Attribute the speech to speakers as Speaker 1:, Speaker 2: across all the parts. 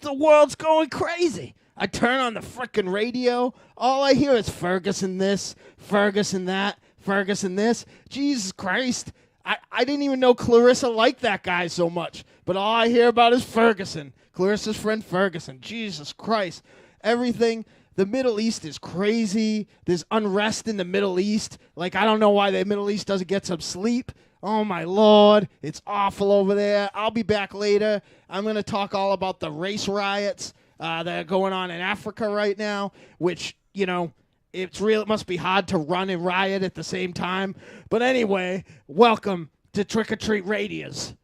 Speaker 1: the world's going crazy. I turn on the frickin' radio. All I hear is Ferguson this, Ferguson that, Ferguson this. Jesus Christ. I didn't even know Clarissa liked that guy so much. But all I hear about is Ferguson. Clarissa's friend Ferguson. Jesus Christ. Everything. The Middle East is crazy. There's unrest in the Middle East. Like, I don't know why the Middle East doesn't get some sleep. Oh, my Lord. It's awful over there. I'll be back later. I'm going to talk all about the race riots that are going on in Africa right now, which, you know, it's real. It must be hard to run and riot at the same time. But anyway, welcome to Trick or Treat Radios.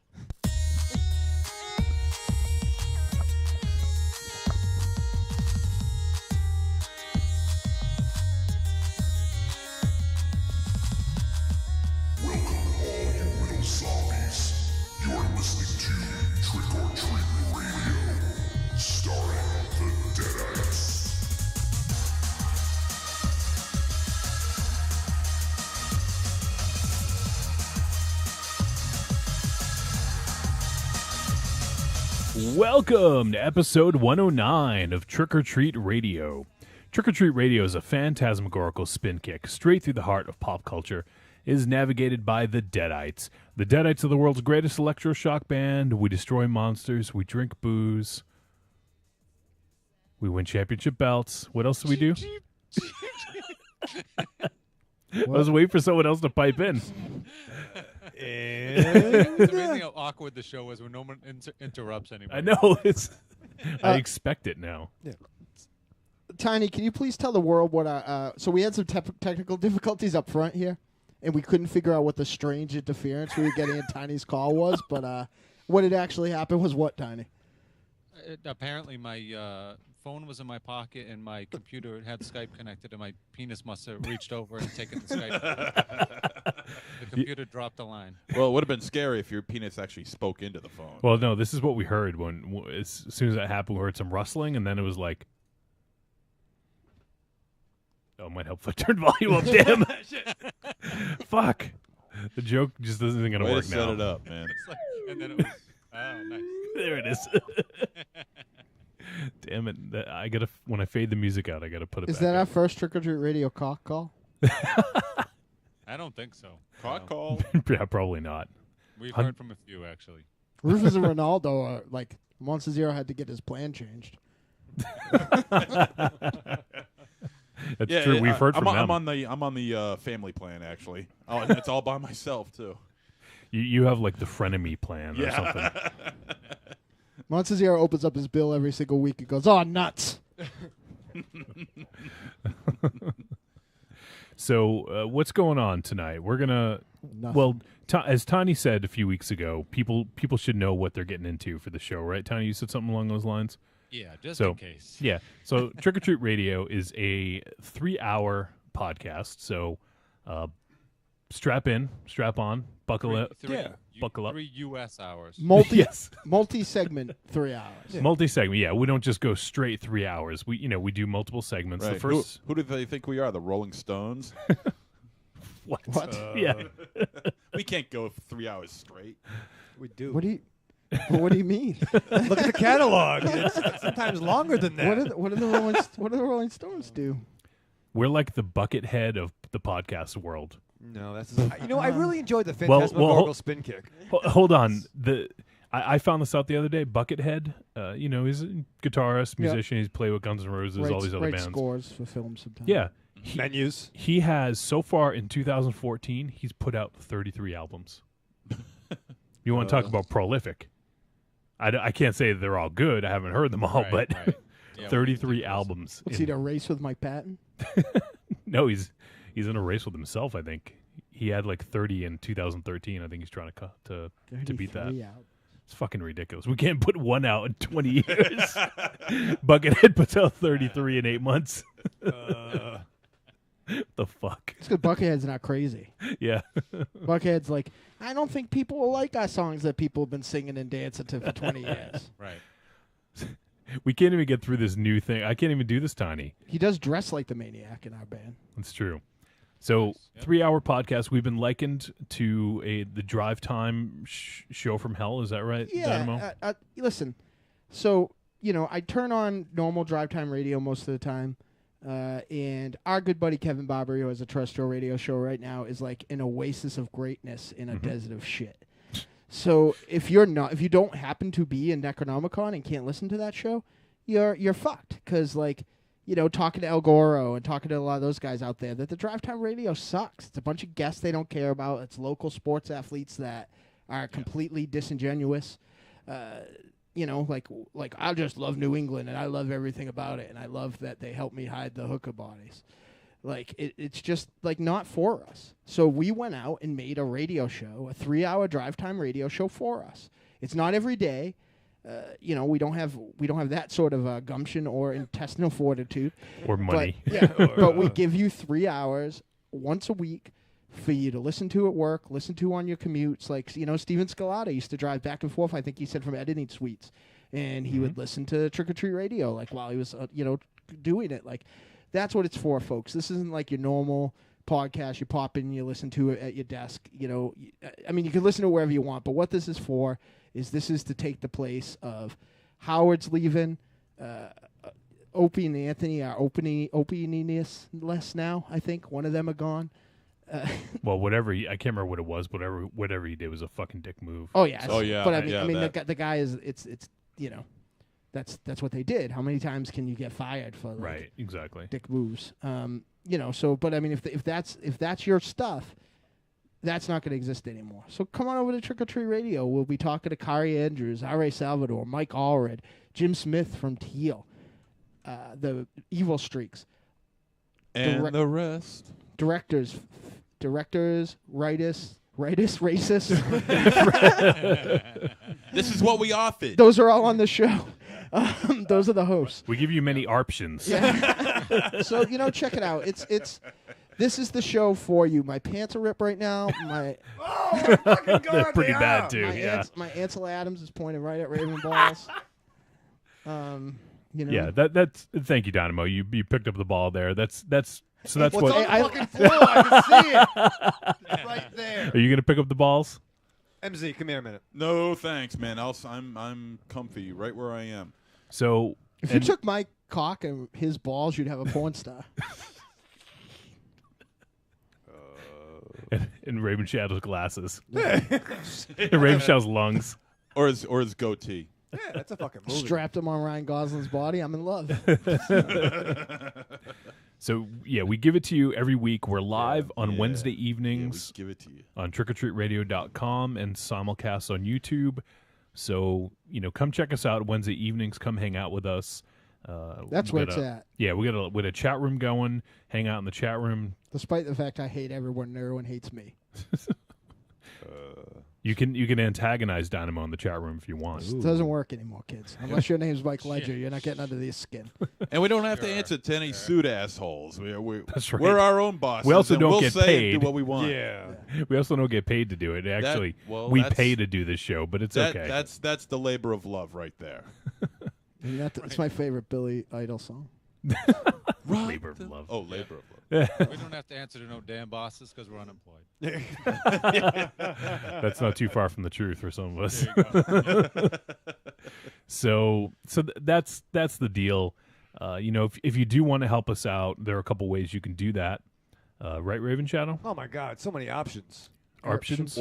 Speaker 2: Welcome to episode 109 of Trick or Treat Radio. Trick or Treat Radio is a phantasmagorical spin kick straight through the heart of pop culture. It is navigated by the Deadites. The Deadites are the world's greatest electroshock band. We destroy monsters. We drink booze. We win championship belts. What else do we do? I was waiting for someone else to pipe in.
Speaker 3: It's amazing how awkward the show was when no one interrupts anybody.
Speaker 2: I know. I expect it now.
Speaker 1: Yeah. Tiny, can you please tell the world what so we had some technical difficulties up front here, and we couldn't figure out what the strange interference we were getting in Tiny's call was, but what had actually happened was what, Tiny?
Speaker 3: Apparently my phone was in my pocket and my computer had Skype connected and my penis must have reached over and taken the Skype. The computer dropped the line.
Speaker 4: Well, it would have been scary if your penis actually spoke into the phone.
Speaker 2: Well, no, this is what we heard as soon as that happened. We heard some rustling, and then it was like, oh, it might help if I turned volume up. Damn. Fuck. The joke just isn't going to work now.
Speaker 4: Set it up, man.
Speaker 3: Like, and then it was, oh, nice.
Speaker 2: There it is. Damn it! When I fade the music out, I gotta put it.
Speaker 1: Is
Speaker 2: back
Speaker 1: that
Speaker 2: in.
Speaker 1: our first Trick or Treat Radio cock call?
Speaker 3: I don't think so.
Speaker 4: Cock call?
Speaker 2: Yeah, probably not.
Speaker 3: We've heard from a few actually.
Speaker 1: Rufus and Ronaldo are like MonsterZero had to get his plan changed.
Speaker 2: That's true. We've heard from them.
Speaker 4: I'm on the family plan actually. Oh, and it's all by myself too.
Speaker 2: You have like the frenemy plan or something.
Speaker 1: MonsterZero opens up his bill every single week and goes, "Oh, nuts!"
Speaker 2: So, what's going on tonight? We're gonna.
Speaker 1: Nothing.
Speaker 2: Well, as Tiny said a few weeks ago, people should know what they're getting into for the show, right? Tiny, you said something along those lines.
Speaker 3: Yeah, just in case.
Speaker 2: Yeah. So, Trick or Treat Radio is a 3-hour podcast. So, strap in, strap on, buckle up. Buckle up.
Speaker 3: 3 U.S. hours.
Speaker 1: Multi-segment 3 hours.
Speaker 2: Yeah. Multi-segment, yeah. We don't just go straight 3 hours. We do multiple segments.
Speaker 4: Right.
Speaker 2: The first,
Speaker 4: who do they think we are? The Rolling Stones?
Speaker 2: What? Yeah.
Speaker 4: We can't go 3 hours straight.
Speaker 5: We do.
Speaker 1: What do you mean?
Speaker 5: Look at the catalog. It's sometimes longer than that.
Speaker 1: What do the Rolling Stones do?
Speaker 2: We're like the Buckethead of the podcast world.
Speaker 5: No, that's I really enjoyed the phantasmagorical spin kick.
Speaker 2: Hold on, I found this out the other day. Buckethead, he's a guitarist, musician. He's played with Guns N' Roses, all these other bands.
Speaker 1: Scores for films sometimes.
Speaker 2: Yeah,
Speaker 5: menus.
Speaker 2: He has so far in 2014, he's put out 33 albums. You want to talk about prolific? I can't say they're all good. I haven't heard them all, but
Speaker 3: Yeah,
Speaker 2: 33 albums.
Speaker 1: What's he to race with Mike Patton?
Speaker 2: No, he's in a race with himself, I think. He had like 30 in 2013. I think he's trying to beat that. It's fucking ridiculous. We can't put one out in 20 years. Buckethead puts out 33 in 8 months. The fuck?
Speaker 1: It's because Buckethead's not crazy.
Speaker 2: Yeah.
Speaker 1: Buckethead's like, I don't think people will like our songs that people have been singing and dancing to for 20 years.
Speaker 3: Right.
Speaker 2: We can't even get through this new thing. I can't even do this, Tiny.
Speaker 1: He does dress like the Maniac in our band.
Speaker 2: That's true. So, 3-hour podcast. We've been likened to the Drive Time show from hell. Is that right,
Speaker 1: Yeah.
Speaker 2: Dynamo?
Speaker 1: Listen, so, I turn on normal drive time radio most of the time. And our good buddy Kevin Barbary, who has a terrestrial radio show right now, is like an oasis of greatness in a desert of shit. So if you don't happen to be in Necronomicon and can't listen to that show, you're fucked. Because talking to El Goro and talking to a lot of those guys out there, that the drive time radio sucks. It's a bunch of guests they don't care about. It's local sports athletes that are completely disingenuous. Like I just love New England and I love everything about it and I love that they help me hide the hooker bodies. Like it's just like not for us. So we went out and made a radio show, a 3-hour drive time radio show for us. It's not every day. We don't have that sort of gumption or intestinal fortitude
Speaker 2: or money.
Speaker 1: But we give you 3 hours once a week for you to listen to at work, listen to on your commutes. Like, Steven Scalata used to drive back and forth, I think he said, from editing suites. And he would listen to Trick or Treat Radio, like, while he was, doing it. Like, that's what it's for, folks. This isn't like your normal podcast. You pop in and you listen to it at your desk. You can listen to it wherever you want. But what this is for is to take the place of Howard's leaving, Opie and Anthony are Opie-ness less now, I think. One of them are gone.
Speaker 2: Well, whatever I can't remember what it was. Whatever he did was a fucking dick move.
Speaker 1: Oh yeah. But
Speaker 4: the
Speaker 1: guy is it's that's what they did. How many times can you get fired for
Speaker 2: right? Exactly.
Speaker 1: Dick moves. If that's your stuff, that's not going to exist anymore. So come on over to Trick or Treat Radio. We'll be talking to Kari Andrews, R.A. Salvatore, Mike Allred, Jim Smith from Teal, the Evil Streaks,
Speaker 4: and the rest.
Speaker 1: Directors, racist.
Speaker 4: This is what we offered.
Speaker 1: Those are all on the show. Those are the hosts.
Speaker 2: We give you many options.
Speaker 1: Yeah. So check it out. This is the show for you. My pants are ripped right now. My
Speaker 5: fucking God,
Speaker 2: they're pretty bad too.
Speaker 1: My Ansel Adams is pointing right at Raven Balls.
Speaker 2: Yeah, that's. Thank you, Dynamo. You picked up the ball there. That's what.
Speaker 5: On the fucking floor? I can see it. It's right there.
Speaker 2: Are you gonna pick up the balls?
Speaker 5: MZ, come here a minute.
Speaker 4: No, thanks, man. I'm comfy right where I am.
Speaker 2: So
Speaker 1: if you took my cock and his balls, you'd have a porn star.
Speaker 2: And Raven Shadow's glasses. And Raven Shadow's lungs.
Speaker 4: Or his goatee.
Speaker 5: Yeah, that's a fucking movie.
Speaker 1: Strapped him on Ryan Gosling's body. I'm in love.
Speaker 2: So, yeah, we give it to you every week. We're live on Wednesday evenings
Speaker 4: we give it to you.
Speaker 2: on trickortreatradio.com and simulcast on YouTube. So, come check us out Wednesday evenings. Come hang out with us.
Speaker 1: That's where it's at.
Speaker 2: Yeah, we got a chat room going. Hang out in the chat room.
Speaker 1: Despite the fact I hate everyone and everyone hates me.
Speaker 2: You can antagonize Dynamo in the chat room if you want.
Speaker 1: It doesn't work anymore, kids. Unless your name's Mike Ledger, you're not getting under this skin.
Speaker 4: And we don't have to answer to any suit assholes.
Speaker 2: That's right.
Speaker 4: We're our own bosses.
Speaker 2: We also don't
Speaker 4: we'll
Speaker 2: get
Speaker 4: say
Speaker 2: paid.
Speaker 4: And do what we want.
Speaker 5: Yeah.
Speaker 2: We also don't get paid to do it. Actually, we pay to do this show, but it's okay.
Speaker 4: That's the labor of love right there.
Speaker 1: That's my favorite Billy Idol song.
Speaker 2: Labor of love.
Speaker 4: Oh, labor of love.
Speaker 3: We don't have to answer to no damn bosses because we're unemployed.
Speaker 2: That's not too far from the truth for some of us. So that's the deal. If you do want to help us out, there are a couple ways you can do that. Right, Raven Shadow?
Speaker 5: Oh my God, so many options.
Speaker 2: Options?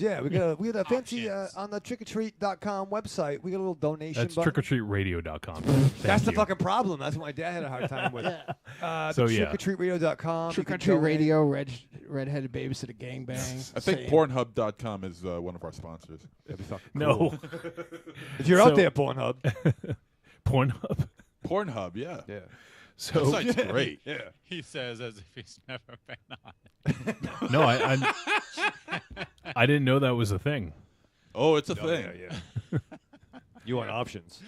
Speaker 5: Yeah, we got a fancy on the trickortreat.com website. We got a little donation
Speaker 2: That's
Speaker 5: button.
Speaker 2: trickortreatradio.com.
Speaker 5: That's the fucking problem. That's what my dad had a hard time with. Trickortreatradio.com.
Speaker 1: Trick or Treat Radio, redheaded babysitter gangbang.
Speaker 4: I think Pornhub.com is one of our sponsors.
Speaker 5: That'd be fucking
Speaker 2: No.
Speaker 5: cool. If you're out there, Pornhub.
Speaker 2: Pornhub?
Speaker 4: Pornhub, yeah.
Speaker 5: Yeah.
Speaker 2: So
Speaker 4: That site's great.
Speaker 5: Yeah.
Speaker 3: He says as if he's never been on.
Speaker 2: No, I didn't know that was a thing.
Speaker 4: Oh, it's a thing.
Speaker 5: Yeah. You want options?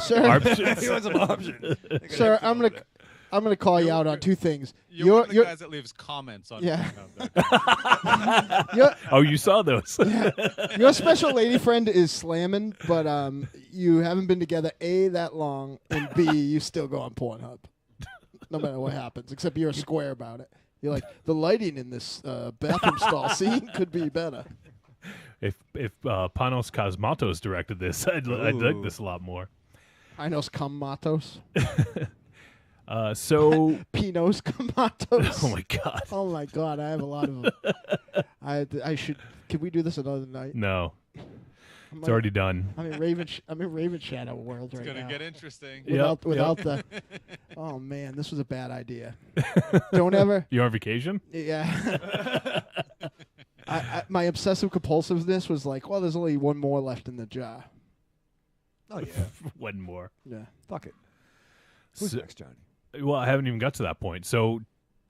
Speaker 1: Sir,
Speaker 2: Options?
Speaker 5: You want some options?
Speaker 1: sir, I'm gonna call you out on two things.
Speaker 3: You're one of the guys that leaves comments on.
Speaker 1: Yeah.
Speaker 3: Pornhub.
Speaker 2: Oh, you saw those.
Speaker 1: Your special lady friend is slamming, but you haven't been together A, that long, and B, you still go on Pornhub. No matter what happens, except you're a square about it. You're like, the lighting in this bathroom stall scene could be better.
Speaker 2: If Panos Cosmatos directed this, I'd like this a lot more.
Speaker 1: I know Matos.
Speaker 2: So
Speaker 1: Pinos Matos.
Speaker 2: oh my god.
Speaker 1: Oh my god, I have a lot of them. I should. Can we do this another night?
Speaker 2: No. It's already done.
Speaker 1: I'm in Raven Shadow world right now.
Speaker 3: It's gonna get interesting.
Speaker 1: Without the. Oh man, this was a bad idea. Don't ever.
Speaker 2: You on vacation?
Speaker 1: Yeah. My obsessive compulsiveness was like, well, there's only one more left in the jar.
Speaker 5: Oh yeah.
Speaker 2: One more.
Speaker 1: Yeah.
Speaker 5: Fuck it. Who's next, Johnny?
Speaker 2: Well, I haven't even got to that point. So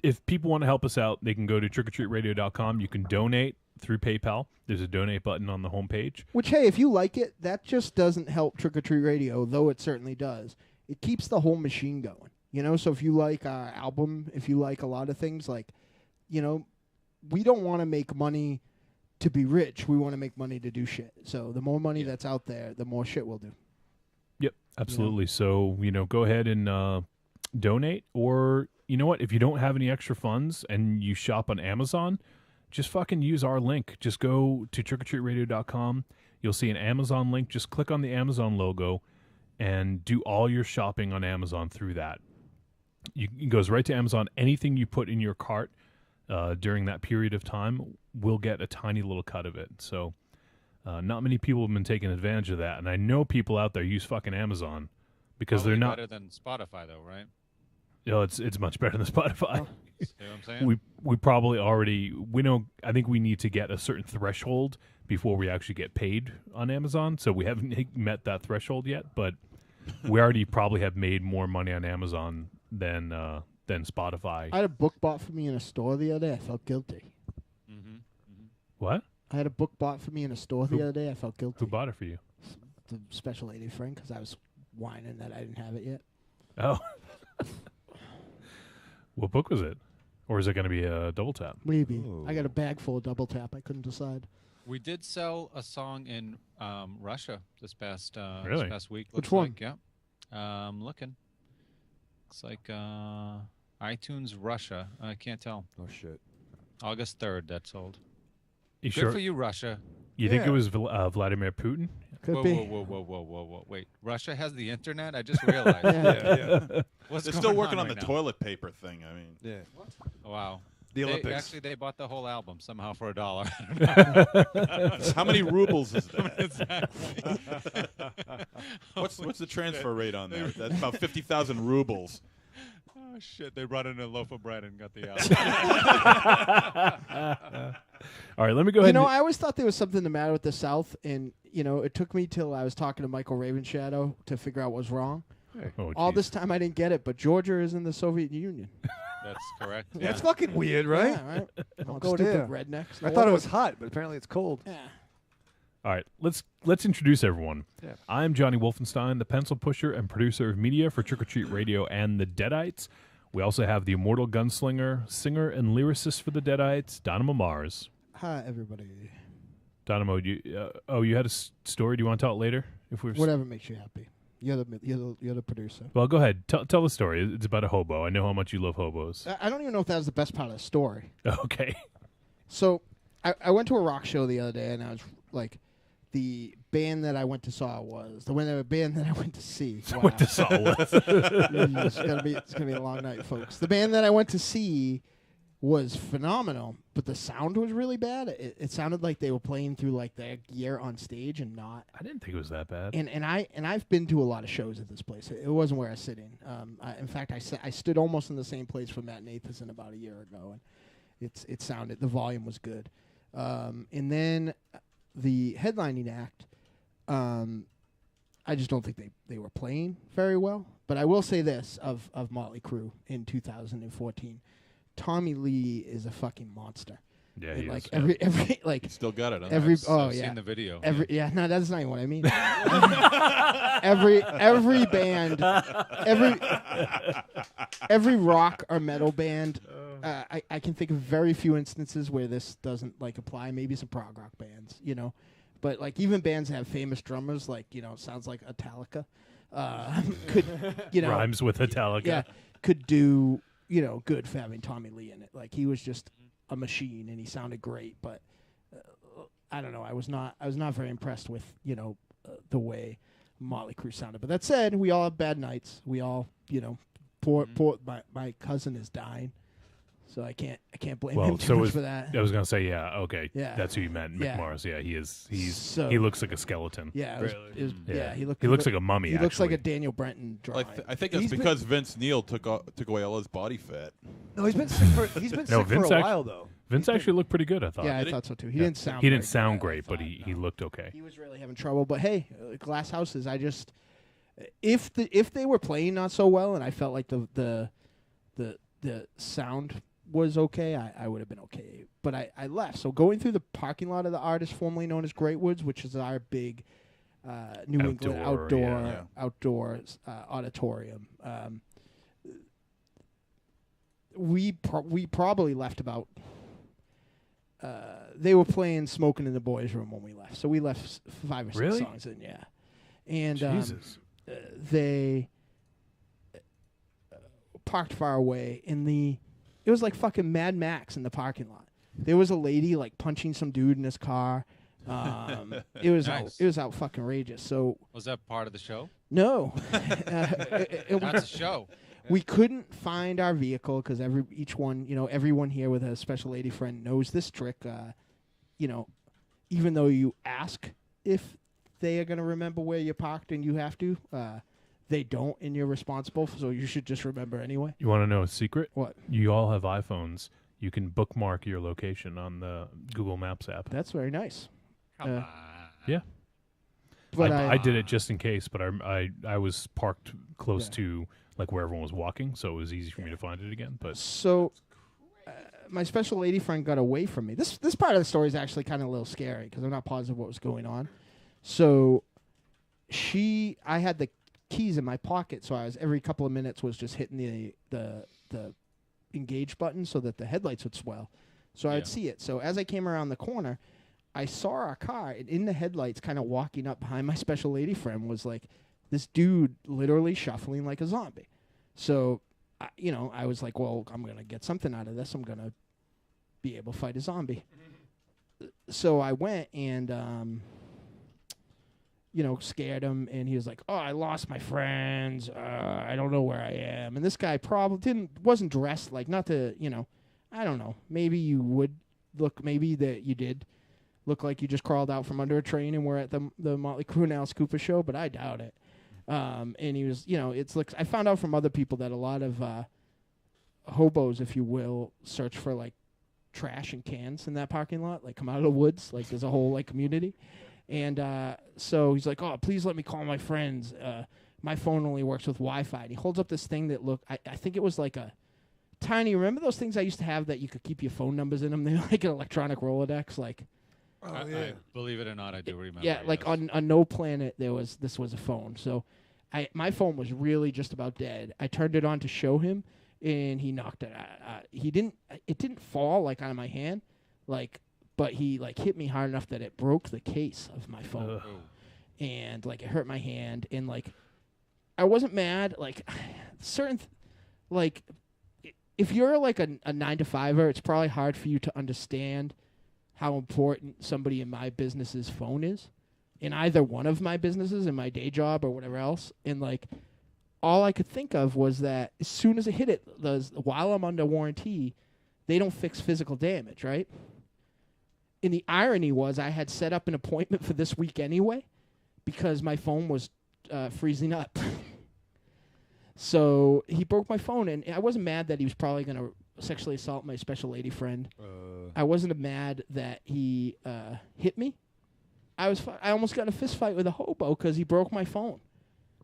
Speaker 2: if people want to help us out, they can go to trickortreatradio.com. You can donate through PayPal. There's a donate button on the homepage.
Speaker 1: Which, hey, if you like it, that just doesn't help Trick or Treat Radio, though it certainly does. It keeps the whole machine going. You know, so if you like our album, if you like a lot of things, like, you know, we don't want to make money to be rich. We want to make money to do shit. So the more money that's out there, the more shit we'll do.
Speaker 2: Yep, absolutely. So, go ahead and donate. Or, you know what? If you don't have any extra funds and you shop on Amazon, just fucking use our link. Just go to trickortreatradio.com. You'll see an Amazon link. Just click on the Amazon logo and do all your shopping on Amazon through that. It goes right to Amazon. Anything you put in your cart during that period of time will get a tiny little cut of it. So not many people have been taking advantage of that. And I know people out there use fucking Amazon because
Speaker 3: Probably
Speaker 2: they're not
Speaker 3: better than Spotify, though, right?
Speaker 2: It's much better than Spotify.
Speaker 1: Oh.
Speaker 3: See what I'm saying?
Speaker 2: We probably already I think we need to get a certain threshold before we actually get paid on Amazon. So we haven't met that threshold yet, but we already probably have made more money on Amazon than Spotify.
Speaker 1: I had a book bought for me in a store the other day. I felt guilty.
Speaker 2: What?
Speaker 1: I had a book bought for me in a store the other day. I felt guilty.
Speaker 2: Who bought it for you?
Speaker 1: The special lady friend, because I was whining that I didn't have it yet.
Speaker 2: Oh. What book was it? Or is it going to be a double tap?
Speaker 1: Maybe.
Speaker 5: Ooh.
Speaker 1: I got a bag full of double tap. I couldn't decide.
Speaker 3: We did sell a song in Russia this past
Speaker 2: Really?
Speaker 3: this past week.
Speaker 1: Which
Speaker 3: looks
Speaker 1: one?
Speaker 3: Like, yeah. I'm looking. It's like iTunes Russia. I can't tell.
Speaker 5: Oh shit.
Speaker 3: August 3rd, that sold.
Speaker 2: You
Speaker 3: Good
Speaker 2: sure?
Speaker 3: for you, Russia.
Speaker 2: You think it
Speaker 5: Yeah.
Speaker 2: was Vladimir Putin?
Speaker 1: Could
Speaker 3: Whoa,
Speaker 1: be.
Speaker 3: whoa. Wait, Russia has the internet? I just realized.
Speaker 5: Yeah.
Speaker 3: What's
Speaker 4: They're
Speaker 3: going
Speaker 4: still working on
Speaker 3: right
Speaker 4: the
Speaker 3: now?
Speaker 4: toilet paper thing. I mean,
Speaker 5: Yeah.
Speaker 3: Wow.
Speaker 5: The Olympics.
Speaker 3: Actually, they bought the whole album somehow for $1.
Speaker 4: how many rubles is that?
Speaker 3: Exactly.
Speaker 4: What's the transfer rate on that? That's about 50,000 rubles.
Speaker 3: Oh, shit. They brought in a loaf of bread and got the album.
Speaker 2: All right, let me go ahead.
Speaker 1: I always thought there was something the matter with the South, and, it took me till I was talking to Michael Ravenshadow to figure out what was wrong.
Speaker 2: Oh,
Speaker 1: All
Speaker 2: geez.
Speaker 1: this time I didn't get it, but Georgia is in the Soviet Union.
Speaker 3: That's correct.
Speaker 5: That's fucking weird, right?
Speaker 1: Yeah, right? Don't
Speaker 5: go
Speaker 1: stupid
Speaker 5: there.
Speaker 1: rednecks.
Speaker 5: I thought it was hot, but apparently it's cold.
Speaker 1: Yeah.
Speaker 2: All right, let's introduce everyone.
Speaker 5: Yeah.
Speaker 2: I'm Johnny Wolfenstein, the pencil pusher and producer of media for Trick or Treat Radio and the Deadites. We also have the immortal gunslinger, singer, and lyricist for the Deadites, Dynamo Mars.
Speaker 1: Hi, everybody.
Speaker 2: Dynamo, you had a story. Do you want to tell it later?
Speaker 1: Whatever makes you happy. You're the producer.
Speaker 2: Well, go ahead. Tell the story. It's about a hobo. I know how much you love hobos.
Speaker 1: I don't even know if that was the best part of the story.
Speaker 2: Okay.
Speaker 1: So, I went to a rock show the other day, and I was like, the band that I went to saw was the band that I went to see. Wow.
Speaker 2: What the saw was.
Speaker 1: It's gonna be a long night, folks. The band that I went to see was phenomenal, but the sound was really bad. It sounded like they were playing through like their gear on stage and not.
Speaker 2: I didn't think it was that bad.
Speaker 1: And I've been to a lot of shows at this place. It wasn't where I sit in. In fact, I stood almost in the same place for Matt Nathanson about a year ago, and it sounded, the volume was good. And then the headlining act, I just don't think they were playing very well. But I will say this of Motley Crue in 2014. Tommy Lee is a fucking monster.
Speaker 2: Yeah,
Speaker 1: And
Speaker 2: he
Speaker 1: like
Speaker 2: is.
Speaker 1: every like
Speaker 4: Still got it. Huh?
Speaker 1: every
Speaker 3: I've
Speaker 1: yeah
Speaker 3: seen the video.
Speaker 1: no, that's not even what I mean. every band, every rock or metal band, I can think of very few instances where this doesn't like apply. Maybe some prog rock bands, but like even bands that have famous drummers, like sounds like Metallica, could
Speaker 2: Rhymes with Metallica.
Speaker 1: yeah, could do good for having Tommy Lee in it. Like he was just a machine and he sounded great, but I don't know. I was not very impressed with the way Motley Crue sounded. But that said, we all have bad nights. We all, poor my cousin is dying, so I can't blame him too much for that.
Speaker 2: I was gonna say, okay,
Speaker 1: Yeah.
Speaker 2: That's who you meant, Mick
Speaker 1: Yeah.
Speaker 2: Mars. Yeah, he is.
Speaker 1: So-
Speaker 2: he looks like a skeleton.
Speaker 1: Yeah, he
Speaker 2: He looks like a mummy.
Speaker 1: He looks like a
Speaker 2: actually.
Speaker 1: Daniel Brenton drawing.
Speaker 4: I think that's because Vince Neil took away all his body fat.
Speaker 5: No, he's been sick for
Speaker 2: Vince
Speaker 5: a while though.
Speaker 2: Vince actually looked pretty good. I thought.
Speaker 1: Yeah, I
Speaker 4: Did he?
Speaker 1: thought so too. He didn't sound.
Speaker 2: He didn't
Speaker 1: very
Speaker 2: sound
Speaker 1: good,
Speaker 2: great,
Speaker 1: I
Speaker 2: but
Speaker 1: thought,
Speaker 2: he looked okay.
Speaker 1: He was really having trouble. But hey, Glass Houses. I just if they were playing not so well, and I felt like the sound was okay, I would have been okay. But I left. So going through the parking lot of the artist formerly known as Great Woods, which is our big New England outdoor auditorium. We probably left about. They were playing "Smoking in the Boys' Room" when we left, so we left 5 or 6
Speaker 2: Really?
Speaker 1: songs in. Yeah, and
Speaker 2: Jesus.
Speaker 1: they parked far away it was like fucking Mad Max in the parking lot. There was a lady like punching some dude in his car. It was
Speaker 3: Nice.
Speaker 1: out fucking outrageous. So
Speaker 3: Was that part of the show?
Speaker 1: no,
Speaker 3: That's a show.
Speaker 1: we couldn't find our vehicle because everyone here with a special lady friend knows this trick. Even though you ask if they are going to remember where you parked and you have to, they don't, and you're responsible. So you should just remember anyway.
Speaker 2: You want to know a secret?
Speaker 1: What?
Speaker 2: You all have iPhones. You can bookmark your location on the Google Maps app.
Speaker 1: That's very nice.
Speaker 3: Come on.
Speaker 2: Yeah.
Speaker 1: But
Speaker 2: I did it just in case, but I was parked close
Speaker 1: Yeah.
Speaker 2: to like where everyone was walking, so it was easy for me to find it again. But
Speaker 1: So, my special lady friend got away from me. This part of the story is actually kind of a little scary because I'm not positive what was going on. So, I had the keys in my pocket, so I was every couple of minutes was just hitting the engage button so that the headlights would swell, so I'd see it. So as I came around the corner, I saw our car, and in the headlights, kind of walking up behind my special lady friend, was like this dude literally shuffling like a zombie. So, I was like, well, I'm going to get something out of this. I'm going to be able to fight a zombie. So I went and, scared him. And he was like, oh, I lost my friends. I don't know where I am. And this guy probably wasn't dressed like, not to, I don't know. Maybe you would look, maybe that you did look like you just crawled out from under a train and were at the Motley Crue and Alice Cooper show, but I doubt it. And he was, it's like, I found out from other people that a lot of hobos, if you will, search for like trash and cans in that parking lot, like come out of the woods, like there's a whole like community. And so he's like, oh, please let me call my friends. My phone only works with Wi-Fi. And he holds up this thing that looked, I think it was like a tiny, remember those things I used to have that you could keep your phone numbers in them? They're like an electronic Rolodex, like.
Speaker 3: I believe it or not, I do remember.
Speaker 1: Yeah, like on No Planet, this was a phone. So my phone was really just about dead. I turned it on to show him, and he knocked it. It didn't fall like on my hand, like, but he like hit me hard enough that it broke the case of my phone, and like it hurt my hand. And like, I wasn't mad. Like, if you're like a 9-to-5er, it's probably hard for you to understand how important somebody in my business's phone is, in either one of my businesses, in my day job or whatever else. And like, all I could think of was that as soon as it hit it, while I'm under warranty, they don't fix physical damage, right? And the irony was I had set up an appointment for this week anyway because my phone was freezing up. So he broke my phone, and I wasn't mad that he was probably going to sexually assault my special lady friend. I wasn't mad that he hit me. I almost got in a fist fight with a hobo because he broke my phone.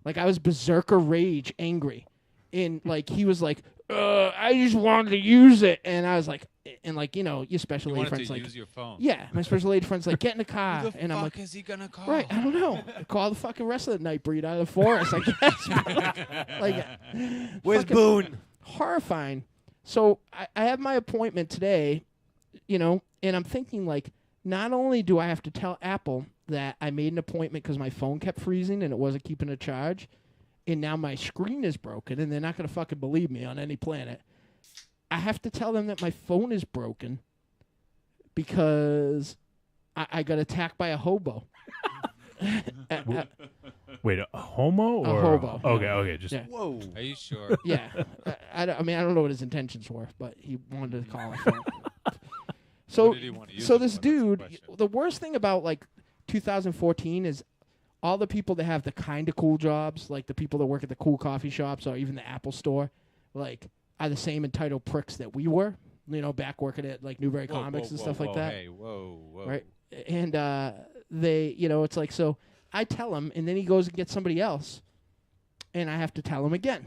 Speaker 1: Like, I was berserker rage angry. And, like, he was like, I just wanted to use it. And I was like, your special lady friend's like,
Speaker 3: use your phone.
Speaker 1: Yeah, my special lady friend's like, get in the car.
Speaker 3: Who the
Speaker 1: and
Speaker 3: fuck
Speaker 1: I'm like,
Speaker 3: is he gonna call?
Speaker 1: right, I don't know. Call the fucking rest of the Nightbreed out of the forest, I guess. Like,
Speaker 5: Where's Boone?
Speaker 1: Horrifying. So I have my appointment today, and I'm thinking, like, not only do I have to tell Apple that I made an appointment because my phone kept freezing and it wasn't keeping a charge, and now my screen is broken, and they're not going to fucking believe me on any planet. I have to tell them that my phone is broken because I got attacked by a hobo.
Speaker 2: Wait, a homo
Speaker 1: A
Speaker 2: or
Speaker 1: hobo.
Speaker 2: Okay, just
Speaker 1: Yeah.
Speaker 4: Whoa.
Speaker 3: Are you sure?
Speaker 1: Yeah. I mean, I don't know what his intentions were, but he wanted to call it. So,
Speaker 3: What did he want to use
Speaker 1: so
Speaker 3: it
Speaker 1: this
Speaker 3: for? That's the
Speaker 1: dude,
Speaker 3: question.
Speaker 1: the worst thing about like 2014 is all the people that have the kind of cool jobs, like the people that work at the cool coffee shops or even the Apple store, like are the same entitled pricks that we were, back working at like Newbury
Speaker 3: Whoa,
Speaker 1: Comics
Speaker 3: whoa,
Speaker 1: and
Speaker 3: whoa,
Speaker 1: stuff like
Speaker 3: whoa,
Speaker 1: that.
Speaker 3: Hey, whoa.
Speaker 1: Right? And they, it's like, so I tell him, and then he goes and gets somebody else, and I have to tell him again.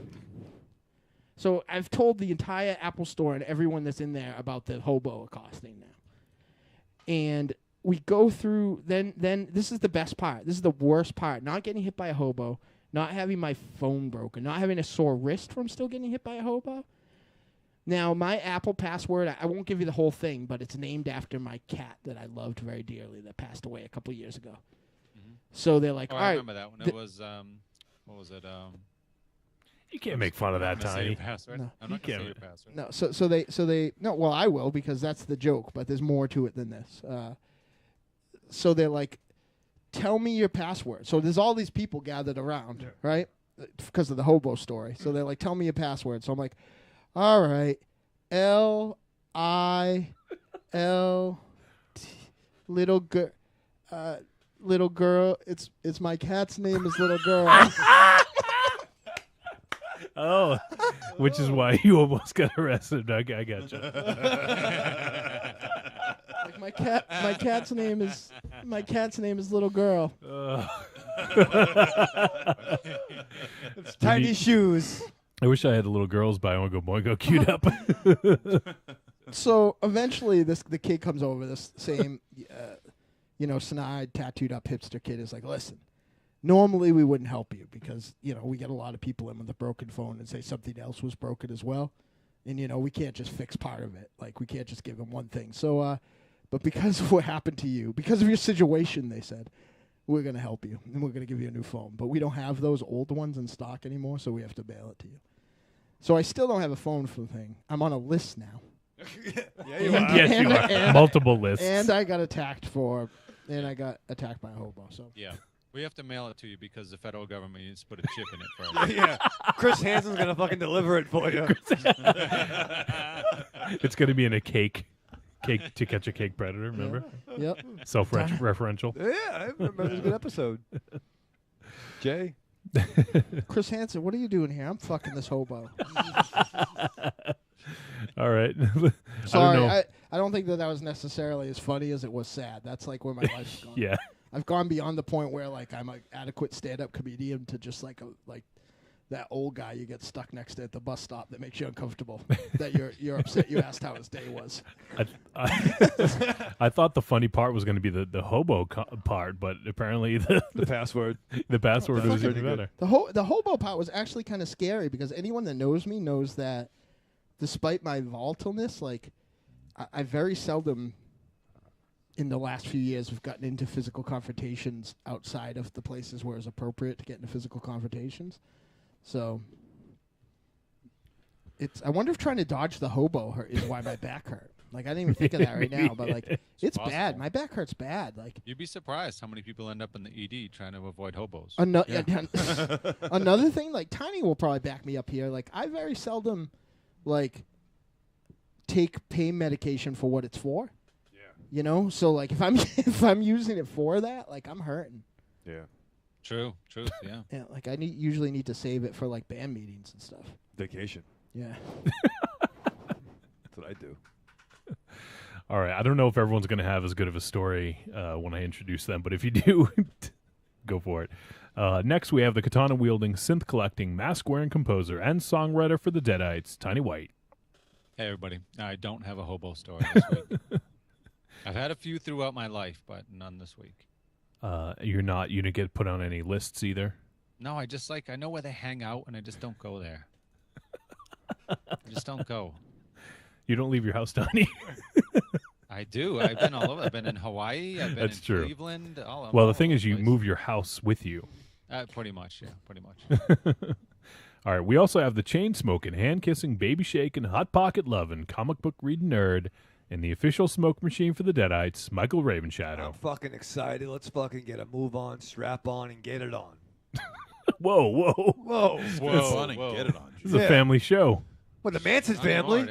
Speaker 1: So I've told the entire Apple store and everyone that's in there about the hobo accosting now. And we go through, then this is the best part. This is the worst part. Not getting hit by a hobo, not having my phone broken, not having a sore wrist from still getting hit by a hobo. Now, my Apple password, I won't give you the whole thing, but it's named after my cat that I loved very dearly that passed away a couple years ago.
Speaker 3: Mhm.
Speaker 1: So they're like,
Speaker 3: Oh,
Speaker 1: all
Speaker 3: I
Speaker 1: right.
Speaker 3: remember that one. It was what was it?
Speaker 2: you can't make fun of that,
Speaker 3: I'm gonna say
Speaker 2: Tiny.
Speaker 3: your password.
Speaker 1: No.
Speaker 3: I'm not
Speaker 2: You
Speaker 3: gonna say
Speaker 2: can't.
Speaker 3: your password.
Speaker 1: No, so they no. Well, I will because that's the joke, but there's more to it than this. So they're like, tell me your password. So there's all these people gathered around, right? Because of the hobo story. So they're like, tell me your password. So I'm like, all right, LIL little girl. It's my cat's name is Little Girl.
Speaker 2: Oh, which is why you almost got arrested. Okay, I gotcha.
Speaker 1: Like my cat's name is Little Girl.
Speaker 5: It's tiny shoes.
Speaker 2: I wish I had a little girl's by Oingo Boingo queued up.
Speaker 1: So eventually, the kid comes over. This same, snide, tattooed up hipster kid is like, listen. Normally, we wouldn't help you because, we get a lot of people in with a broken phone and say something else was broken as well. And, we can't just fix part of it. Like, we can't just give them one thing. So, but because of what happened to you, because of your situation, they said, we're going to help you. And we're going to give you a new phone. But we don't have those old ones in stock anymore, so we have to mail it to you. So I still don't have a phone for the thing. I'm on a list now.
Speaker 5: Yeah, you are.
Speaker 2: Yes, you are. Multiple lists.
Speaker 1: And I got attacked by a hobo. So
Speaker 3: Yeah. We have to mail it to you because the federal government needs to put a chip in it first.
Speaker 5: Yeah. Chris Hansen's going to fucking deliver it for you.
Speaker 2: It's going to be in a cake to catch a cake predator, remember?
Speaker 1: Yep.
Speaker 2: Self-referential.
Speaker 5: Yeah, I remember. It was a good episode. Jay?
Speaker 1: Chris Hansen, what are you doing here? I'm fucking this hobo.
Speaker 2: All right.
Speaker 1: Sorry,
Speaker 2: I
Speaker 1: I don't think that was necessarily as funny as it was sad. That's like where my life's gone.
Speaker 2: Yeah.
Speaker 1: I've gone beyond the point where like I'm an adequate stand-up comedian to just like that old guy you get stuck next to at the bus stop that makes you uncomfortable. That you're upset you asked how his day was.
Speaker 2: I thought the funny part was going to be the hobo part, but apparently the
Speaker 4: password.
Speaker 2: The password was
Speaker 4: pretty
Speaker 2: even better.
Speaker 1: The hobo part was actually kind of scary because anyone that knows me knows that despite my volatileness, like I very seldom in the last few years have gotten into physical confrontations outside of the places where it's appropriate to get into physical confrontations. So I wonder if trying to dodge the hobo is why my back hurt. Like I didn't even think of that right now, but like it's
Speaker 3: possible.
Speaker 1: bad. My back hurts bad. Like
Speaker 3: You'd be surprised how many people end up in the ED trying to avoid hobos.
Speaker 1: Another thing, like Tiny will probably back me up here. Like I very seldom like take pain medication for what it's for. Yeah. So like if I'm using it for that, like I'm hurting.
Speaker 4: Yeah.
Speaker 3: True. Yeah.
Speaker 1: Yeah, like I usually need to save it for like band meetings and stuff.
Speaker 4: Vacation.
Speaker 1: Yeah.
Speaker 4: That's what I do.
Speaker 2: All right. I don't know if everyone's going to have as good of a story when I introduce them, but if you do, go for it. Next, we have the katana-wielding, synth-collecting, mask-wearing composer and songwriter for the Deadites, Tiny White.
Speaker 3: Hey, everybody. I don't have a hobo story this week. I've had a few throughout my life, but none this week.
Speaker 2: You didn't get put on any lists either?
Speaker 3: No, I know where they hang out, and I just don't go there. I just don't go.
Speaker 2: You don't leave your house, Tiny?
Speaker 3: I do. I've been all over. I've been in Hawaii. I've been
Speaker 2: That's
Speaker 3: in
Speaker 2: true.
Speaker 3: Cleveland.
Speaker 2: Well, the thing is you move your house with you.
Speaker 3: Pretty much, yeah. Pretty much.
Speaker 2: All right. We also have the chain-smoking, hand-kissing, baby-shaking, hot pocket-loving, comic book reading nerd. and the official smoke machine for the Deadites, Michael Ravenshadow.
Speaker 5: I'm fucking excited. Let's fucking get a move on, strap on, and get it on.
Speaker 2: Whoa, whoa.
Speaker 5: Whoa.
Speaker 4: It's good fun and get it on.
Speaker 2: This is a family show.
Speaker 5: What, the Manson family?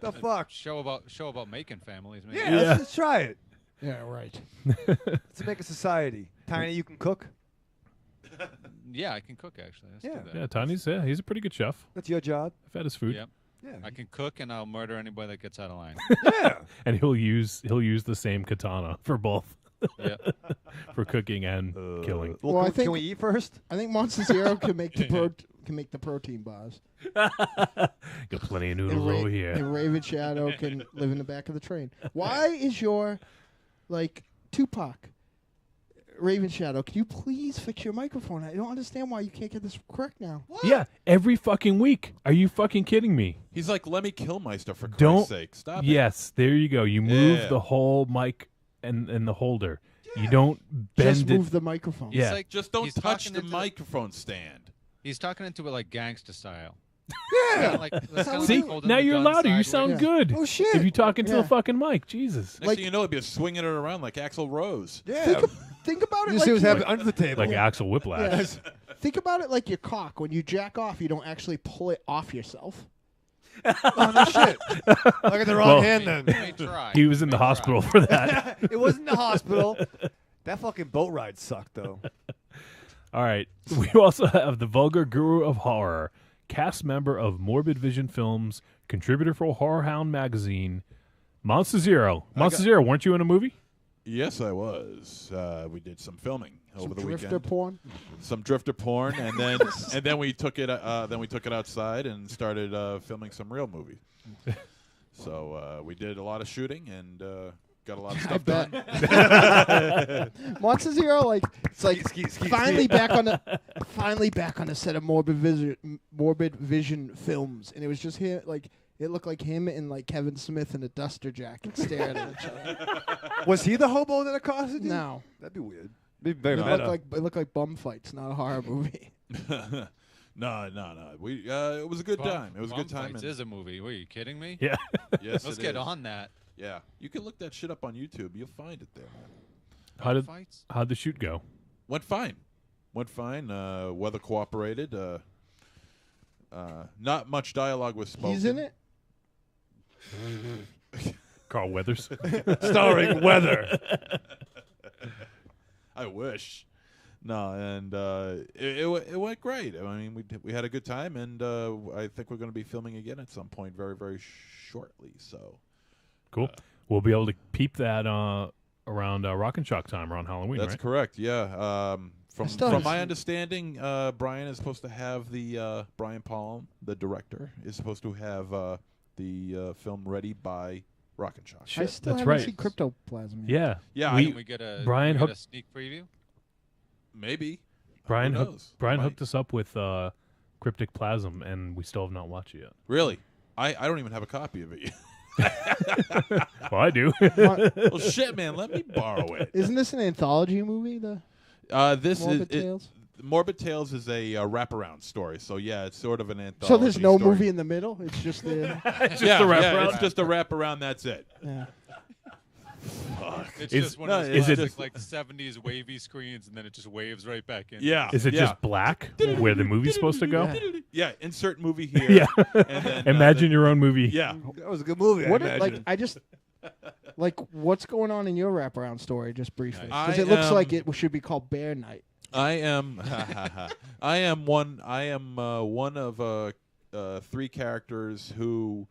Speaker 5: The fuck?
Speaker 3: Show about making families, man.
Speaker 5: Yeah, let's try it.
Speaker 1: Yeah, right.
Speaker 5: Let's make a society. Tiny, you can cook?
Speaker 3: Yeah, I can cook actually. Let's do that.
Speaker 2: Yeah, Tiny's he's a pretty good chef.
Speaker 5: That's your job.
Speaker 2: I've had his food.
Speaker 3: Yep.
Speaker 5: Yeah.
Speaker 3: I can cook and I'll murder anybody that gets out of line.
Speaker 5: Yeah.
Speaker 2: And he'll use the same katana for both.
Speaker 3: Yeah.
Speaker 2: For cooking and killing.
Speaker 5: Well,
Speaker 1: Well, I
Speaker 5: can,
Speaker 1: think-
Speaker 5: can we eat first?
Speaker 1: I think MonsterZero can make the protein bars.
Speaker 2: Got plenty of noodles over here.
Speaker 1: And Raven Shadow can live in the back of the train. Why is your Tupac? Raven Shadow, can you please fix your microphone? I don't understand why you can't get this correct now.
Speaker 2: Yeah, every fucking week. Are you fucking kidding me?
Speaker 4: He's like Lemmy Kilmister, for
Speaker 2: Don't-
Speaker 4: Christ's sake. Stop it.
Speaker 2: Yes, there you go. You move
Speaker 4: Yeah.
Speaker 2: the whole mic and the holder. You don't bend
Speaker 1: Just
Speaker 2: it.
Speaker 1: move the microphone.
Speaker 2: Yeah.
Speaker 3: It's like
Speaker 4: Just don't
Speaker 3: he's
Speaker 4: touch
Speaker 3: talking
Speaker 4: the
Speaker 3: into
Speaker 4: microphone stand.
Speaker 3: He's talking into it like gangster style.
Speaker 5: Yeah.
Speaker 3: Like,
Speaker 2: See, now you're louder. You sound good.
Speaker 1: Oh, shit.
Speaker 2: If you talk into
Speaker 1: Yeah.
Speaker 2: the fucking mic, Jesus.
Speaker 4: Next thing you know, he'll be swinging it around like Axl Rose.
Speaker 5: Yeah.
Speaker 1: Think about it
Speaker 5: You
Speaker 1: like
Speaker 5: see what's
Speaker 1: you're-
Speaker 5: happening under the table.
Speaker 2: Like Axel Whiplash.
Speaker 1: Yes. Think about it like your cock. When you jack off, you don't actually pull it off yourself.
Speaker 5: Oh, no shit. I got the wrong
Speaker 2: Well-
Speaker 5: hand then.
Speaker 3: May try.
Speaker 2: He was in the
Speaker 3: May
Speaker 2: hospital
Speaker 3: try.
Speaker 2: for that.
Speaker 5: It wasn't the hospital. That fucking boat ride sucked, though.
Speaker 2: All right. We also have the vulgar guru of horror, cast member of Morbid Vision Films, contributor for Horror Hound magazine, MonsterZero. MonsterZero, weren't you in a movie?
Speaker 4: Yes, I was. We did some filming over the
Speaker 1: Drifter
Speaker 4: weekend.
Speaker 1: porn.
Speaker 4: Some drifter porn, and then we took it. Then we took it outside and started filming some real movies. So we did a lot of shooting and got a lot of
Speaker 1: I
Speaker 4: stuff
Speaker 1: bet.
Speaker 4: done.
Speaker 1: MonsterZero, it's like
Speaker 5: Ski.
Speaker 1: finally back on the set of Morbid Vision films, and it was just him. It looked like him and Kevin Smith in a duster jacket staring at each other.
Speaker 5: Was he the hobo that accosted you?
Speaker 1: No,
Speaker 5: That'd be weird. Be very
Speaker 1: it looked like bum fights, not a horror movie.
Speaker 4: No. It was a good time. It was a good time.
Speaker 3: Fights is a movie. Were you kidding me?
Speaker 2: Yeah.
Speaker 4: Yes,
Speaker 3: Let's
Speaker 4: it
Speaker 3: get
Speaker 4: is.
Speaker 3: on that.
Speaker 4: Yeah, you can look that shit up on YouTube. You'll find it there, man.
Speaker 3: Fights?
Speaker 2: How'd the shoot go?
Speaker 4: Went fine. Weather cooperated. Not much dialogue was spoken.
Speaker 1: He's in it.
Speaker 2: Carl Weathers.
Speaker 5: Starring Weather.
Speaker 4: I wish. No, and it went great. I mean, we had a good time, and I think we're going to be filming again at some point very, very shortly. So
Speaker 2: Cool. We'll be able to peep that around Rock and Shock time, around Halloween,
Speaker 4: that's
Speaker 2: right?
Speaker 4: correct. Yeah.
Speaker 1: still
Speaker 4: From
Speaker 1: have
Speaker 4: my
Speaker 1: some-
Speaker 4: understanding, Brian is supposed to have Brian Paulin, the director, is supposed to have the film ready by Rock and Shock.
Speaker 1: I still
Speaker 2: That's
Speaker 1: haven't
Speaker 2: right.
Speaker 1: seen Cryptoplasm yet.
Speaker 2: Yeah.
Speaker 4: Yeah,
Speaker 3: Can we get a
Speaker 2: Brian
Speaker 3: we get a
Speaker 2: hooked-
Speaker 3: sneak preview?
Speaker 4: maybe.
Speaker 2: Brian
Speaker 4: Who knows?
Speaker 2: hooked us up with Cryptic Plasm, and we still have not watched it yet.
Speaker 4: Really? I don't even have a copy of it.
Speaker 2: Well, I do.
Speaker 4: Well, shit, man, let me borrow it.
Speaker 1: Isn't this an anthology movie? The
Speaker 4: This
Speaker 1: Morbid
Speaker 4: is
Speaker 1: Tales.
Speaker 4: Morbid Tales is a wraparound story, so yeah, it's sort of an anthology.
Speaker 1: So there's no
Speaker 4: story.
Speaker 1: movie in the middle. It's just the
Speaker 2: It's
Speaker 4: Yeah,
Speaker 2: just a wraparound.
Speaker 4: yeah, it's just a wraparound. That's it.
Speaker 1: yeah.
Speaker 3: It's
Speaker 2: Is-
Speaker 3: just one
Speaker 4: no,
Speaker 3: of
Speaker 4: it's
Speaker 3: those
Speaker 4: just-
Speaker 3: classic, 70s wavy screens, and then it just waves right back in.
Speaker 4: Yeah.
Speaker 2: Is it
Speaker 4: yeah.
Speaker 2: just black where the movie's supposed to go?
Speaker 4: Yeah, insert movie here.
Speaker 2: Yeah.
Speaker 4: And then,
Speaker 2: Imagine your own movie.
Speaker 4: Yeah.
Speaker 5: That was a good movie,
Speaker 1: What
Speaker 5: I
Speaker 1: it,
Speaker 5: imagine.
Speaker 1: what's going on in your wraparound story? Just briefly, because
Speaker 4: I
Speaker 1: it looks
Speaker 4: am-
Speaker 1: like it should be called Bear Night.
Speaker 4: I am one of three characters who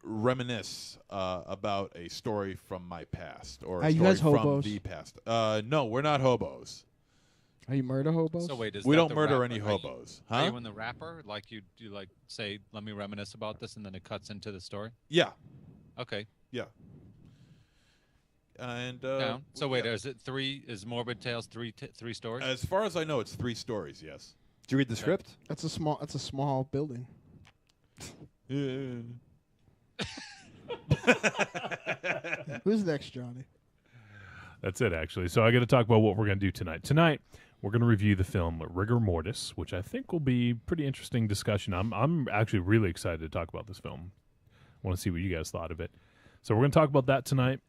Speaker 4: reminisce about a story from my past or a
Speaker 1: Are you
Speaker 4: story
Speaker 1: guys
Speaker 4: from
Speaker 1: hobos?
Speaker 4: the past. No, we're not hobos.
Speaker 1: Are you murder hobos?
Speaker 3: So wait, is
Speaker 4: We
Speaker 3: that
Speaker 4: don't
Speaker 3: the
Speaker 4: murder
Speaker 3: rapper?
Speaker 4: any
Speaker 3: Are you-
Speaker 4: hobos.
Speaker 3: Are
Speaker 4: Huh?
Speaker 3: you in the rapper? Like you like say, let me reminisce about this, and then it cuts into the story.
Speaker 4: Yeah.
Speaker 3: Okay.
Speaker 4: Yeah. And
Speaker 3: Down. So wait, is it three? Is Morbid Tales three stories?
Speaker 4: as far as I know, it's 3 stories. Yes.
Speaker 5: Did you read the script?
Speaker 1: That's a small building. Who's next, Johnny?
Speaker 2: That's it, actually. So I got to talk about what we're going to do tonight. Tonight, we're going to review the film Rigor Mortis, which I think will be pretty interesting discussion. I'm actually really excited to talk about this film. I want to see what you guys thought of it. So we're going to talk about that tonight.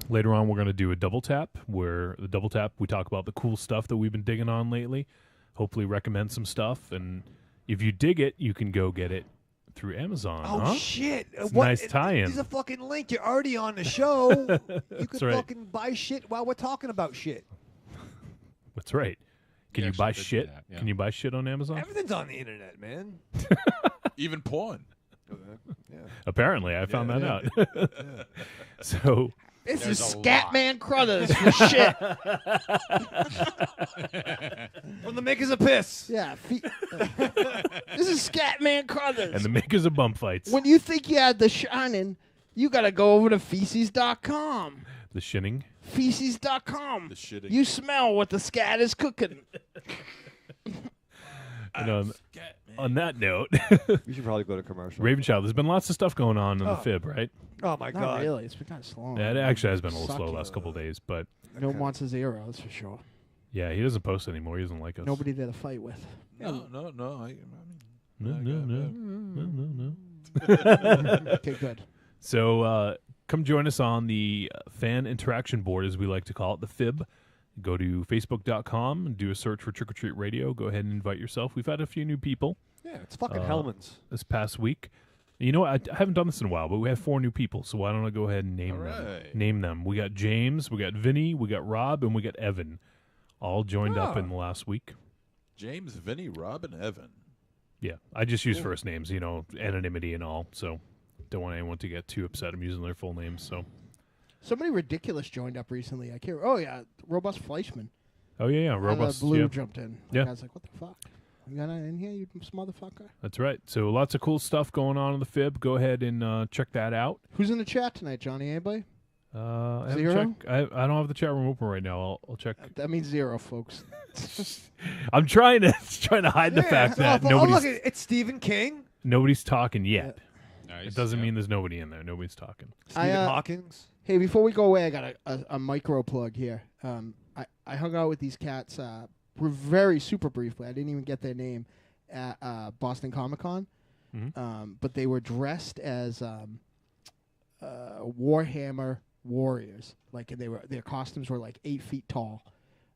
Speaker 2: Later on, we're going to do a double tap, where the double tap, we talk about the cool stuff that we've been digging on lately. Hopefully recommend some stuff. And if you dig it, you can go get it through Amazon.
Speaker 5: Oh,
Speaker 2: huh?
Speaker 5: shit.
Speaker 2: Nice tie-in.
Speaker 5: There's a fucking link. You're already on the show. You can
Speaker 2: right.
Speaker 5: fucking buy shit while we're talking about shit.
Speaker 2: That's right. Can
Speaker 3: You
Speaker 2: you buy
Speaker 3: actually did
Speaker 2: shit?
Speaker 3: that, yeah.
Speaker 2: Can you buy shit on Amazon?
Speaker 5: Everything's on the internet, man.
Speaker 4: Even porn.
Speaker 5: Yeah.
Speaker 2: Apparently, I found that out. So
Speaker 1: This
Speaker 3: There's
Speaker 1: is
Speaker 3: a lot.
Speaker 1: Scatman Crothers for shit.
Speaker 5: From the makers of piss.
Speaker 1: Yeah. This is Scatman Crothers.
Speaker 2: and the makers of bump fights,
Speaker 1: When you think you had The Shining, you got to go over to feces.com.
Speaker 2: the shinning.
Speaker 1: Feces.com.
Speaker 4: The shitting.
Speaker 1: You smell what the scat is cooking.
Speaker 2: And on that note,
Speaker 5: We should probably go to commercial.
Speaker 2: Raven Child, there's been lots of stuff going on in the fib, right?
Speaker 5: Oh, my
Speaker 1: Not
Speaker 5: God.
Speaker 1: really. It's been kind of slow.
Speaker 2: Yeah, it actually has been a little
Speaker 1: Suck
Speaker 2: slow
Speaker 1: you.
Speaker 2: last couple of days, but
Speaker 1: No MonsterZero, that's for sure.
Speaker 2: yeah, he doesn't post anymore. He doesn't like us.
Speaker 1: Nobody there to fight with.
Speaker 4: No.
Speaker 2: No.
Speaker 1: Okay, good.
Speaker 2: So come join us on the fan interaction board, as we like to call it, the Fib. Go to facebook.com and do a search for Trick or Treat Radio. Go ahead and invite yourself. We've had a few new people
Speaker 5: Yeah, it's fucking Hellman's.
Speaker 2: this past week. You know what? I haven't done this in a while, but we have 4 new people, so why don't I go ahead and name
Speaker 4: All
Speaker 2: them?
Speaker 4: right.
Speaker 2: Name them. We got James, we got Vinny, we got Rob, and we got Evan. All joined up in the last week.
Speaker 4: James, Vinny, Rob, and Evan.
Speaker 2: Yeah, I just use first names, anonymity and all, so don't want anyone to get too upset. I'm using their full names, so.
Speaker 1: Somebody ridiculous joined up recently. I can't. Oh yeah, Robust Fleischman.
Speaker 2: Oh, yeah, Robust.
Speaker 1: Blue
Speaker 2: Yeah,
Speaker 1: jumped in.
Speaker 2: Yeah.
Speaker 1: I was like, what the fuck? You got in here, you motherfucker?
Speaker 2: that's right. So lots of cool stuff going on in the Fib. Go ahead and check that out.
Speaker 1: Who's in the chat tonight, Johnny? Anybody?
Speaker 2: I haven't
Speaker 1: Zero?
Speaker 2: checked- I don't have the chat room open right now. I'll check.
Speaker 1: That means 0, folks.
Speaker 2: I'm trying to hide the fact that
Speaker 5: look, it's Stephen King.
Speaker 2: nobody's talking yet.
Speaker 3: Nice.
Speaker 2: It doesn't mean there's nobody in there. Nobody's talking.
Speaker 5: Stephen Hawkins.
Speaker 1: Hey, before we go away, I got a micro plug here. I hung out with these cats very super briefly. I didn't even get their name at Boston Comic Con, but they were dressed as Warhammer warriors. Like their costumes were like 8 feet tall.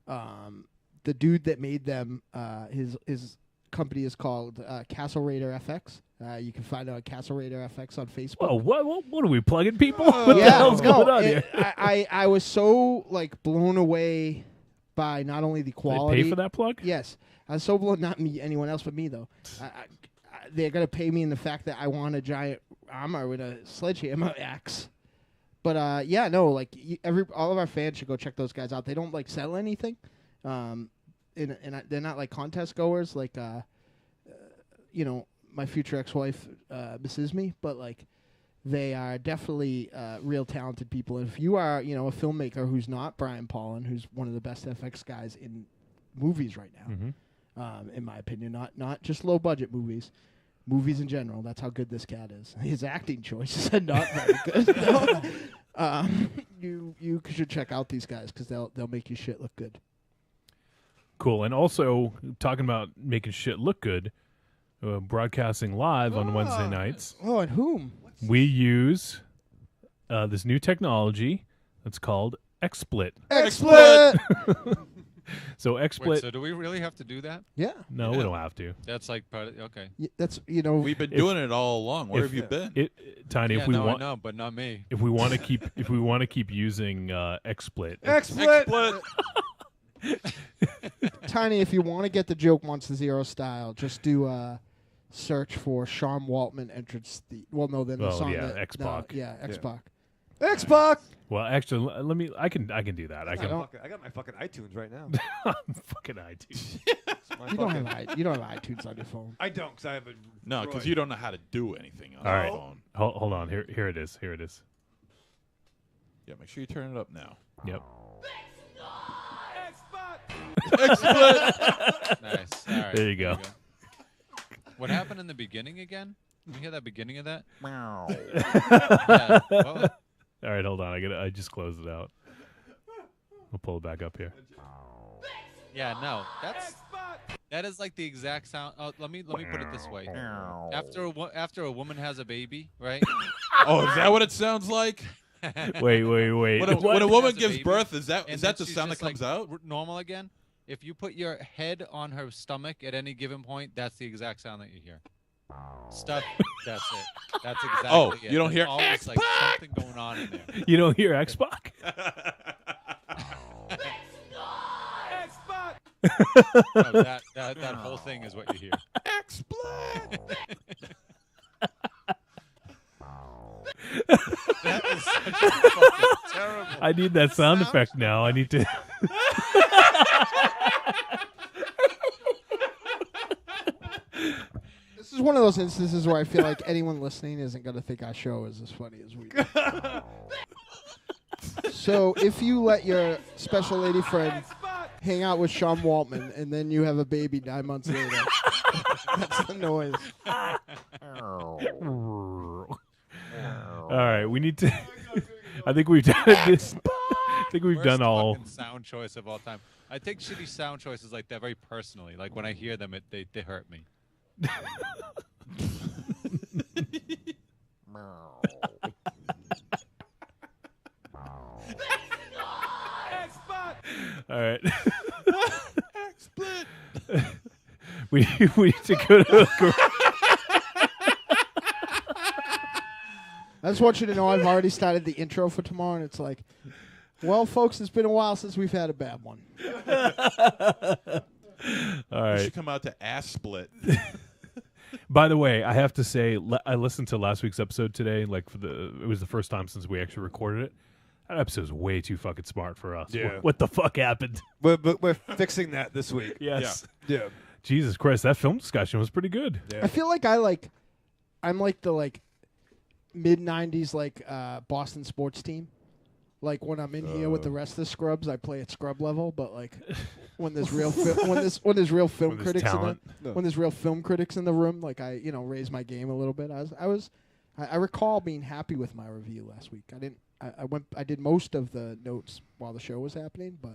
Speaker 1: The dude that made them, his company is called Castle Raider FX. You can find it on Castle Raider FX on Facebook.
Speaker 2: Whoa, what are we plugging people? What the hell's
Speaker 1: no,
Speaker 2: going on here?
Speaker 1: I was so like blown away by not only the
Speaker 2: They
Speaker 1: quality.
Speaker 2: pay for that plug?
Speaker 1: Yes, I was so blown. Not me, anyone else but me though. They're gonna pay me in the fact that I want a giant armor with a sledgehammer axe. But like all of our fans should go check those guys out. They don't like sell anything, and they're not like contest goers like my future ex-wife misses me, but like they are definitely real talented people. And if you are, a filmmaker who's not Brian Paulin, who's one of the best FX guys in movies right now, in my opinion, not just low budget movies in general. That's how good this cat is. His acting choices are not very good. You should check out these guys because they'll make your shit look good.
Speaker 2: Cool. And also, talking about making shit look good, broadcasting live on Wednesday nights.
Speaker 1: Oh, and whom?
Speaker 2: We use this new technology that's called XSplit.
Speaker 1: XSplit!
Speaker 2: So
Speaker 3: Wait,
Speaker 2: XSplit.
Speaker 3: so do we really have to do that?
Speaker 1: Yeah.
Speaker 2: No, we don't have to.
Speaker 3: That's like part of, okay.
Speaker 1: That's,
Speaker 4: We've been doing it all along. Where have you been?
Speaker 2: Tiny,
Speaker 3: Yeah,
Speaker 2: if we
Speaker 3: no, I
Speaker 2: want,
Speaker 3: know, but not me.
Speaker 2: if we want to keep using XSplit,
Speaker 5: XSplit.
Speaker 1: Tiny, if you want to get the joke MonsterZero style, just do a search for Sean Waltman entrance. The song.
Speaker 2: yeah,
Speaker 1: that,
Speaker 2: X-Pac.
Speaker 1: X-Pac.
Speaker 5: X-Pac.
Speaker 2: well, actually, let me. I can do that. I
Speaker 5: I
Speaker 2: can.
Speaker 5: got my fucking iTunes right now.
Speaker 2: Fucking iTunes.
Speaker 1: You don't have iTunes on your phone.
Speaker 5: I don't, because I have a.
Speaker 4: No, because you don't know how to do anything on
Speaker 2: All
Speaker 4: the
Speaker 2: right.
Speaker 4: phone.
Speaker 2: Hold on. Here it is.
Speaker 4: Yeah, make sure you turn it up now.
Speaker 2: Yep.
Speaker 3: Nice. All right.
Speaker 2: There you go.
Speaker 3: What happened in the beginning again? Can you hear that beginning of that?
Speaker 4: Meow.
Speaker 3: Yeah. Well,
Speaker 2: All right, hold on. I just closed it out. We'll pull it back up here.
Speaker 3: Yeah, no, that is like the exact sound. Let me put it this way. After a woman has a baby, right?
Speaker 4: Oh, is that what it sounds like?
Speaker 2: Wait.
Speaker 4: When a woman gives
Speaker 3: baby,
Speaker 4: birth, is that
Speaker 3: and
Speaker 4: the
Speaker 3: then she's
Speaker 4: sound that
Speaker 3: just, like,
Speaker 4: comes out?
Speaker 3: normal again? If you put your head on her stomach at any given point, that's the exact sound that you hear. Stuff. That's it. That's exactly
Speaker 4: Oh,
Speaker 3: it.
Speaker 4: you don't hear
Speaker 3: always
Speaker 4: X-Pac?
Speaker 3: like something going on in there.
Speaker 2: You don't hear X-Pac?
Speaker 3: No, that whole thing is what you hear.
Speaker 4: X-Pac.
Speaker 3: That is such a fucking terrible.
Speaker 2: I need that sound effect now. I need to.
Speaker 1: This is one of those instances where I feel like anyone listening isn't going to think our show is as funny as we do. So if you let your special lady friend hang out with Sean Waltman and then you have a baby 9 months later, that's the noise.
Speaker 2: All right, we need to. I think we've done this. I think we've done all.
Speaker 3: Fucking sound choice of all time. I take shitty sound choices like that very personally. Like when I hear them, they hurt me.
Speaker 2: All right. we need to go to.
Speaker 1: I just want you to know I've already started the intro for tomorrow, and it's like, well, folks, it's been a while since we've had a bad one.
Speaker 2: All
Speaker 4: You
Speaker 2: right.
Speaker 4: should come out to Ass Split.
Speaker 2: By the way, I have to say, I listened to last week's episode today. Like it was the first time since we actually recorded it. That episode's way too fucking smart for us.
Speaker 5: Yeah.
Speaker 2: What the fuck happened?
Speaker 5: But we're fixing that this week.
Speaker 2: Yes.
Speaker 5: Yeah.
Speaker 2: Jesus Christ, that film discussion was pretty good.
Speaker 5: Yeah.
Speaker 1: I feel like I'm like the mid-90s Boston sports team. Like when I'm in here with the rest of the scrubs, I play at scrub level. But like when there's real when there's real film
Speaker 2: When there's
Speaker 1: critics
Speaker 2: talent.
Speaker 1: when there's real film critics in the room, like I raise my game a little bit. I recall being happy with my review last week. I did most of the notes while the show was happening, but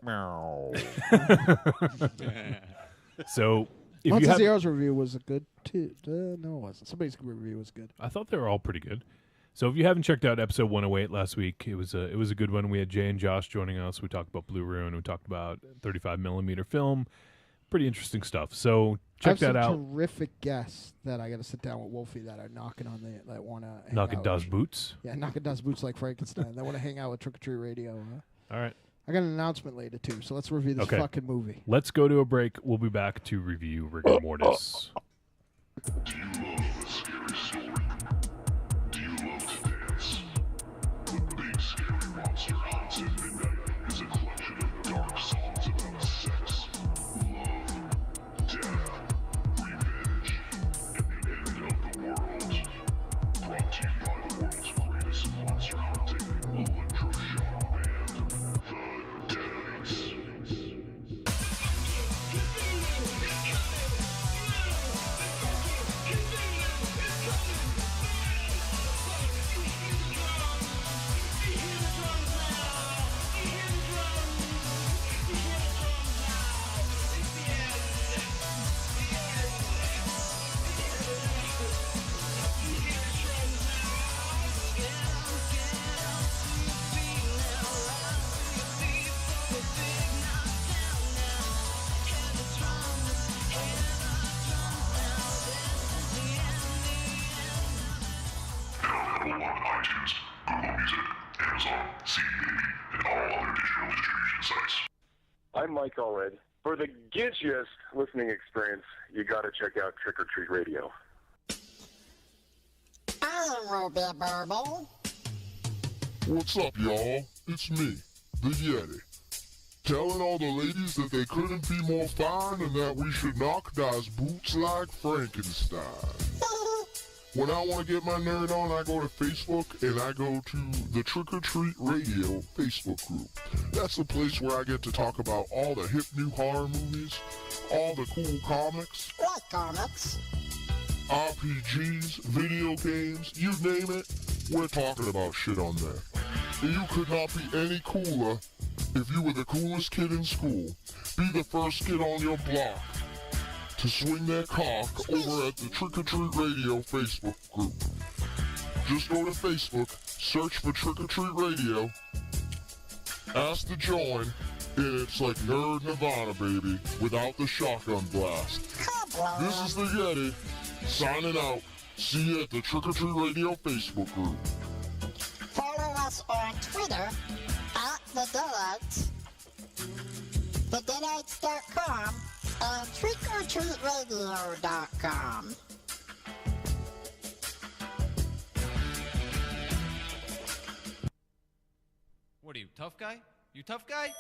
Speaker 2: So if you have,
Speaker 1: MonsterZero's review was good too. No, it wasn't. Somebody's review was good.
Speaker 2: I thought they were all pretty good. So if you haven't checked out episode 108 last week, it was a good one. We had Jay and Josh joining us. We talked about Blue Ruin. We talked about 35mm film. Pretty interesting stuff. So check that
Speaker 1: I have
Speaker 2: out.
Speaker 1: some terrific guests that I got to sit down with Wolfie that are knocking on that want to
Speaker 2: Knocking Dawes boots.
Speaker 1: Yeah, knocking Dawes boots like Frankenstein. They want to hang out with Trick or Treat Radio.
Speaker 2: All right.
Speaker 1: I got an announcement later too, so let's review this fucking movie.
Speaker 2: Let's go to a break. We'll be back to review Rigor Mortis.
Speaker 6: Do you love a scary story? Do you love to dance? The Big Scary Monster Haunts at Midnight is a collection of dark songs about sex, love, death, revenge, and the end of the world. Brought to you by the world's greatest monster hunting electroshock band, the Deadites. Available on iTunes, Google Music, Amazon, CD Baby, and all other digital distribution sites.
Speaker 7: I'm Mike Allred. For the gidgiest listening experience, you got to check out Trick or Treat Radio.
Speaker 6: What's up, y'all? It's me, the Yeti. Telling all the ladies that they couldn't be more fine and that we should knock Dawes boots like Frankenstein. When I want to get my nerd on, I go to Facebook and I go to the Trick or Treat Radio Facebook group. That's the place where I get to talk about all the hip new horror movies, all the cool comics.
Speaker 8: What comics?
Speaker 6: RPGs, video games, you name it, we're talking about shit on there. And you could not be any cooler If you were the coolest kid in school, be the first kid on your block to swing that cock over at the Trick or Treat Radio Facebook group. Just go to Facebook, search for Trick or Treat Radio, ask to join, and it's like Nerd Nirvana, baby, without the shotgun blast. This is the Yeti, signing out. See you at the Trick or Treat Radio Facebook group.
Speaker 8: Follow us on Twitter at The Deadites, TheDeadites.com, and TrickOrTreatRadio.com.
Speaker 3: What are you, tough guy? You tough guy?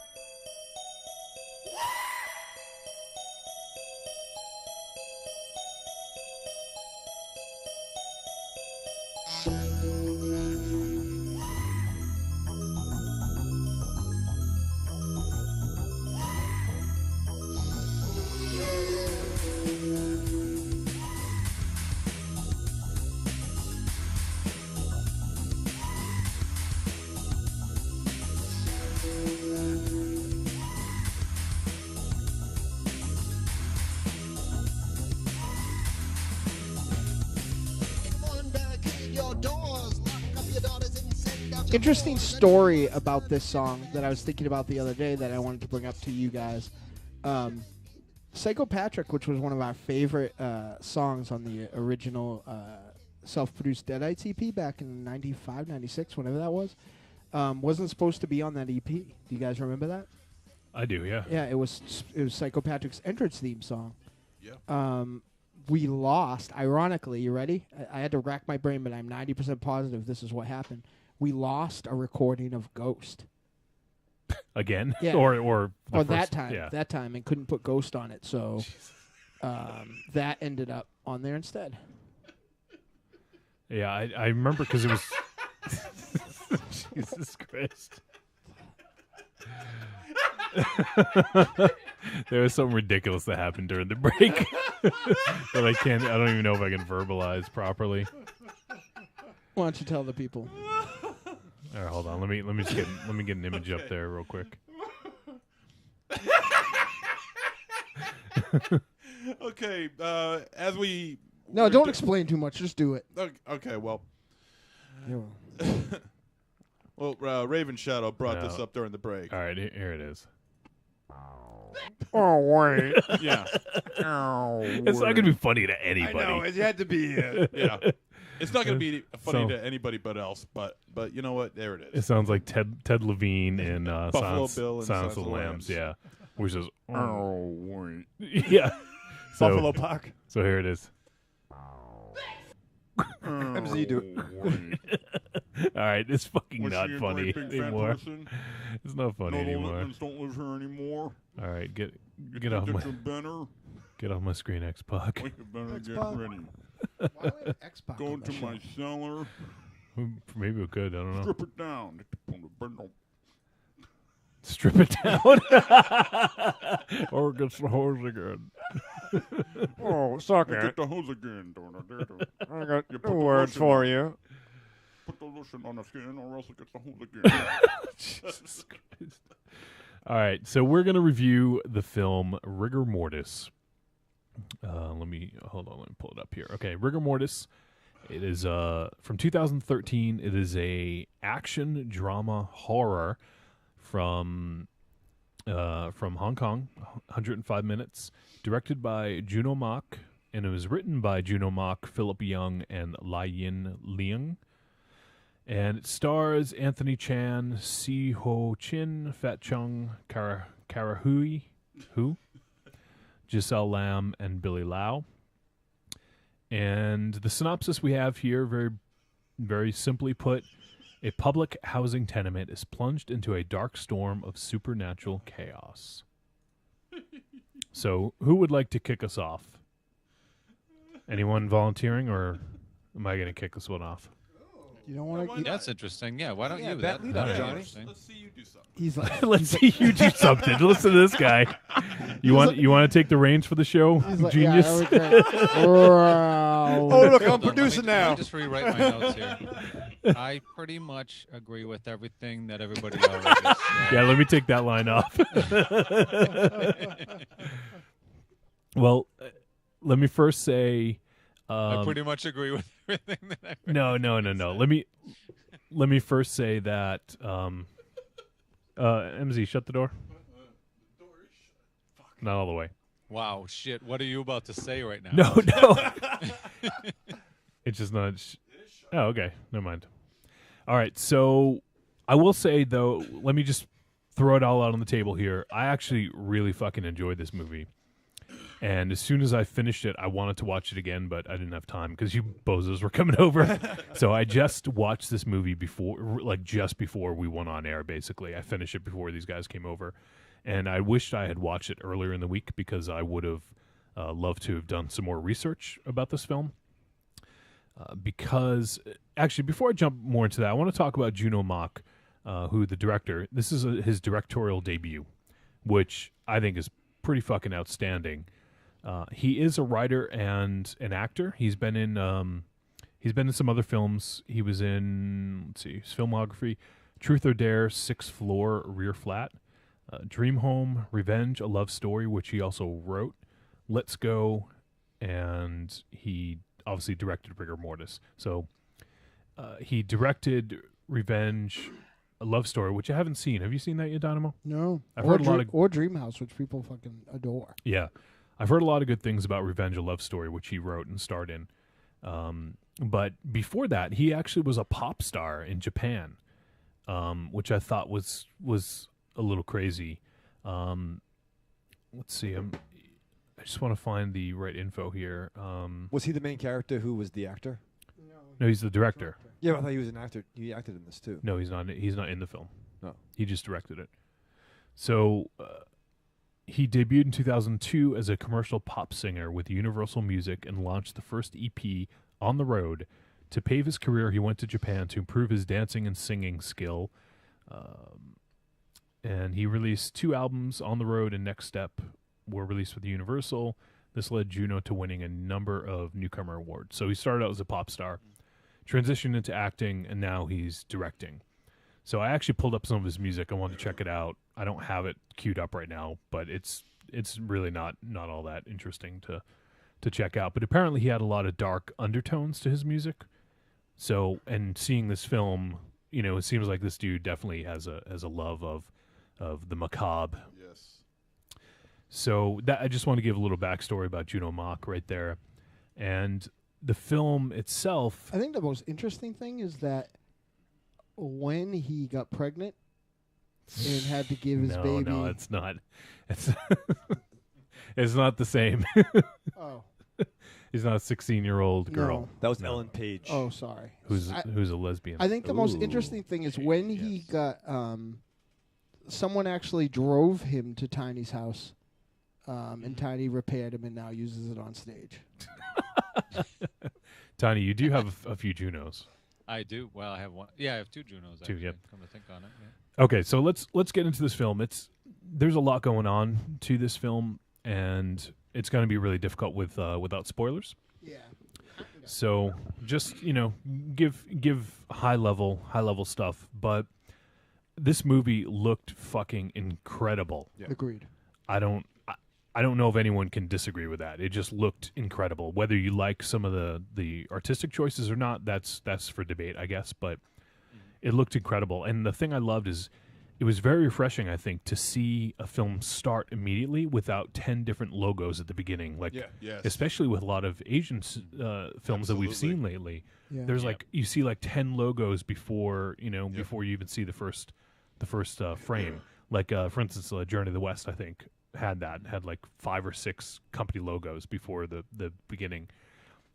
Speaker 1: Interesting story about this song that I was thinking about the other day that I wanted to bring up to you guys. Psycho Patrick, which was one of our favorite songs on the original self-produced Deadites EP back in 95, 96, whenever that was, wasn't supposed to be on that EP. Do you guys remember that?
Speaker 2: I do, yeah.
Speaker 1: Yeah, it was Psycho Patrick's entrance theme song.
Speaker 4: Yeah.
Speaker 1: We lost, ironically, you ready? I had to rack my brain, but I'm 90% positive this is what happened. We lost a recording of Ghost.
Speaker 2: Again?
Speaker 1: Yeah.
Speaker 2: Or
Speaker 1: that time.
Speaker 2: Yeah.
Speaker 1: That time, and couldn't put Ghost on it, so that ended up on there instead.
Speaker 2: Yeah, I remember because it was... Jesus Christ. There was something ridiculous that happened during the break that I don't even know if I can verbalize properly.
Speaker 1: Why don't you tell the people?
Speaker 2: All right, hold on. Let me get an image up there real quick.
Speaker 4: Okay, as we...
Speaker 1: No, don't explain too much. Just do it.
Speaker 4: Okay, well...
Speaker 1: Yeah.
Speaker 4: Well, Raven Shadow brought this up during the break.
Speaker 2: All right, here it is.
Speaker 5: Oh, wait.
Speaker 4: Yeah.
Speaker 2: It's not going to be funny to anybody.
Speaker 5: I know, it had to be...
Speaker 4: Yeah. It's not going to be funny to anybody but else, but you know what? There it is.
Speaker 2: It sounds like Ted Levine in
Speaker 4: Buffalo Bill and
Speaker 2: Silence of the Lambs, yeah. Which is...
Speaker 5: Oh, wait.
Speaker 2: Yeah. So,
Speaker 5: Buffalo Pac.
Speaker 2: So here it is.
Speaker 5: MZ do it.
Speaker 2: All right, it's fucking not funny anymore. It's not funny anymore.
Speaker 6: Don't live here anymore.
Speaker 2: All right, get off my screen, X-Pac.
Speaker 6: You better get ready.
Speaker 1: Why would X-Pac
Speaker 6: Go to my cellar.
Speaker 2: Maybe we could. I don't know.
Speaker 6: Strip it down.
Speaker 2: Strip it down. Or get the hose again.
Speaker 5: Oh, suck
Speaker 6: Get
Speaker 5: it.
Speaker 6: the hose again.
Speaker 5: I got two words for you.
Speaker 6: Put the lotion on the skin or else it gets the hose again.
Speaker 2: Jesus Christ. All right, so we're going to review the film Rigor Mortis. Let me pull it up here. Okay, Rigor Mortis. It is from 2013. It is a action drama horror from Hong Kong, 105 minutes, directed by Juno Mak, and it was written by Juno Mak, Philip Young, and Lai Yin Liang. And it stars Anthony Chan, Siu-Ho Chin, Fat Chung, Kara Hui, Giselle Lam, and Billy Lau. And the synopsis we have here, very, very simply put, a public housing tenement is plunged into a dark storm of supernatural chaos. So, who would like to kick us off? Anyone volunteering, or am I going to kick this one off?
Speaker 1: You don't want to.
Speaker 3: That's interesting. Yeah, why don't you?
Speaker 5: that lead up,
Speaker 3: That'd be
Speaker 5: Johnny.
Speaker 3: interesting.
Speaker 4: Let's see you do something.
Speaker 1: He's like,
Speaker 2: Let's see you do something. Listen to this guy. You want to take the reins for the show,
Speaker 1: like,
Speaker 2: genius?
Speaker 1: Yeah,
Speaker 5: Oh, look, I'm
Speaker 3: Hold on,
Speaker 5: producing
Speaker 3: let me
Speaker 5: now.
Speaker 3: just rewrite my notes here. I pretty much agree with everything that everybody else said.
Speaker 2: Yeah, let me take that line off. Well, let me first say.
Speaker 3: I pretty much agree with everything that I.
Speaker 2: No. Let me first say that. MZ, shut the door. Not all the way.
Speaker 3: Wow, shit! What are you about to say right now?
Speaker 2: No. It's just not. Oh, okay. Never mind. All right. So I will say, though, let me just throw it all out on the table here. I actually really fucking enjoyed this movie. And as soon as I finished it, I wanted to watch it again, but I didn't have time because you bozos were coming over. So I just watched this movie just before we went on air, basically. I finished it before these guys came over. And I wished I had watched it earlier in the week because I would have loved to have done some more research about this film. Because, actually, before I jump more into that, I want to talk about Juno Mak, who the director. This is his directorial debut, which I think is pretty fucking outstanding. He is a writer and an actor. He's been in some other films. He was in, let's see, his filmography: Truth or Dare, Sixth Floor, Rear Flat, Dream Home, Revenge, A Love Story, which he also wrote, Let's Go, and he obviously directed Rigor Mortis. So he directed Revenge, A Love Story, which I haven't seen. Have you seen that yet, Dynamo?
Speaker 1: No.
Speaker 2: I've heard a lot of
Speaker 1: or Dreamhouse, which people fucking adore.
Speaker 2: Yeah. I've heard a lot of good things about Revenge, A Love Story, which he wrote and starred in. But before that, he actually was a pop star in Japan, which I thought was a little crazy. Let's see. I just want to find the right info here.
Speaker 5: Was he the main character who was the actor?
Speaker 2: No, he's the director.
Speaker 5: Yeah, I thought he was an actor. He acted in this too.
Speaker 2: No, he's not. He's not in the film.
Speaker 5: No.
Speaker 2: He just directed it. So he debuted in 2002 as a commercial pop singer with Universal Music and launched the first EP, On the Road. To pave his career, he went to Japan to improve his dancing and singing skill. And he released 2 albums, On the Road and Next Step, were released with Universal. This led Juno to winning a number of newcomer awards. So he started out as a pop star, transitioned into acting, and now he's directing. So I actually pulled up some of his music. I wanted to check it out. I don't have it queued up right now, but it's really not all that interesting to check out. But apparently he had a lot of dark undertones to his music. So, and seeing this film, it seems like this dude definitely has a love of the macabre.
Speaker 4: Yes.
Speaker 2: So that I just want to give a little backstory about Juno Mak right there. And the film itself,
Speaker 1: I think the most interesting thing is that when he got pregnant and had to give his baby.
Speaker 2: No, it's not. It's not the same.
Speaker 1: Oh.
Speaker 2: He's not a 16-year-old girl.
Speaker 1: No.
Speaker 5: That was Ellen Page.
Speaker 1: Oh, sorry.
Speaker 2: Who's a lesbian.
Speaker 1: I think the most interesting thing is when he got someone actually drove him to Tiny's house, and Tiny repaired him and now uses it on stage.
Speaker 2: Tiny, you do have a few Junos.
Speaker 3: I do. Well, I have one. Yeah, I have 2 Junos.
Speaker 2: Two,
Speaker 3: actually,
Speaker 2: yep.
Speaker 3: Come to think on it. Yeah.
Speaker 2: Okay, so let's get into this film. There's a lot going on to this film, and it's going to be really difficult without spoilers.
Speaker 1: Yeah.
Speaker 2: So just give high level stuff, but this movie looked fucking incredible.
Speaker 5: Yeah.
Speaker 1: Agreed.
Speaker 2: I don't know if anyone can disagree with that. It just looked incredible. Whether you like some of the artistic choices or not, that's for debate, I guess. But it looked incredible. And the thing I loved is it was very refreshing, I think, to see a film start immediately without 10 different logos at the beginning. Like, especially with a lot of Asian films that we've seen lately.
Speaker 1: Yeah.
Speaker 2: There's you see 10 logos before before you even see the first frame. Like for instance, Journey to the West, I think had 5 or 6 company logos before the beginning.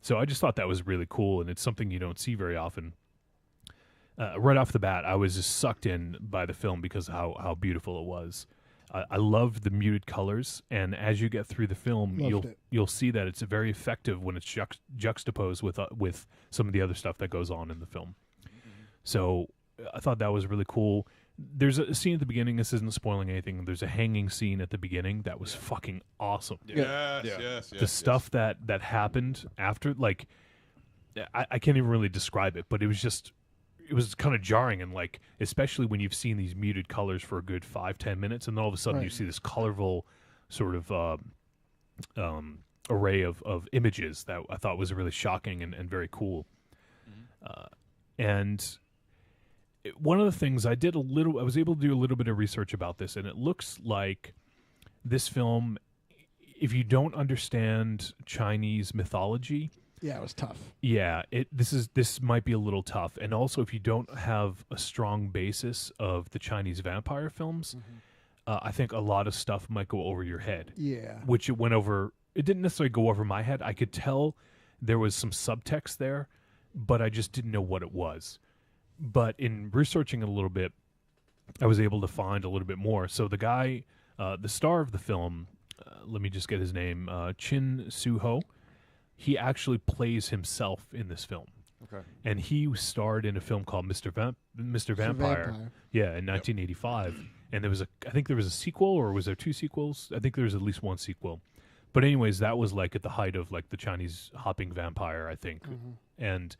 Speaker 2: So I just thought that was really cool, and it's something you don't see very often. Right off the bat, I was just sucked in by the film because of how beautiful it was. I loved the muted colors, and as you get through the film, you'll see that it's very effective when it's juxtaposed with some of the other stuff that goes on in the film. So I thought that was really cool. There's a scene at the beginning. This isn't spoiling anything. There's a hanging scene at the beginning that was fucking awesome.
Speaker 4: Yes.
Speaker 2: The stuff that happened after, I can't even really describe it, but it was just it was kind of jarring, and like especially when you've seen these muted colors for a good 5-10 minutes, and then all of a sudden you see this colorful sort of array of images that I thought was really shocking and very cool. And one of the things I was able to do a little bit of research about this, and it looks like this film, if you don't understand Chinese mythology,
Speaker 1: yeah, it was tough.
Speaker 2: Yeah, this might be a little tough, and also if you don't have a strong basis of the Chinese vampire films, I think a lot of stuff might go over your head.
Speaker 1: Yeah,
Speaker 2: which it went over. It didn't necessarily go over my head. I could tell there was some subtext there, but I just didn't know what it was. But in researching it a little bit, I was able to find a little bit more. So the guy, the star of the film, let me just get his name, Siu-Ho. He actually plays himself in this film.
Speaker 5: Okay.
Speaker 2: And he starred in a film called Mr. Vampire. Yeah, in 1985. And I think there was a sequel, or was there 2 sequels? I think there was at least 1 sequel. But anyways, that was like at the height of like the Chinese hopping vampire, I think. And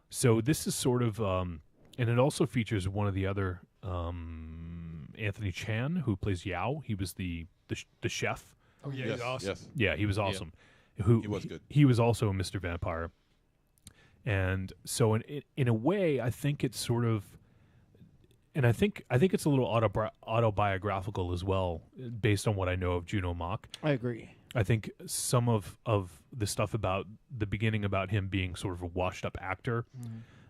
Speaker 2: so this is sort of, and it also features one of the other, Anthony Chan, who plays Yao. He was the chef.
Speaker 5: Oh yeah,
Speaker 4: Yes,
Speaker 5: he's awesome.
Speaker 4: yes.
Speaker 2: Yeah, he was awesome.
Speaker 4: He was good.
Speaker 2: He was also a Mr. Vampire. And so in a way, I think it's sort of, and I think it's a little autobiographical as well, based on what I know of Juno Mak.
Speaker 1: I agree.
Speaker 2: I think some of the stuff about the beginning about him being sort of a washed up actor,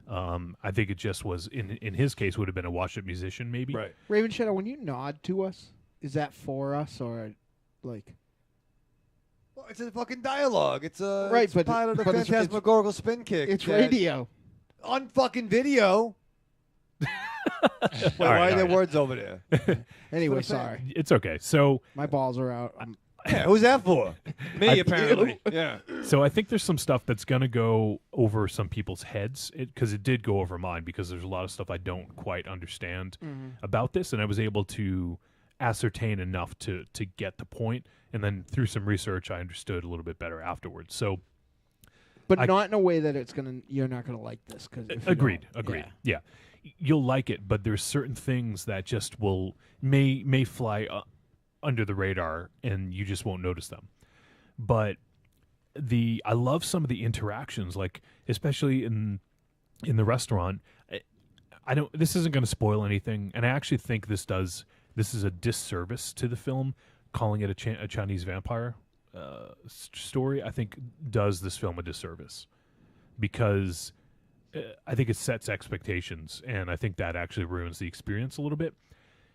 Speaker 2: I think it just was in his case would have been a washed up musician maybe.
Speaker 5: Right.
Speaker 1: Raven Shadow, when you nod to us, is that for us or like?
Speaker 5: Well, it's a fucking dialogue. It's a
Speaker 1: Right,
Speaker 5: it's
Speaker 1: but-
Speaker 5: part of the
Speaker 1: but it's-
Speaker 5: phantasmagorical spin kick.
Speaker 1: It's
Speaker 5: that-
Speaker 1: radio.
Speaker 5: on fucking video. Wait, why are there words over there?
Speaker 1: Anyway,
Speaker 5: That's what I'm
Speaker 1: sorry.
Speaker 2: It's okay. So
Speaker 1: My balls are out.
Speaker 5: Yeah, who's that for? Me, apparently. Yeah.
Speaker 2: So I think there's some stuff that's going to go over some people's heads, because it did go over mine, because there's a lot of stuff I don't quite understand about this, and I was able to ascertain enough to get the point, and then through some research I understood a little bit better afterwards. So,
Speaker 1: But not in a way that you're not gonna like this.
Speaker 2: Agreed. Yeah. You'll like it, but there's certain things that just may fly under the radar, and you just won't notice them. But I love some of the interactions, like especially in the restaurant. This isn't going to spoil anything, and I actually think this is a disservice to the film, calling it a Chinese vampire story. I think does this film a disservice, because I think it sets expectations, and I think that actually ruins the experience a little bit.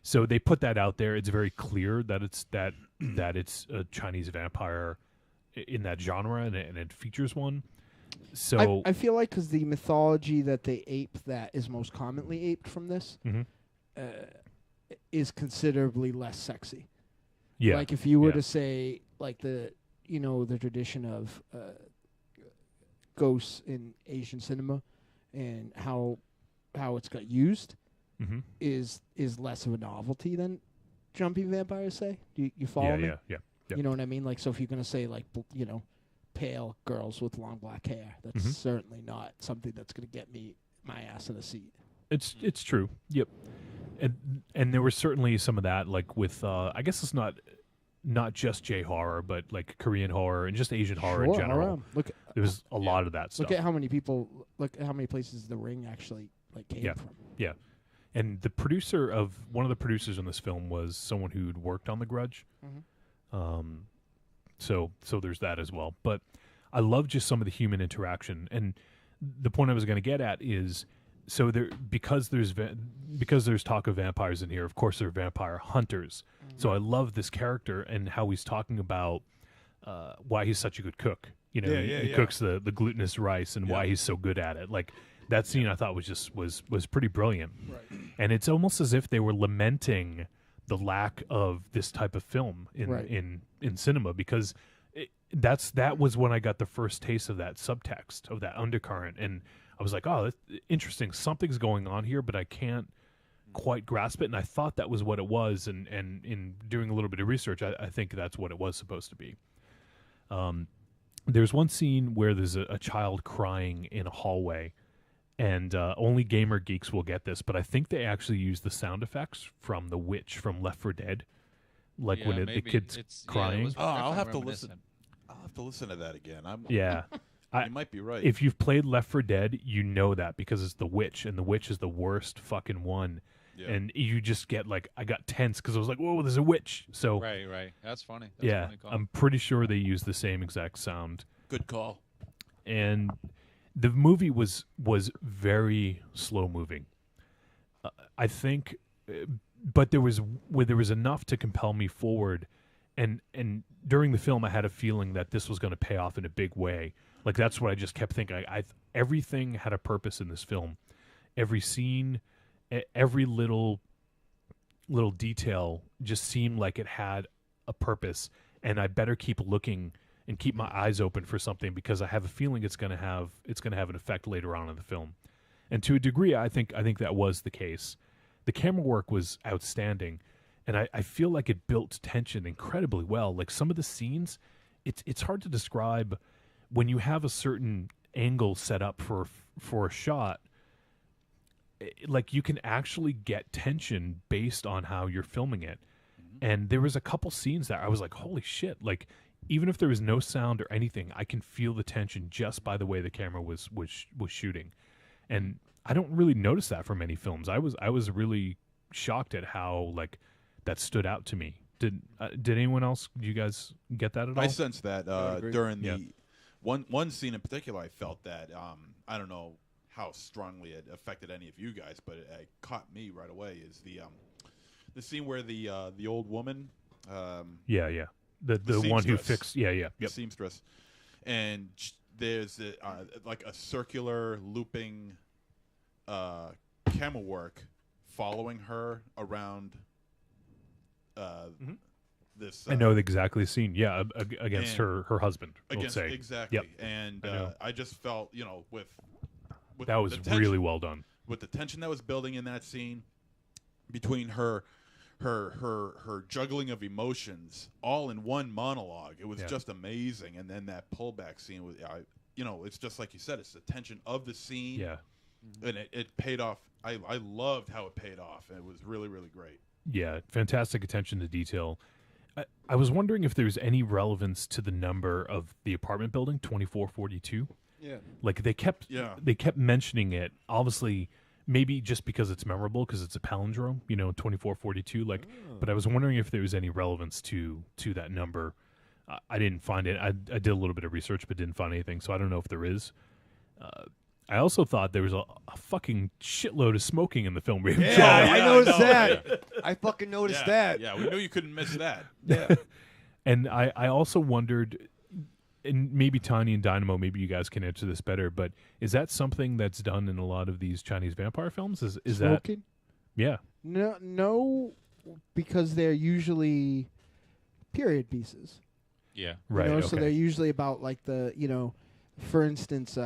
Speaker 2: So they put that out there. It's very clear that it's a Chinese vampire in that genre, and it features one. So
Speaker 1: I feel like because the mythology that they ape that is most commonly aped from this is considerably less sexy.
Speaker 2: Yeah.
Speaker 1: Like if you were to say like the tradition of ghosts in Asian cinema and how it's got used is less of a novelty than jumping vampires say. Do you follow me?
Speaker 2: Yeah.
Speaker 1: You know what I mean? Like, so if you're going to say, like, pale girls with long black hair, that's certainly not something that's going to get my ass in a seat.
Speaker 2: It's true. Yep. And there was certainly some of that, like with, I guess it's not just J-horror, but like Korean horror and just Asian horror in general. There was a lot of that stuff.
Speaker 1: Look at how many places The Ring actually came from.
Speaker 2: Yeah. And one of the producers on this film was someone who'd worked on The Grudge. So there's that as well. But I love just some of the human interaction. And the point I was going to get at is, so because there's talk of vampires in here, of course they're vampire hunters. So I love this character and how he's talking about why he's such a good cook. He cooks the glutinous rice and why he's so good at it. Like that scene I thought was pretty brilliant. Right. And it's almost as if they were lamenting the lack of this type of film in cinema, because that was when I got the first taste of that subtext, of that undercurrent, and I was like, oh, that's interesting. Something's going on here, but I can't quite grasp it. And I thought that was what it was, and in doing a little bit of research, I think that's what it was supposed to be. There's one scene where there's a child crying in a hallway, and only gamer geeks will get this, but I think they actually use the sound effects from the witch from Left 4 Dead, like when the kid's crying.
Speaker 4: I'll have to listen. I'll have to listen to that again.
Speaker 2: Yeah.
Speaker 4: You might be right.
Speaker 2: If you've played Left 4 Dead, you know that because it's the witch, and the witch is the worst fucking one. Yeah. And you just get like, I got tense because I was like, whoa, there's a witch. So
Speaker 3: right. That's funny. That's
Speaker 2: yeah,
Speaker 3: a funny call.
Speaker 2: I'm pretty sure they use the same exact sound.
Speaker 4: Good call.
Speaker 2: And the movie was very slow moving. I think, but there was enough to compel me forward. And during the film, I had a feeling that this was going to pay off in a big way. Like, that's what I just kept thinking. Everything had a purpose in this film. Every scene, every little detail just seemed like it had a purpose. And I better keep looking and keep my eyes open for something, because I have a feeling it's going to have an effect later on in the film. And to a degree, I think that was the case. The camera work was outstanding. And I feel like it built tension incredibly well. Like, some of the scenes, it's hard to describe. When you have a certain angle set up for a shot, like, you can actually get tension based on how you're filming it. And there was a couple scenes that I was like, holy shit. Like, even if there was no sound or anything, I can feel the tension just by the way the camera was shooting. And I don't really notice that from many films. I was really shocked at how, like, that stood out to me. Did anyone else? Do you guys get that at all?
Speaker 4: I sensed that during the one scene in particular. I felt that I don't know how strongly it affected any of you guys, but it caught me right away. Is the scene where the old woman? The one who fixed the
Speaker 2: seamstress,
Speaker 4: and there's like a circular looping camera work following her around. This
Speaker 2: I know exactly the scene. Yeah, against her husband.
Speaker 4: Exactly.
Speaker 2: Yep.
Speaker 4: And I just felt, with
Speaker 2: that was really well done.
Speaker 4: With the tension that was building in that scene, between her juggling of emotions, all in one monologue, it was just amazing. And then that pullback scene was, it's just like you said, it's the tension of the scene.
Speaker 2: Yeah.
Speaker 4: And it paid off. I loved how it paid off. It was really, really great.
Speaker 2: Yeah, fantastic attention to detail. I was wondering if there's any relevance to the number of the apartment building, 2442.
Speaker 5: Yeah.
Speaker 2: Like, they kept mentioning it, obviously, maybe just because it's memorable, because it's a palindrome, 2442. Like, but I was wondering if there was any relevance to that number. I didn't find it. I did a little bit of research, but didn't find anything, so I don't know if there is. I also thought there was a fucking shitload of smoking in the film.
Speaker 5: I noticed that. I fucking noticed that.
Speaker 4: Yeah, we knew you couldn't miss that.
Speaker 5: Yeah.
Speaker 2: And I also wondered, and maybe Tiny and Dynamo, maybe you guys can answer this better, but is that something that's done in a lot of these Chinese vampire films? Is
Speaker 1: smoking?
Speaker 2: That? Yeah.
Speaker 1: No, because they're usually period pieces.
Speaker 3: Yeah.
Speaker 2: Right. Okay.
Speaker 1: So they're usually about, like, for instance,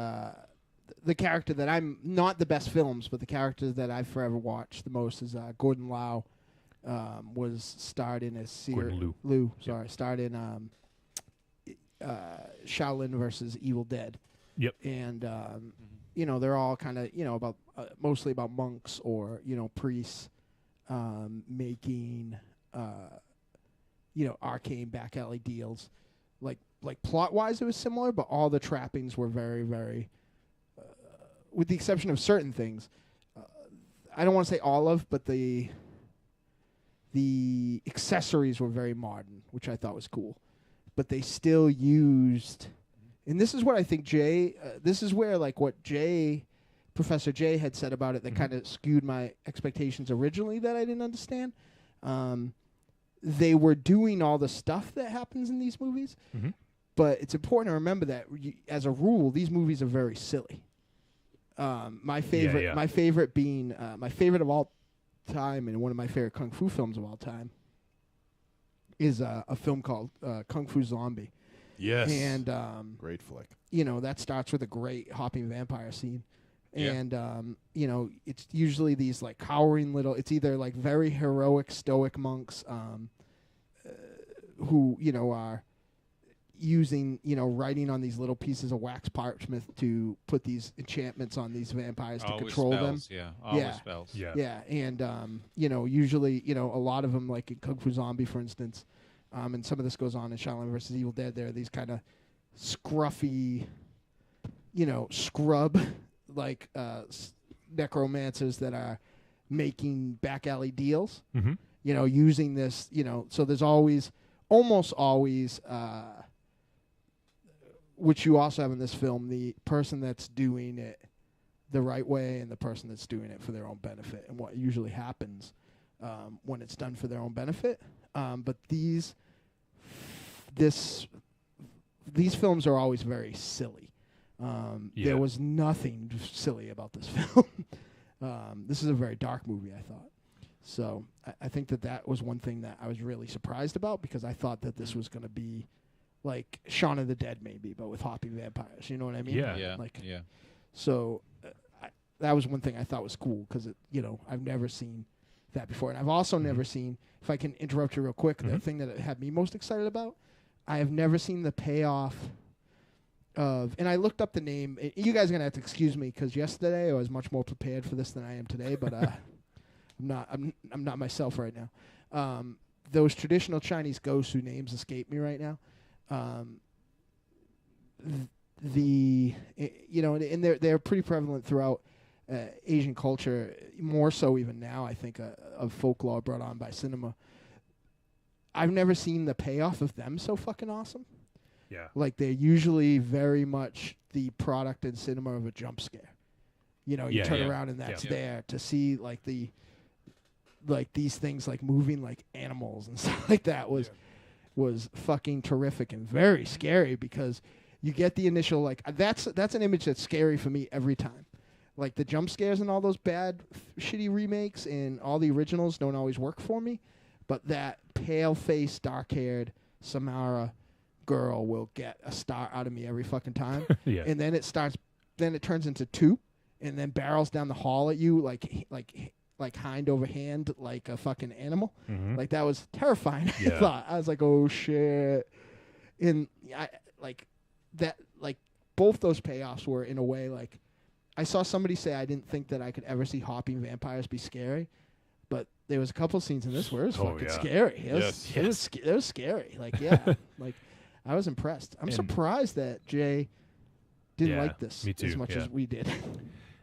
Speaker 1: the character that I'm not the best films, but the character that I've forever watched the most is Gordon Liu. Was starred in starred in Shaolin versus Evil Dead.
Speaker 2: Yep.
Speaker 1: And they're all kind of about mostly about monks or priests making arcane back alley deals. Like plot wise, it was similar, but all the trappings were very, very. With the exception of certain things, I don't want to say all of, but the accessories were very modern, which I thought was cool. But they still used, and this is what I think this is where, like, what Professor J had said about it that kind of skewed my expectations originally that I didn't understand. They were doing all the stuff that happens in these movies, but it's important to remember that as a rule, these movies are very silly. My favorite of all time, and one of my favorite kung fu films of all time, is a film called Kung Fu Zombie.
Speaker 4: Yes,
Speaker 1: and
Speaker 4: great flick.
Speaker 1: That starts with a great hopping vampire scene, and it's usually these, like, cowering little. It's either, like, very heroic, stoic monks who are using, writing on these little pieces of wax parchment to put these enchantments on these vampires to control
Speaker 3: spells,
Speaker 1: them.
Speaker 3: Yeah, always spells.
Speaker 2: Yeah.
Speaker 1: Yeah, and usually, a lot of them, like in Kung Fu Zombie, for instance, and some of this goes on in Shaolin versus Evil Dead. There are these kind of scruffy, scrub like necromancers that are making back alley deals.
Speaker 2: Mm-hmm.
Speaker 1: Using this, so there's almost always, which you also have in this film, the person that's doing it the right way and the person that's doing it for their own benefit, and what usually happens when it's done for their own benefit. But these films are always very silly. There was nothing silly about this film. This is a very dark movie, I thought. So I think that was one thing that I was really surprised about, because I thought that this was going to be like Shaun of the Dead maybe, but with hopping vampires. You know what I mean?
Speaker 2: Yeah.
Speaker 3: Yeah.
Speaker 1: So that was one thing I thought was cool, because I've never seen that before, and I've also never seen. If I can interrupt you real quick, the thing that it had me most excited about, I have never seen the payoff of, and I looked up the name. You guys are gonna have to excuse me, because yesterday I was much more prepared for this than I am today, but I'm not myself right now. Those traditional Chinese ghosts whose names escape me right now. And they're pretty prevalent throughout Asian culture, more so even now, I think, of folklore brought on by cinema. I've never seen the payoff of them so fucking awesome.
Speaker 2: Yeah.
Speaker 1: Like, they're usually very much the product in cinema of a jump scare. You turn around and that's there to see, like, these things, like, moving like animals and stuff like that was fucking terrific and very scary, because you get the initial, like, that's an image that's scary for me every time. Like, the jump scares and all those bad, shitty remakes and all the originals don't always work for me, but that pale-faced, dark-haired Samara girl will get a star out of me every fucking time.
Speaker 2: Yeah.
Speaker 1: And then it turns into two, and then barrels down the hall at you like hind over hand, like a fucking animal.
Speaker 2: Mm-hmm.
Speaker 1: Like, that was terrifying.
Speaker 2: Yeah.
Speaker 1: I was like, oh shit. And both those payoffs were, in a way, like, I saw somebody say I didn't think that I could ever see hopping vampires be scary, but there was a couple scenes in this where it was fucking scary. It was scary. Like, yeah. Like, I was impressed. I'm surprised that Jay didn't like this as much as we did.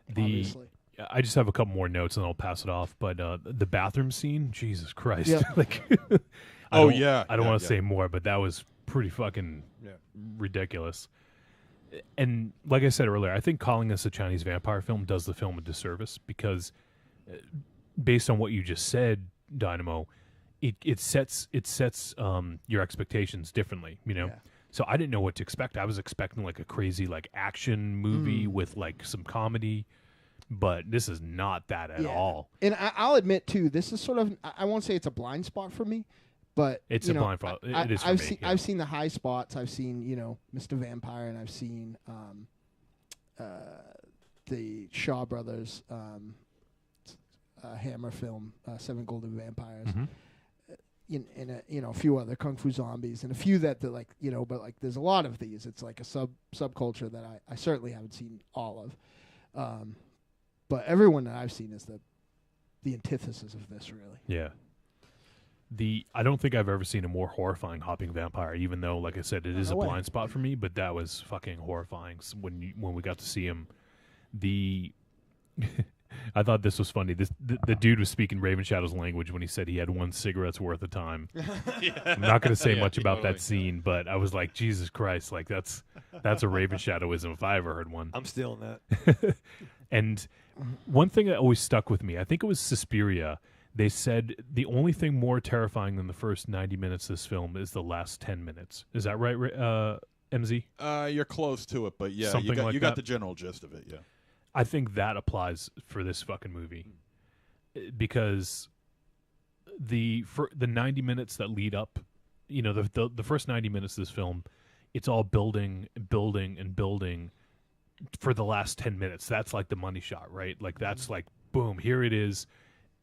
Speaker 1: Obviously.
Speaker 2: I just have a couple more notes and I'll pass it off. But the bathroom scene, Jesus Christ!
Speaker 1: Yeah.
Speaker 2: Like, I don't want to say more, but that was pretty fucking ridiculous. And like I said earlier, I think calling this a Chinese vampire film does the film a disservice, because based on what you just said, Dynamo, it sets your expectations differently. So I didn't know what to expect. I was expecting like a crazy like action movie with like some comedy. But this is not that at all.
Speaker 1: And I'll admit, too, this is sort of, I won't say it's a blind spot for me, but
Speaker 2: it's a blind spot. It is for me.
Speaker 1: I've seen the high spots. I've seen, Mr. Vampire, and I've seen the Shaw Brothers Hammer film, Seven Golden Vampires. In a few other Kung Fu Zombies, and a few that like, but like there's a lot of these. It's like a subculture that I certainly haven't seen all of. But everyone that I've seen is the antithesis of this, really.
Speaker 2: Yeah. I don't think I've ever seen a more horrifying hopping vampire, even though, like I said, it is a blind spot for me, but that was fucking horrifying when we got to see him. I thought this was funny. The dude was speaking Raven Shadow's language when he said he had one cigarette's worth of time. I'm not going to say much about that scene, but I was like, Jesus Christ, like that's a Raven Shadowism if I ever heard one.
Speaker 5: I'm stealing that.
Speaker 2: And one thing that always stuck with me, I think it was Suspiria. They said the only thing more terrifying than the first 90 minutes of this film is the last 10 minutes. Is that right, MZ?
Speaker 4: You're close to it, but yeah,
Speaker 2: Something
Speaker 4: you got
Speaker 2: that.
Speaker 4: the general gist of it, yeah.
Speaker 2: I think that applies for this fucking movie, because the 90 minutes that lead up, the first 90 minutes of this film, it's all building for the last 10 minutes. That's like the money shot, right? Like that's like, boom, here it is.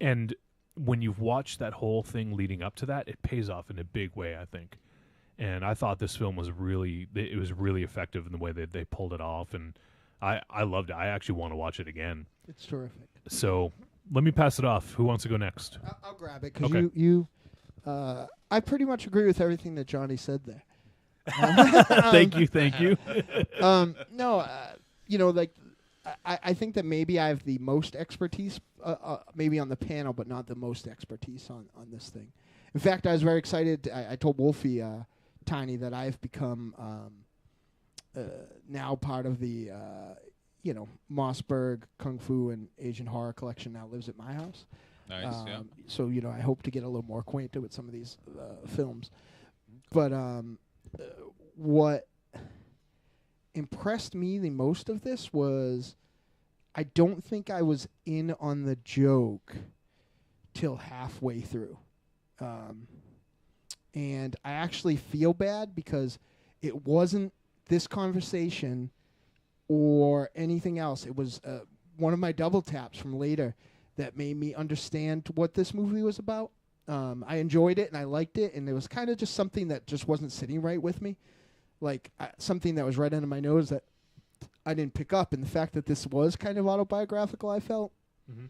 Speaker 2: And when you've watched that whole thing leading up to that, it pays off in a big way, I think. And I thought this film was really effective in the way that they pulled it off, and I loved it. I actually want to watch it again.
Speaker 1: It's terrific.
Speaker 2: So let me pass it off. Who wants to go next?
Speaker 1: I'll grab it because I pretty much agree with everything that Johnny said there.
Speaker 2: Thank you.
Speaker 1: No, like I think that maybe I have the most expertise, maybe on the panel, but not the most expertise on this thing. In fact, I was very excited. I told Wolfie, Tiny, that I've become now part of the Mossberg Kung Fu and Asian horror collection now lives at my house.
Speaker 3: Nice, yeah.
Speaker 1: So, I hope to get a little more acquainted with some of these films. But what impressed me the most of this was I don't think I was in on the joke till halfway through. And I actually feel bad because it wasn't this conversation or anything else. It was one of my double taps from later that made me understand what this movie was about. I enjoyed it and I liked it, and it was kind of just something that just wasn't sitting right with me. Like something that was right under my nose that I didn't pick up. And the fact that this was kind of autobiographical, I felt. Mm-hmm.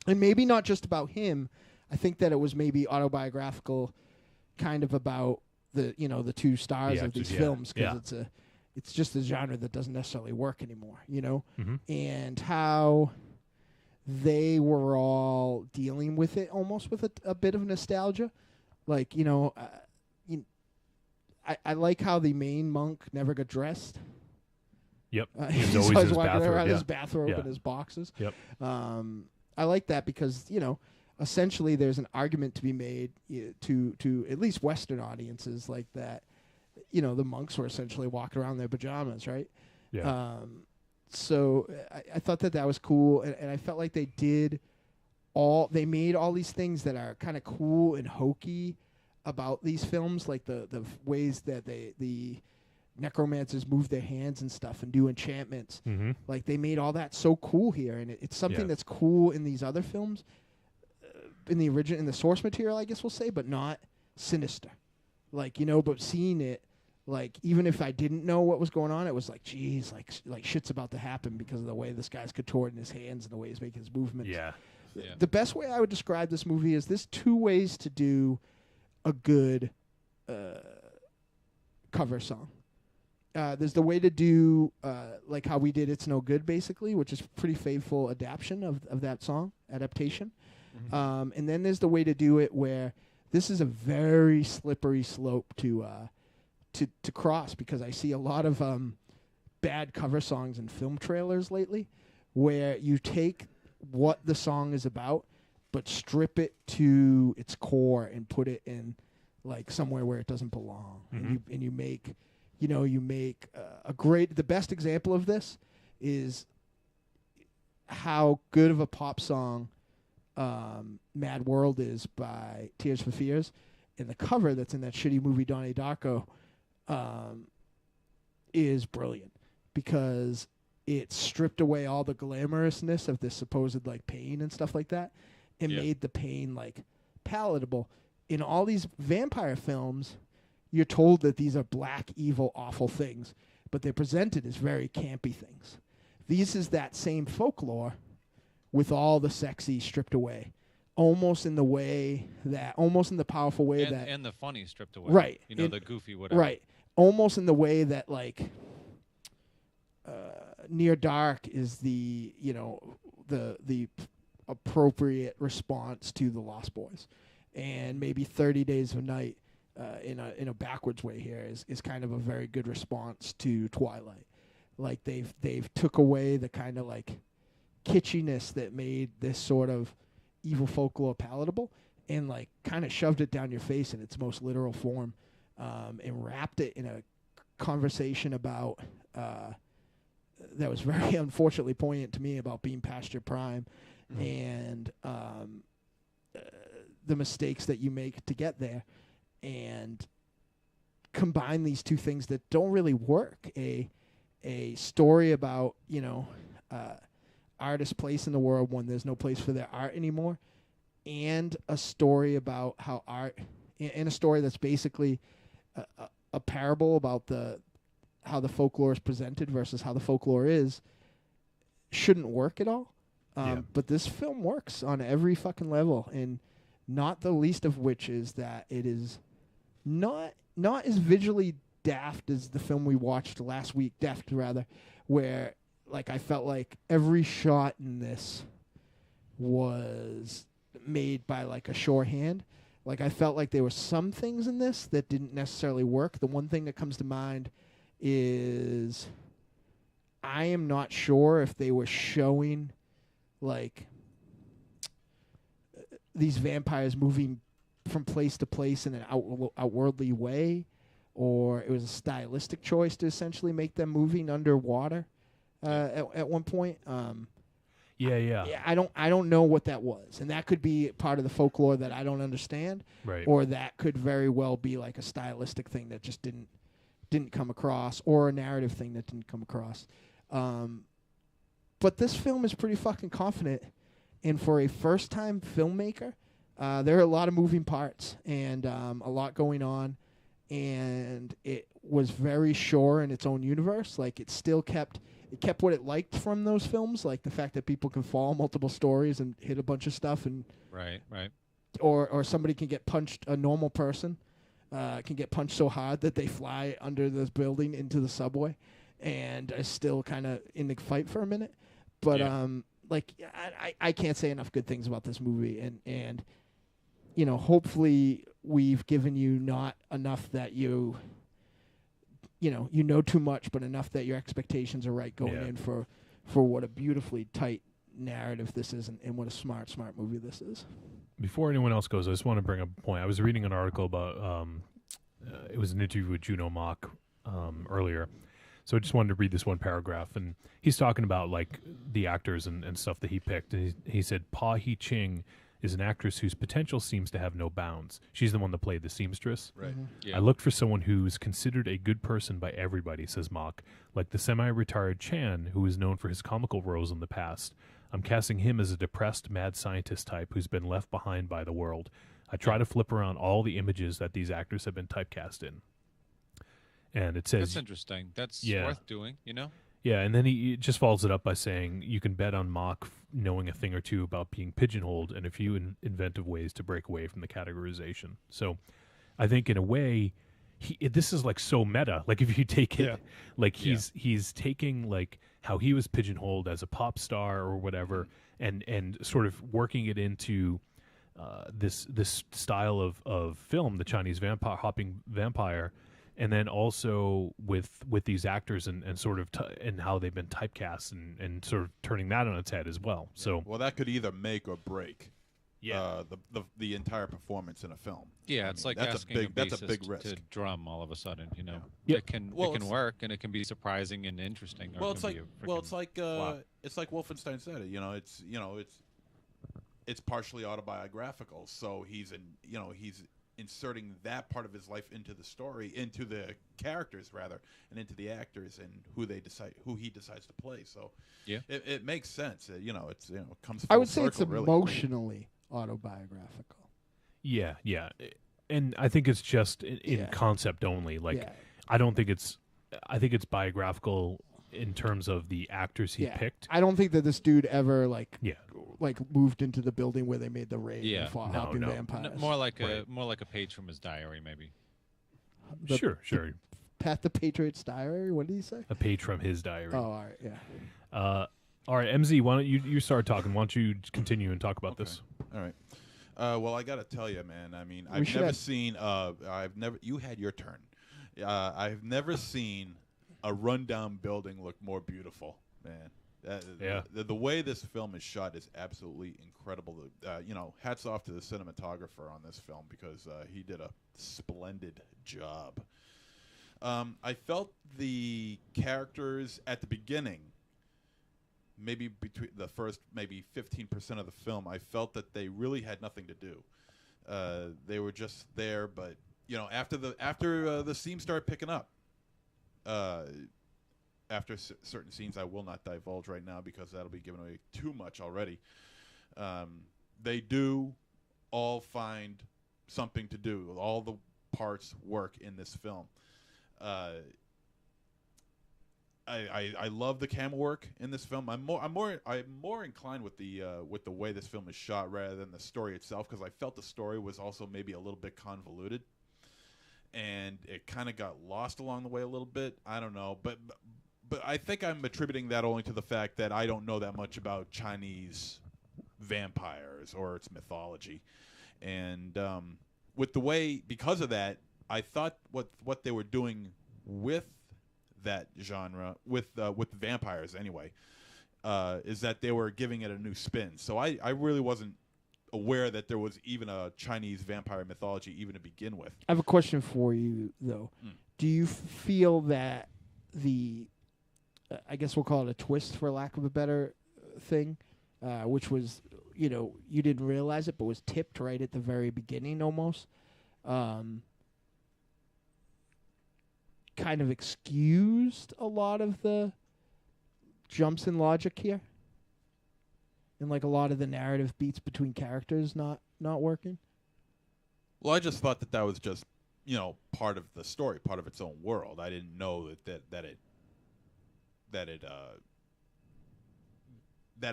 Speaker 1: And maybe not just about him. I think that it was maybe autobiographical kind of about the two stars of these films, because it's just a genre that doesn't necessarily work anymore,
Speaker 2: Mm-hmm.
Speaker 1: and how they were all dealing with it almost with a bit of nostalgia. Like, I like how the main monk never got dressed.
Speaker 2: Yep.
Speaker 1: He's always walking around his bathrobe and his boxes.
Speaker 2: Yep.
Speaker 1: I like that because, essentially there's an argument to be made to at least Western audiences like that. The monks were essentially walking around in their pajamas, right?
Speaker 2: Yeah.
Speaker 1: So I thought that was cool, and I felt like they made all these things that are kind of cool and hokey about these films, like the ways that the necromancers move their hands and stuff and do enchantments.
Speaker 2: Mm-hmm.
Speaker 1: Like they made all that so cool here, and it's something that's cool in these other films, in the source material, I guess we'll say, but not sinister. Like, but seeing it, like, even if I didn't know what was going on, it was like, geez, like shit's about to happen because of the way this guy's contorting his hands and the way he's making his movements.
Speaker 2: Yeah.
Speaker 1: The best way I would describe this movie is there's two ways to do a good cover song. There's the way to do like how we did It's No Good, basically, which is pretty faithful adaptation of that song, adaptation. Mm-hmm. And then there's the way to do it where this is a very slippery slope to cross, because I see a lot of bad cover songs in film trailers lately where you take what the song is about but strip it to its core and put it in like somewhere where it doesn't belong. Mm-hmm. And you make the best example of this is how good of a pop song Mad World is by Tears for Fears, and the cover that's in that shitty movie Donnie Darko is brilliant because it stripped away all the glamorousness of this supposed like pain and stuff like that and made the pain like palatable. In all these vampire films, you're told that these are black, evil, awful things, but they're presented as very campy things. This is that same folklore with all the sexy stripped away, almost in the powerful way
Speaker 3: and the funny stripped away.
Speaker 1: Right.
Speaker 3: The goofy whatever.
Speaker 1: Right. Almost in the way that like Near Dark is the appropriate response to The Lost Boys, and maybe 30 Days of Night in a backwards way here is kind of a very good response to Twilight. Like they've took away the kind of like kitschiness that made this sort of evil folklore palatable and like kind of shoved it down your face in its most literal form, and wrapped it in a conversation about that was very unfortunately poignant to me about being past your prime and the mistakes that you make to get there, and combine these two things that don't really work. A story about artist's place in the world when there's no place for their art anymore, and a story about how art, and a story that's basically a parable about how the folklore is presented versus how the folklore is shouldn't work at all. But this film works on every fucking level, and not the least of which is that it is not as visually daft as the film we watched last week, Deft rather, where like I felt like every shot in this was made by like a shorthand. Like I felt like there were some things in this that didn't necessarily work. The one thing that comes to mind is I am not sure if they were showing like these vampires moving from place to place in an outwardly way, or it was a stylistic choice to essentially make them moving underwater at one point. I don't know what that was, and that could be part of the folklore that I don't understand,
Speaker 2: right?
Speaker 1: Or that could very well be like a stylistic thing that just didn't come across, or a narrative thing that didn't come across. But this film is pretty fucking confident, and for a first-time filmmaker, there are a lot of moving parts and a lot going on, and it was very sure in its own universe. Like it still kept what it liked from those films, like the fact that people can follow multiple stories and hit a bunch of stuff, and
Speaker 3: right,
Speaker 1: or somebody can get punched. A normal person can get punched so hard that they fly under this building into the subway, and are still kind of in the fight for a minute. But like I can't say enough good things about this movie, and you know, hopefully we've given you not enough that you know too much, but enough that your expectations are right going in for what a beautifully tight narrative this is, and what a smart movie this is.
Speaker 2: Before anyone else goes, I just want to bring up a point. I was reading an article about it was an interview with Juno Mak earlier. So I just wanted to read this one paragraph, and he's talking about like the actors and stuff that he picked. And he said Pa Hee Ching is an actress whose potential seems to have no bounds. She's the one that played the seamstress.
Speaker 4: Right.
Speaker 1: Mm-hmm.
Speaker 3: Yeah.
Speaker 2: I looked for someone who's considered a good person by everybody, says Mak, like the semi-retired Chan, who is known for his comical roles in the past. I'm casting him as a depressed mad scientist type who's been left behind by the world. I try to flip around all the images that these actors have been typecast in. And it says...
Speaker 3: That's interesting. That's
Speaker 2: Yeah.
Speaker 3: worth doing, you know?
Speaker 2: Yeah, and then he just follows it up by saying, you can bet on Mak knowing a thing or two about being pigeonholed and a few inventive ways to break away from the categorization. So I think in a way, this is like so meta. Like if you take it, like he's taking like how he was pigeonholed as a pop star or whatever, and sort of working it into this style of film, the Chinese hopping vampire, and then also with these actors and sort of and how they've been typecast and sort of turning that on its head as well. So
Speaker 4: well, that could either make or break
Speaker 2: Yeah.
Speaker 4: the entire performance in a film.
Speaker 3: Yeah, it's like
Speaker 4: that's
Speaker 3: asking
Speaker 4: a big
Speaker 3: bassist
Speaker 4: risk.
Speaker 3: to drum all of a sudden. You know,
Speaker 2: Yeah.
Speaker 3: it can
Speaker 4: Well,
Speaker 3: it can
Speaker 4: it's-
Speaker 3: work and it can be surprising and interesting. Or
Speaker 4: Well,
Speaker 3: it
Speaker 4: it's
Speaker 3: can
Speaker 4: like
Speaker 3: be a
Speaker 4: well, it's
Speaker 3: freaking
Speaker 4: like
Speaker 3: flop.
Speaker 4: it's like Wolfenstein said it. It's partially autobiographical. So he's inserting that part of his life into the story, into the characters rather, and into the actors and who he decides to play. So
Speaker 3: Yeah.
Speaker 4: it makes sense. It comes.
Speaker 1: I
Speaker 4: full
Speaker 1: would say it's
Speaker 4: circle, really.
Speaker 1: emotionally autobiographical.
Speaker 2: Yeah, and I think it's just in
Speaker 1: Yeah.
Speaker 2: concept only. Like,
Speaker 1: Yeah.
Speaker 2: I don't think it's. I think it's biographical in terms of the actors he
Speaker 1: Yeah.
Speaker 2: picked.
Speaker 1: I don't think that this dude ever like
Speaker 2: Yeah.
Speaker 1: moved into the building where they made the raid
Speaker 3: Yeah.
Speaker 1: and fought
Speaker 2: No,
Speaker 1: hopping
Speaker 2: no.
Speaker 1: vampires.
Speaker 3: More like
Speaker 2: Right.
Speaker 3: a page from his diary, maybe.
Speaker 1: The-
Speaker 2: Sure.
Speaker 1: Pat the Patriot's diary. What did he say?
Speaker 2: A page from his diary.
Speaker 1: Oh, all right, yeah.
Speaker 2: All right, MZ, why don't you start talking? Why don't you continue and talk about this?
Speaker 4: All right. Well, I got to tell you, man. I mean,
Speaker 1: We
Speaker 4: I've
Speaker 1: should
Speaker 4: never
Speaker 1: have-
Speaker 4: seen. You had your turn. I've never seen a rundown building look more beautiful, man.
Speaker 2: Yeah.
Speaker 4: The way this film is shot is absolutely incredible. Hats off to the cinematographer on this film because he did a splendid job. I felt the characters at the beginning, maybe between the first maybe 15% of the film, I felt that they really had nothing to do. They were just there, but after the scenes started picking up, after certain scenes I will not divulge right now because that'll be giving away too much already. They do all find something to do. All the parts work in this film. I love the camera work in this film. I'm more inclined with the way this film is shot rather than the story itself, because I felt the story was also maybe a little bit convoluted, and it kind of got lost along the way a little bit. I don't know, but I think I'm attributing that only to the fact that I don't know that much about Chinese vampires or its mythology, and with the way, because of that, I thought what they were doing with that genre, with vampires anyway, is that they were giving it a new spin. So I really wasn't aware that there was even a Chinese vampire mythology even to begin with.
Speaker 1: I have a question for you, though. Do you feel that the, I guess we'll call it a twist for lack of a better thing, which was, you didn't realize it, but was tipped right at the very beginning almost, kind of excused a lot of the jumps in logic here, and like a lot of the narrative beats between characters not working?
Speaker 4: Well, I just thought that was just part of the story, part of its own world. I didn't know that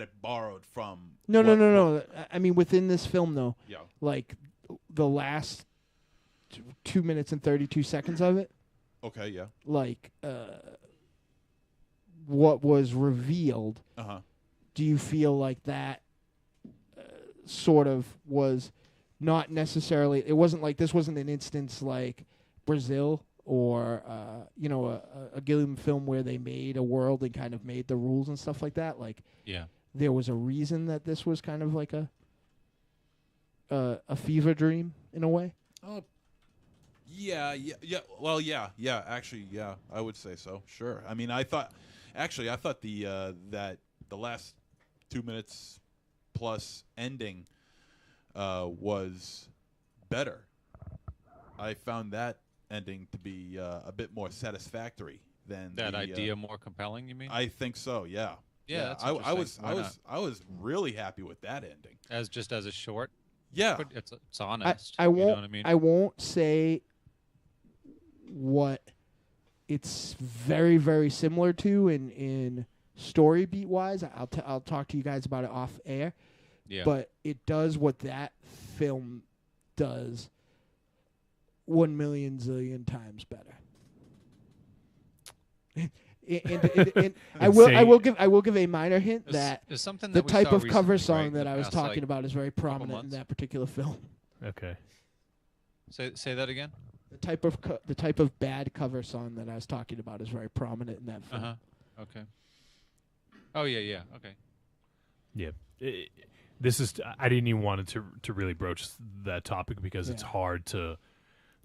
Speaker 4: it borrowed from.
Speaker 1: No. I mean, within this film, though,
Speaker 4: yeah,
Speaker 1: like the last 2 minutes and 32 seconds of it.
Speaker 4: Okay, yeah.
Speaker 1: Like, what was revealed, do you feel like that sort of was not necessarily, it wasn't like, this wasn't an instance like Brazil or, a Gilliam film where they made a world and kind of made the rules and stuff like that? Like,
Speaker 3: yeah,
Speaker 1: there was a reason that this was kind of like a fever dream in a way?
Speaker 4: Yeah. Well, yeah. Actually, yeah, I would say so. Sure. I mean, I thought that the last 2 minutes plus ending was better. I found that ending to be a bit more satisfactory than
Speaker 3: that idea. More compelling, you mean?
Speaker 4: I think so. Yeah.
Speaker 3: Yeah. That's
Speaker 4: I was really happy with that ending.
Speaker 3: As a short.
Speaker 4: Yeah.
Speaker 3: It's honest.
Speaker 1: I won't.
Speaker 3: You know what I mean?
Speaker 1: I won't say what it's very, very similar to in story beat wise. I'll talk to you guys about it off air.
Speaker 3: Yeah.
Speaker 1: But it does what that film does 1 million zillion times better. And I will give a minor hint that
Speaker 3: it's something
Speaker 1: the
Speaker 3: that
Speaker 1: type of cover
Speaker 3: recently,
Speaker 1: song
Speaker 3: right,
Speaker 1: that I was
Speaker 3: past,
Speaker 1: talking about is very prominent in
Speaker 3: months.
Speaker 1: that particular film.
Speaker 2: Okay.
Speaker 3: Say that again.
Speaker 1: The type of bad cover song that I was talking about is very prominent in that film.
Speaker 3: Okay. Oh yeah. Okay.
Speaker 2: Yeah. This is. I didn't even want to really broach that topic because it's hard to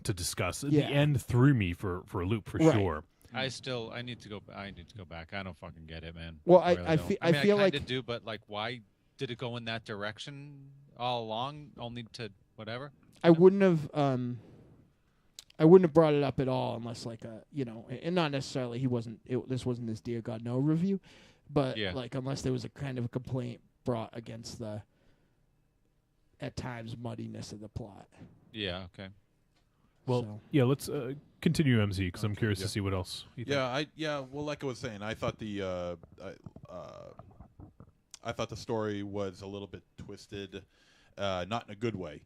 Speaker 2: discuss.
Speaker 1: Yeah.
Speaker 2: The end threw me for a loop for sure.
Speaker 3: I need to go back. I don't fucking get it, man.
Speaker 1: Well,
Speaker 3: I really
Speaker 1: I feel
Speaker 3: I
Speaker 1: like
Speaker 3: kind of do, but like, why did it go in that direction all along? Only to whatever.
Speaker 1: I wouldn't have brought it up at all unless like and not necessarily this wasn't his Dear God No review, but like unless there was a kind of a complaint brought against the at times muddiness of the plot.
Speaker 3: Yeah. Okay.
Speaker 2: Well, let's continue, MZ, because I'm curious to see what else you think.
Speaker 4: Well, like I was saying, I thought I thought the story was a little bit twisted, not in a good way,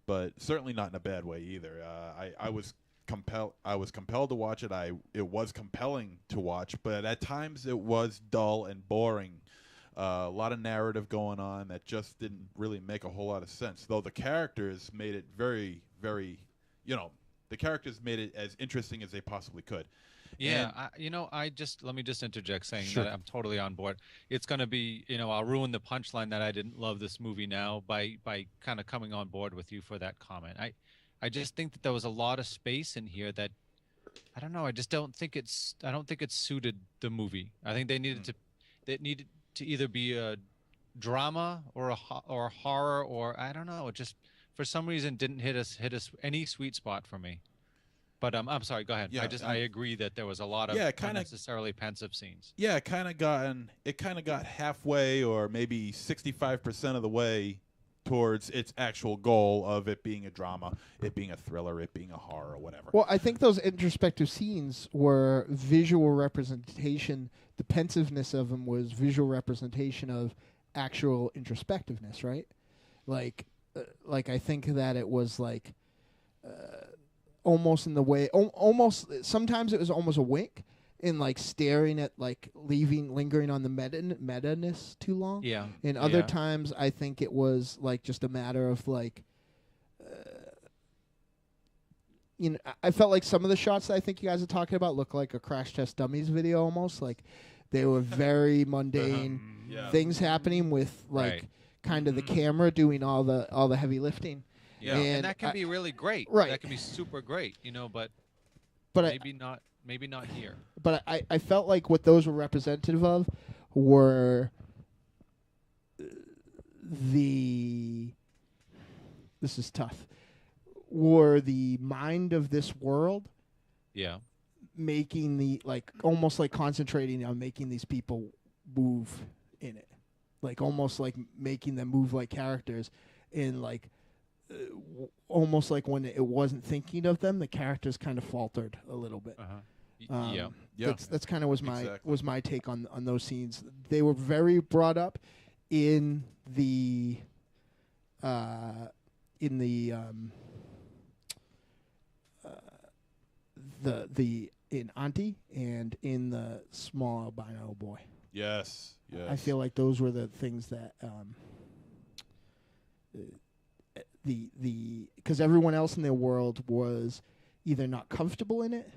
Speaker 4: but certainly not in a bad way either. I was compelled to watch it. It was compelling to watch, but at times it was dull and boring. A lot of narrative going on that just didn't really make a whole lot of sense. Though the characters made it very, very, the characters made it as interesting as they possibly could.
Speaker 3: Yeah, let me just interject saying that I'm totally on board. It's going to be, I'll ruin the punchline that I didn't love this movie now by kind of coming on board with you for that comment. I just think that there was a lot of space in here that, I don't know, I don't think it suited the movie. I think they needed to either be a drama or a horror, or I don't know, it just for some reason didn't hit us any sweet spot for me. But I'm sorry, go ahead.
Speaker 4: Yeah,
Speaker 3: I agree that there was a lot of unnecessarily pensive scenes.
Speaker 4: Yeah, it kind of got halfway or maybe 65% of the way towards its actual goal of it being a drama, it being a thriller, it being a horror, whatever.
Speaker 1: Well, I think those introspective scenes were visual representation. The pensiveness of them was visual representation of actual introspectiveness, right? Like I think that it was like almost in the way, almost sometimes it was almost a wink in like staring at like lingering on the meta-ness too long.
Speaker 3: Yeah.
Speaker 1: And other times I think it was like just a matter of like, you know, I felt like some of the shots that I think you guys are talking about look like a Crash Test Dummies video almost. Like they were very mundane things happening with like kind of the camera doing all the heavy lifting.
Speaker 3: Yeah, and that can be really great.
Speaker 1: Right.
Speaker 3: That can be super great, you know, but maybe not here.
Speaker 1: But I felt like what those were representative of were this is tough, were the mind of this world.
Speaker 3: Yeah.
Speaker 1: Making the, like, almost like concentrating on making these people move in it. Like, almost like making them move like characters. And, like, almost like when it wasn't thinking of them, the characters kind of faltered a little bit. That's kind of was my take on those scenes. They were very brought up in in Auntie and in the small albino boy.
Speaker 4: Yes.
Speaker 1: I feel like those were the things that because everyone else in their world was either not comfortable in it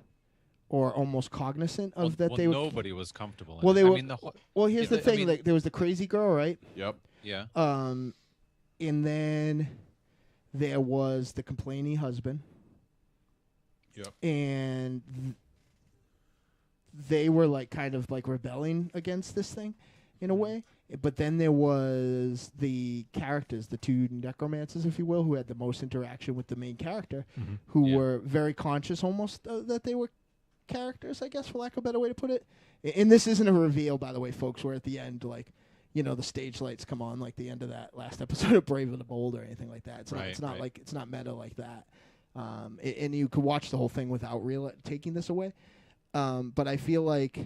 Speaker 1: or almost cognizant of that they were.
Speaker 3: Nobody was comfortable.
Speaker 1: Well,
Speaker 3: in
Speaker 1: they
Speaker 3: it.
Speaker 1: were. Well, here's the thing: like, there was the crazy girl, right?
Speaker 4: Yep.
Speaker 3: Yeah.
Speaker 1: And then there was the complaining husband.
Speaker 4: Yep.
Speaker 1: And they were like kind of like rebelling against this thing in a way. But then there was the characters, the two necromancers, if you will, who had the most interaction with the main character, who were very conscious almost that they were characters, I guess, for lack of a better way to put it. And this isn't a reveal, by the way, folks, where at the end, like, you know, the stage lights come on like the end of that last episode of Brave and the Bold or anything like that. It's not like, it's not meta like that. And you could watch the whole thing without taking this away. But I feel like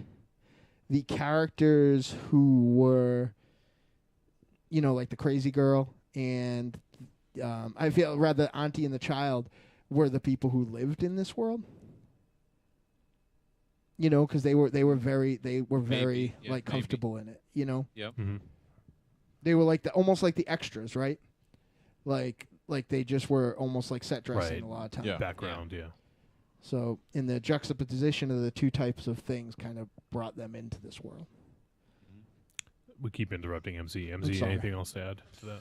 Speaker 1: the characters who were, you know, like the crazy girl and I feel rather Auntie and the child were the people who lived in this world. You know, because they were very like comfortable in it. You know.
Speaker 3: Yep.
Speaker 2: Mm-hmm.
Speaker 1: They were like almost like the extras, right? Like they just were almost like set dressing a lot of times.
Speaker 2: Background, yeah.
Speaker 1: So in the juxtaposition of the two types of things kind of brought them into this world.
Speaker 2: We keep interrupting MC. MC, anything else to add to that?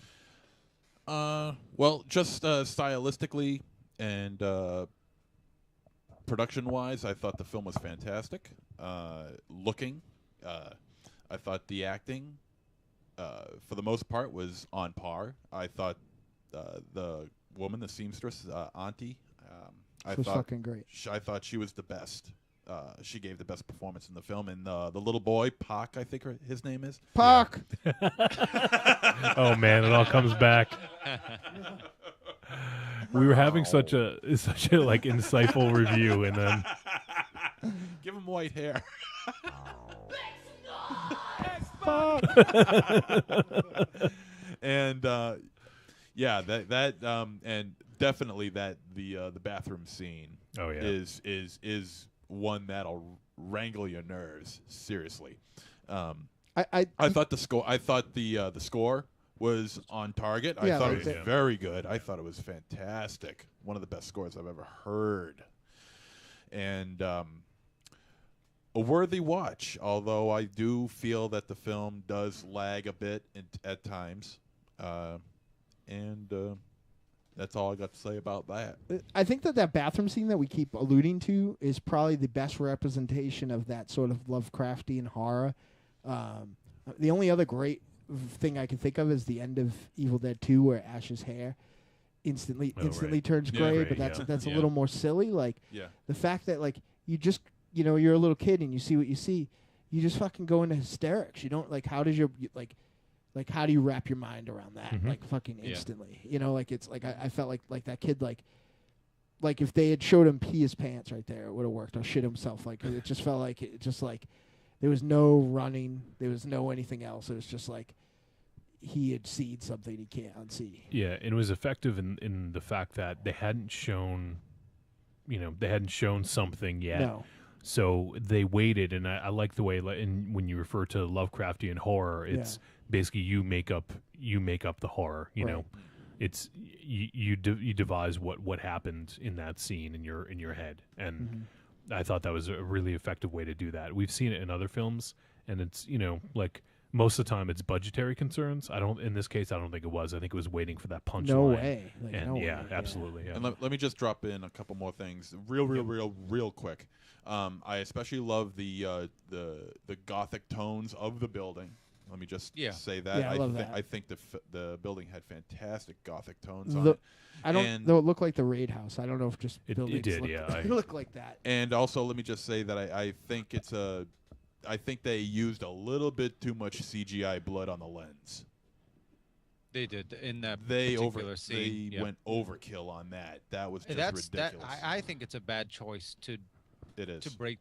Speaker 4: Well, just stylistically and production-wise, I thought the film was fantastic. Looking, I thought the acting, for the most part, was on par. I thought the woman, the seamstress, Auntie,
Speaker 1: She was fucking great.
Speaker 4: I thought she was the best. She gave the best performance in the film. And the little boy, Pac, I think his name is.
Speaker 1: Pac!
Speaker 2: Oh, man, it all comes back. We were having such a like insightful review, and then
Speaker 4: give him white hair. And and definitely that the bathroom scene.
Speaker 2: Oh yeah,
Speaker 4: is one that'll wrangle your nerves seriously.
Speaker 1: I
Speaker 4: thought the score. I thought the score was on target. I thought it was very good. I thought it was fantastic. One of the best scores I've ever heard. And a worthy watch, although I do feel that the film does lag a bit at times. And that's all I got to say about that.
Speaker 1: I think that bathroom scene that we keep alluding to is probably the best representation of that sort of Lovecraftian horror. The only other great thing I can think of is the end of Evil Dead 2, where Ash's hair instantly turns gray, but that's a little more silly. Like the fact that like you just, you know, you're a little kid and you see what you see, you just fucking go into hysterics. You don't like, how does your like Like, how do you wrap your mind around that? Like, fucking instantly. You know, like, it's like I felt like that kid, like if they had showed him pee his pants right there, it would have worked. Or shit himself. Like, it just felt like there was no running. There was no anything else. It was just like he had seen something he can't unsee.
Speaker 2: Yeah, and it was effective in the fact that they hadn't shown, something yet.
Speaker 1: No.
Speaker 2: So they waited, and I like the way, when you refer to Lovecraftian horror, it's basically you make up the horror. You know, it's you devise what happened in that scene in your head, and I thought that was a really effective way to do that. We've seen it in other films, and it's like most of the time it's budgetary concerns. In this case, I don't think it was. I think it was waiting for that punchline.
Speaker 1: No way. Like,
Speaker 2: and
Speaker 1: no way.
Speaker 2: Absolutely. Yeah.
Speaker 4: And let me just drop in a couple more things, real quick. I especially love the gothic tones of the building. Let me just say that.
Speaker 1: Yeah, I love that.
Speaker 4: I think the building had fantastic gothic tones on it.
Speaker 1: Though it looked like the Raid House. I don't know if just
Speaker 2: it
Speaker 1: buildings
Speaker 2: did.
Speaker 1: look like that.
Speaker 4: And also, let me just say that I think I think they used a little bit too much CGI blood on the lens.
Speaker 3: They did in that
Speaker 4: They
Speaker 3: particular scene.
Speaker 4: went overkill on that. That was just ridiculous.
Speaker 3: I think it's a bad choice to break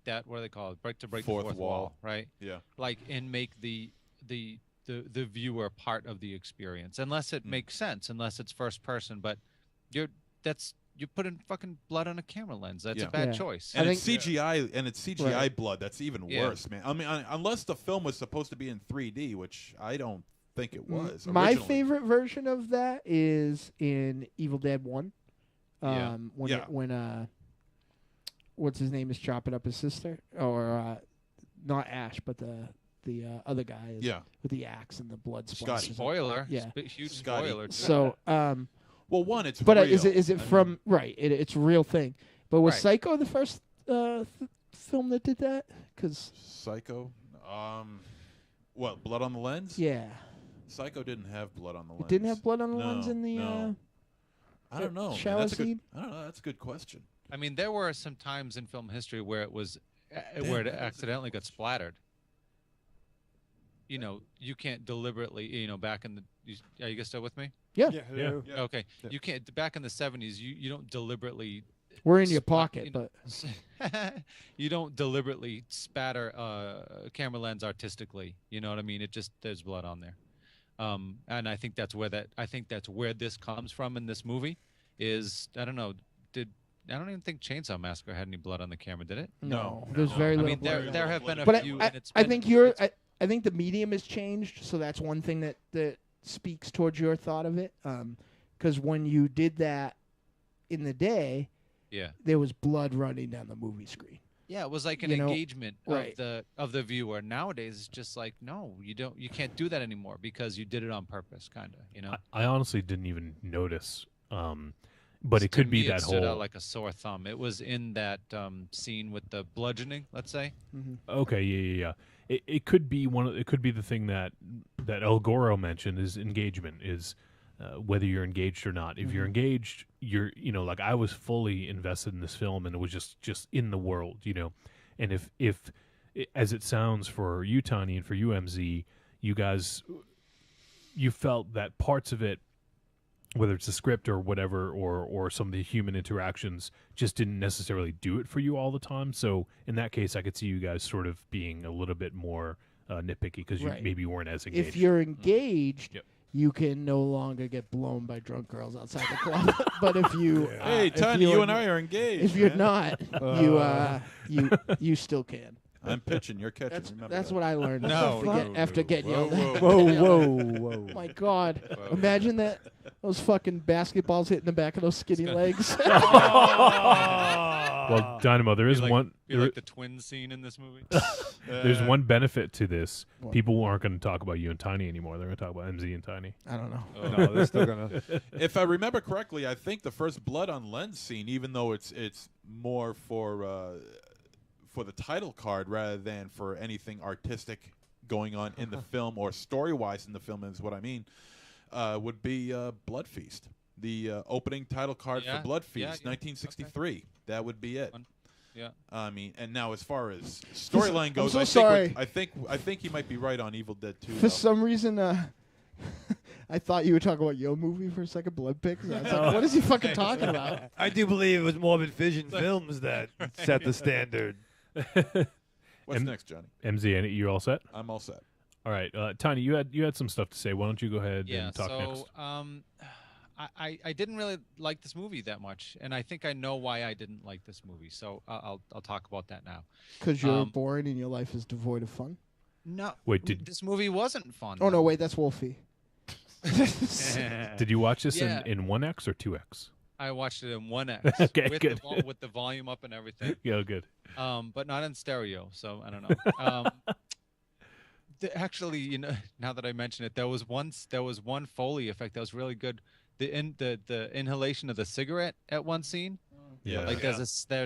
Speaker 3: that, what do they call it? Break the fourth wall, right?
Speaker 4: Yeah.
Speaker 3: Like, and make the viewer part of the experience, unless it makes sense, unless it's first person. But you're putting fucking blood on a camera lens. That's a bad choice.
Speaker 4: And it's CGI, and it's CGI blood. That's even worse, man. I mean, unless the film was supposed to be in 3D, which I don't think it was.
Speaker 1: My
Speaker 4: originally.
Speaker 1: favorite version of that is in Evil Dead 1. When what's his name is chopping up his sister, or not Ash, but the other guy is with the axe and the blood splashes.
Speaker 3: Spoiler,
Speaker 1: yeah,
Speaker 3: huge spoiler.
Speaker 1: So,
Speaker 4: well, one, it's
Speaker 1: but
Speaker 4: real.
Speaker 1: Is it from right? It's a real thing. But was Psycho the first film that did that? Because
Speaker 4: Psycho, what, blood on the lens?
Speaker 1: Yeah,
Speaker 4: Psycho didn't have blood on the lens.
Speaker 1: It didn't have blood on the lens in the.
Speaker 4: No. I don't know.
Speaker 1: Shower scene.
Speaker 4: I don't know. That's a good question.
Speaker 3: I mean, there were some times in film history where it accidentally got splattered. You know, you can't deliberately. You know, back in the. Are you guys still with me?
Speaker 1: Yeah.
Speaker 3: Okay. Yeah. You can't. Back in the 70s, you don't deliberately.
Speaker 1: We're in your pocket, but
Speaker 3: you don't deliberately spatter a camera lens artistically. You know what I mean? It just there's blood on there, and I think that's where this comes from in this movie. Is I don't know. I don't even think Chainsaw Massacre had any blood on the camera, did it?
Speaker 1: No. There's very little.
Speaker 3: I mean, there have been a
Speaker 1: but
Speaker 3: few.
Speaker 1: I think I think the medium has changed, so that's one thing that speaks towards your thought of it. Because when you did that in the day, there was blood running down the movie screen.
Speaker 3: Yeah, it was like an engagement of the viewer. Nowadays, it's just like, no, you can't do that anymore because you did it on purpose, kind of. You know.
Speaker 2: I honestly didn't even notice. But it could be that whole.
Speaker 3: It stood out like a sore thumb. It was in that scene with the bludgeoning, let's say.
Speaker 1: Mm-hmm.
Speaker 2: Okay, yeah. It could be it could be the thing that El Goro mentioned is engagement, is whether you're engaged or not. If you're engaged, you're like I was fully invested in this film, and it was just in the world, And if as it sounds for you, Tiny, and for you, MZ, you guys, you felt that parts of it, whether it's the script or whatever, or some of the human interactions, just didn't necessarily do it for you all the time. So in that case, I could see you guys sort of being a little bit more nitpicky because you maybe weren't as engaged.
Speaker 1: If you're engaged, you can no longer get blown by drunk girls outside the club. But if you,
Speaker 4: hey, Tiny, you and I are engaged.
Speaker 1: If you're not, you still can.
Speaker 4: I'm pitching, you're catching.
Speaker 1: That's what I learned. After getting yelled at.
Speaker 5: Whoa.
Speaker 1: My God. Imagine that. Those fucking basketballs hitting the back of those skinny legs.
Speaker 2: Well, Dynamo, there is one.
Speaker 3: Like the twin scene in this movie.
Speaker 2: There's one benefit to this. What? People aren't going to talk about you and Tiny anymore. They're going to talk about MZ and Tiny.
Speaker 1: I don't know.
Speaker 5: No, they're still going to.
Speaker 4: If I remember correctly, I think the first blood on lens scene, even though it's more for the title card rather than for anything artistic going on in the film or story-wise in the film is what I mean, would be Blood Feast. The opening title card for Blood Feast, 1963. That would be it.
Speaker 3: Yeah.
Speaker 4: I mean, and now as far as storyline goes,
Speaker 1: so
Speaker 4: I
Speaker 1: sorry.
Speaker 4: think he might be right on Evil Dead 2.
Speaker 1: For some reason, I thought you were talking about your movie for a second, Blood Pigs. I was like, what is he fucking talking about?
Speaker 5: I do believe it was Morbid Vision Films that set the standard.
Speaker 4: What's next, Johnny?
Speaker 2: MZ, you all set?
Speaker 4: I'm all set.
Speaker 2: All right, Tiny, you had some stuff to say. Why don't you go ahead and talk next?
Speaker 3: I didn't really like this movie that much, and I think I know why I didn't like this movie. So I'll talk about that now.
Speaker 1: Because you're boring and your life is devoid of fun?
Speaker 3: No.
Speaker 2: Wait,
Speaker 3: this movie wasn't fun.
Speaker 1: Oh, no, wait, that's Wolfie.
Speaker 2: Did you watch this in 1X or 2X?
Speaker 3: I watched it in 1X.
Speaker 2: Okay,
Speaker 3: with
Speaker 2: good.
Speaker 3: With the volume up and everything.
Speaker 2: Yeah, good.
Speaker 3: But not in stereo, so I don't know. Actually, you know, now that I mention it, there was one Foley effect that was really good. The inhalation of the cigarette at one scene.
Speaker 2: Yeah.
Speaker 3: Like there's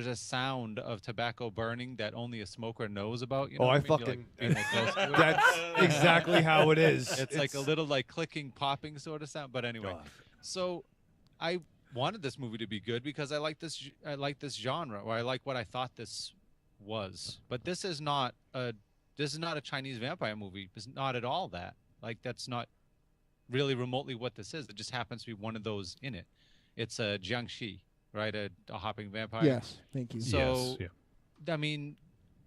Speaker 3: a sound of tobacco burning that only a smoker knows about. You know
Speaker 5: Oh, I
Speaker 3: what I mean?
Speaker 5: fucking.
Speaker 3: Like,
Speaker 5: That's exactly how it is.
Speaker 3: it's like a little like clicking, popping sort of sound. But anyway, so I wanted this movie to be good because I like this genre, or I like what I thought this was. But this is not a Chinese vampire movie. It's not at all that. Like that's not really remotely what this is. It just happens to be one of those in it. It's a Jiangxi, right? A hopping vampire.
Speaker 1: Yes, thank you.
Speaker 3: So,
Speaker 2: yes,
Speaker 3: I mean,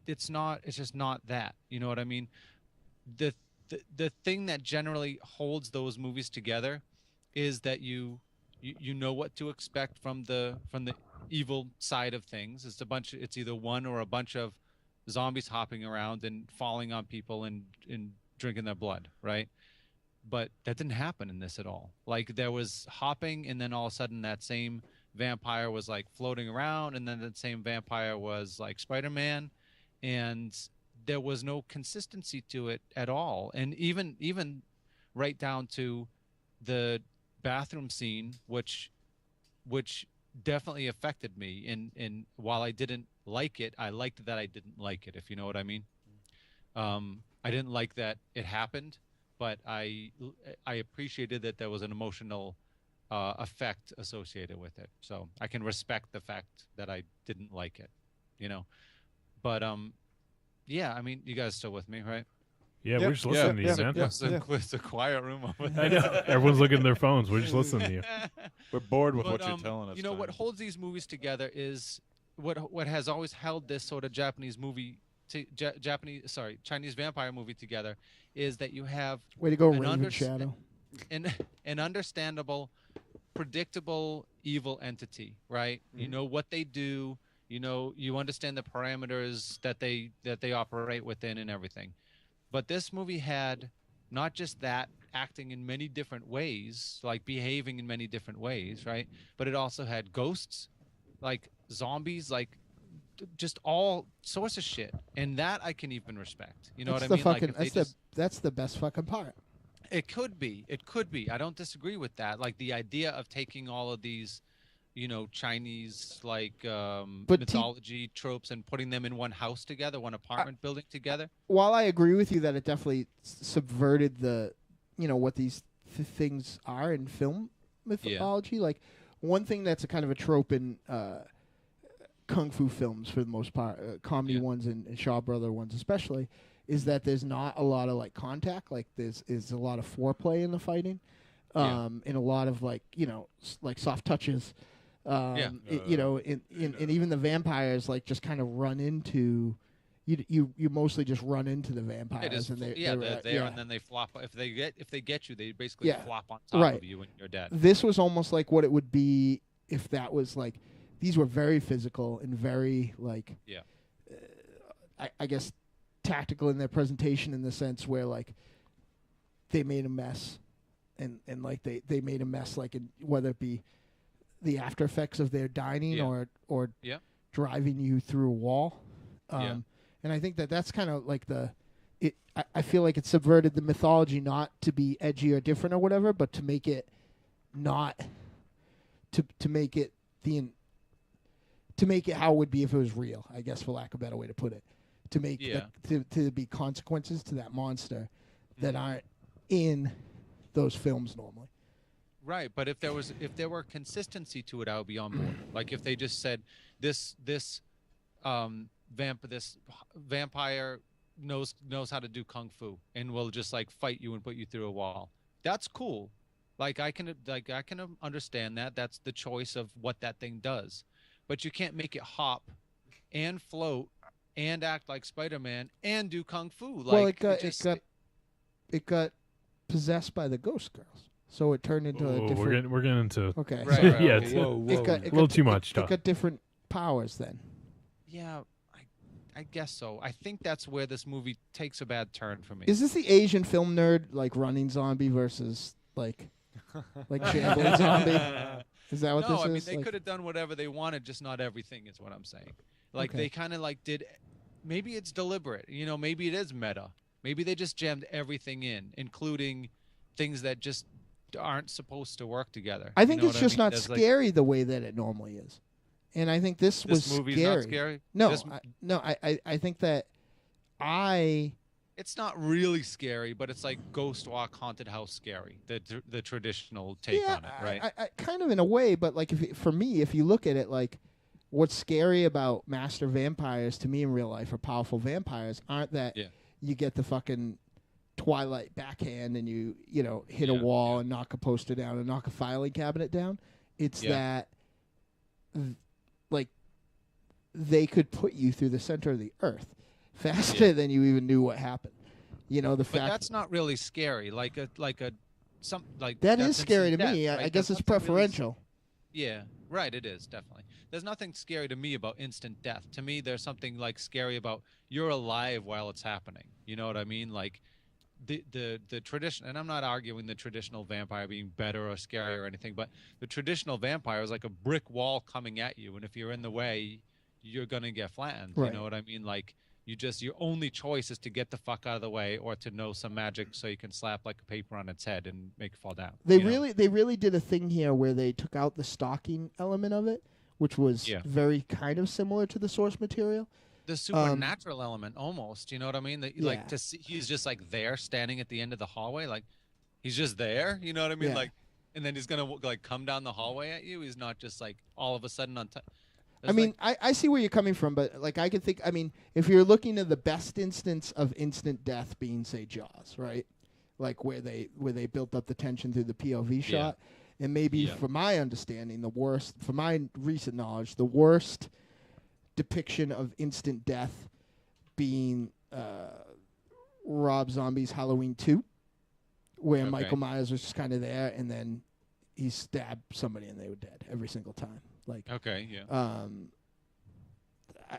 Speaker 3: it's just not that. You know what I mean? The thing that generally holds those movies together is that you know what to expect from the evil side of things. It's either one or a bunch of zombies hopping around and falling on people and drinking their blood, right? But that didn't happen in this at all. Like there was hopping, and then all of a sudden that same vampire was like floating around, and then that same vampire was like Spider-Man, and there was no consistency to it at all. And even right down to the bathroom scene, which definitely affected me. And while I didn't like it, I liked that I didn't like it, if you know what I mean. I didn't like that it happened, but I appreciated that there was an emotional effect associated with it. So I can respect the fact that I didn't like it, you know. But yeah, I mean, you guys still with me, right?
Speaker 2: Yeah, we're just listening to you, man.
Speaker 3: It's a quiet room over there.
Speaker 2: I know. Everyone's looking at their phones. We're just listening to you.
Speaker 4: We're bored with what you're telling us.
Speaker 3: You know, what holds these movies together is what has always held this sort of Chinese vampire movie together is that you have
Speaker 1: way to go, Raven Shadow,
Speaker 3: an understandable, predictable evil entity, right? Mm-hmm. You know what they do. You know, you understand the parameters that they operate within and everything. But this movie had not just that, acting in many different ways, like behaving in many different ways, right? But it also had ghosts, like zombies, like just all sorts of shit. And that I can even respect. You know what I mean?
Speaker 1: That's the best fucking part.
Speaker 3: It could be. I don't disagree with that. Like the idea of taking all of these, you know, Chinese like mythology tropes and putting them in one house together, one apartment building together.
Speaker 1: While I agree with you that it definitely subverted the, you know, what these things are in film mythology. Like one thing that's a kind of a trope in kung fu films for the most part, comedy ones and Shaw Brother ones especially, is that there's not a lot of like contact. Like there's a lot of foreplay in the fighting, and a lot of like, you know, like soft touches. You know, and even the vampires like just kind of run into you mostly just run into the vampires, and they're there,
Speaker 3: and then they flop. If they get you, they basically flop on top of you and you're dead.
Speaker 1: This was almost like what it would be if that was like, these were very physical and very like I guess tactical in their presentation, in the sense where like they made a mess and like they made a mess, like whether it be the after effects of their dining or driving you through a wall. And I think that's kind of like I feel like it subverted the mythology, not to be edgy or different or whatever, but to make it not to make it how it would be if it was real, I guess, for lack of a better way to put it. To make to be consequences to that monster that aren't in those films normally.
Speaker 3: Right, but if there were consistency to it, I would be on board. Like if they just said this this vampire knows how to do kung fu and will just like fight you and put you through a wall. That's cool. Like I can understand that. That's the choice of what that thing does. But you can't make it hop and float and act like Spider-Man and do kung fu. Like,
Speaker 1: well, it got possessed by the ghost girls, so it turned into a different.
Speaker 2: We're getting into
Speaker 1: okay.
Speaker 3: Right,
Speaker 1: So
Speaker 3: right,
Speaker 2: yeah,
Speaker 3: okay.
Speaker 2: it's
Speaker 5: Whoa,
Speaker 2: a
Speaker 5: whoa.
Speaker 2: little too much
Speaker 1: It
Speaker 2: stuff.
Speaker 1: got different powers then.
Speaker 3: Yeah, I guess so. I think that's where this movie takes a bad turn for me.
Speaker 1: Is this the Asian film nerd like running zombie versus like shambling zombie? Is that what
Speaker 3: no,
Speaker 1: this
Speaker 3: I mean
Speaker 1: is?
Speaker 3: they
Speaker 1: Like-
Speaker 3: could have done whatever they wanted, just not everything is what I'm saying. Like
Speaker 1: Okay.
Speaker 3: they kind of like did. Maybe it's deliberate. You know, maybe it is meta. Maybe they just jammed everything in, including things that just aren't supposed to work together.
Speaker 1: I think
Speaker 3: You know
Speaker 1: it's
Speaker 3: what
Speaker 1: just
Speaker 3: mean?
Speaker 1: not
Speaker 3: There's, like,
Speaker 1: scary the way that it normally is, and I think this was
Speaker 3: movie's
Speaker 1: scary.
Speaker 3: not scary.
Speaker 1: No,
Speaker 3: This-
Speaker 1: I think that
Speaker 3: It's not really scary, but it's like Ghost Walk, Haunted House scary. The traditional take
Speaker 1: yeah,
Speaker 3: on it, right?
Speaker 1: I kind of in a way, but like for me, if you look at it, like what's scary about master vampires to me in real life or powerful vampires aren't that
Speaker 3: Yeah.
Speaker 1: you get the fucking Twilight backhand and you hit a
Speaker 3: Yeah,
Speaker 1: wall and knock a poster down and knock a filing cabinet down. It's that like they could put you through the center of the earth faster than you even knew what happened. The
Speaker 3: But
Speaker 1: fact
Speaker 3: that's not really scary. Like
Speaker 1: that
Speaker 3: that's
Speaker 1: is scary to
Speaker 3: instant
Speaker 1: me.
Speaker 3: death,
Speaker 1: I
Speaker 3: right?
Speaker 1: guess
Speaker 3: There's
Speaker 1: it's
Speaker 3: nothing really
Speaker 1: preferential.
Speaker 3: Yeah, right. It is definitely. There's nothing scary to me about instant death. To me, there's something like scary about you're alive while it's happening. You know what I mean? Like the tradition. And I'm not arguing the traditional vampire being better or scary or anything, but the traditional vampire is like a brick wall coming at you, and if you're in the way, you're gonna get flattened.
Speaker 1: Right.
Speaker 3: You know what I mean? Like your only choice is to get the fuck out of the way or to know some magic so you can slap like a paper on its head and make it fall down.
Speaker 1: They
Speaker 3: you know?
Speaker 1: they really did a thing here where they took out the stalking element of it, which was very kind of similar to the source material.
Speaker 3: The supernatural element almost, you know what I mean? That,
Speaker 1: Yeah.
Speaker 3: like to see, he's just like there standing at the end of the hallway, like he's just there, you know what I mean?
Speaker 1: Yeah.
Speaker 3: Like, and then he's gonna like come down the hallway at you. He's not just like all of a sudden on top.
Speaker 1: I mean, I see where you're coming from, but like I could think. I mean, if you're looking at the best instance of instant death being, say, Jaws, right? Like where they built up the tension through the POV shot, and maybe from my understanding, from my recent knowledge, the worst depiction of instant death being Rob Zombie's Halloween 2, where Michael Myers was just kind of there, and then he stabbed somebody and they were dead every single time. Like,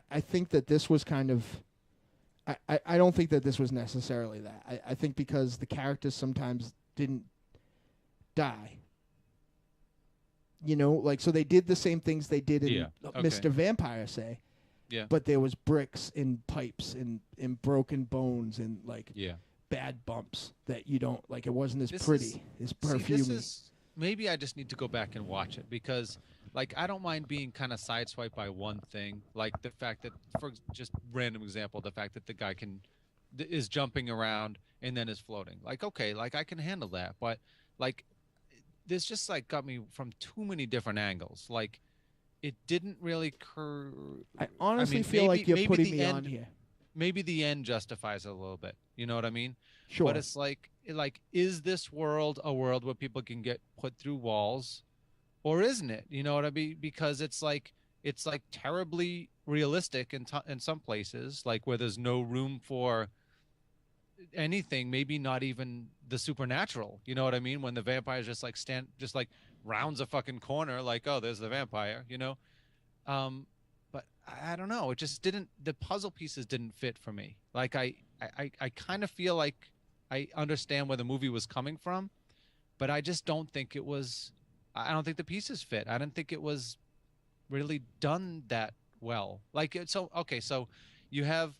Speaker 1: I think that this was kind of. I don't think that this was necessarily that. I think because the characters sometimes didn't die. So they did the same things they did in Mr. Vampire, say.
Speaker 3: Yeah.
Speaker 1: But there was bricks and pipes and broken bones and bad bumps that you don't like. It wasn't as pretty, as perfumey.
Speaker 3: Maybe I just need to go back and watch it because, like, I don't mind being kind of sideswiped by one thing, like the fact that, for just random example, the fact that the guy is jumping around and then is floating. Like, okay, like I can handle that, but like, this just like got me from too many different angles. Like, it didn't really.
Speaker 1: I honestly feel like you're putting me on here.
Speaker 3: Maybe the end justifies it a little bit. You know what I mean?
Speaker 1: Sure.
Speaker 3: But it's like, is this world a world where people can get put through walls, or isn't it? You know what I mean? Because it's like terribly realistic in some places, like where there's no room for anything, maybe not even the supernatural. You know what I mean? When the vampires just like rounds a fucking corner, like, oh, there's the vampire. You know, but I don't know. It just didn't. The puzzle pieces didn't fit for me. Like I kind of feel like I understand where the movie was coming from, but I just don't think it was. I don't think the pieces fit. I didn't think it was really done that well. Like, so you have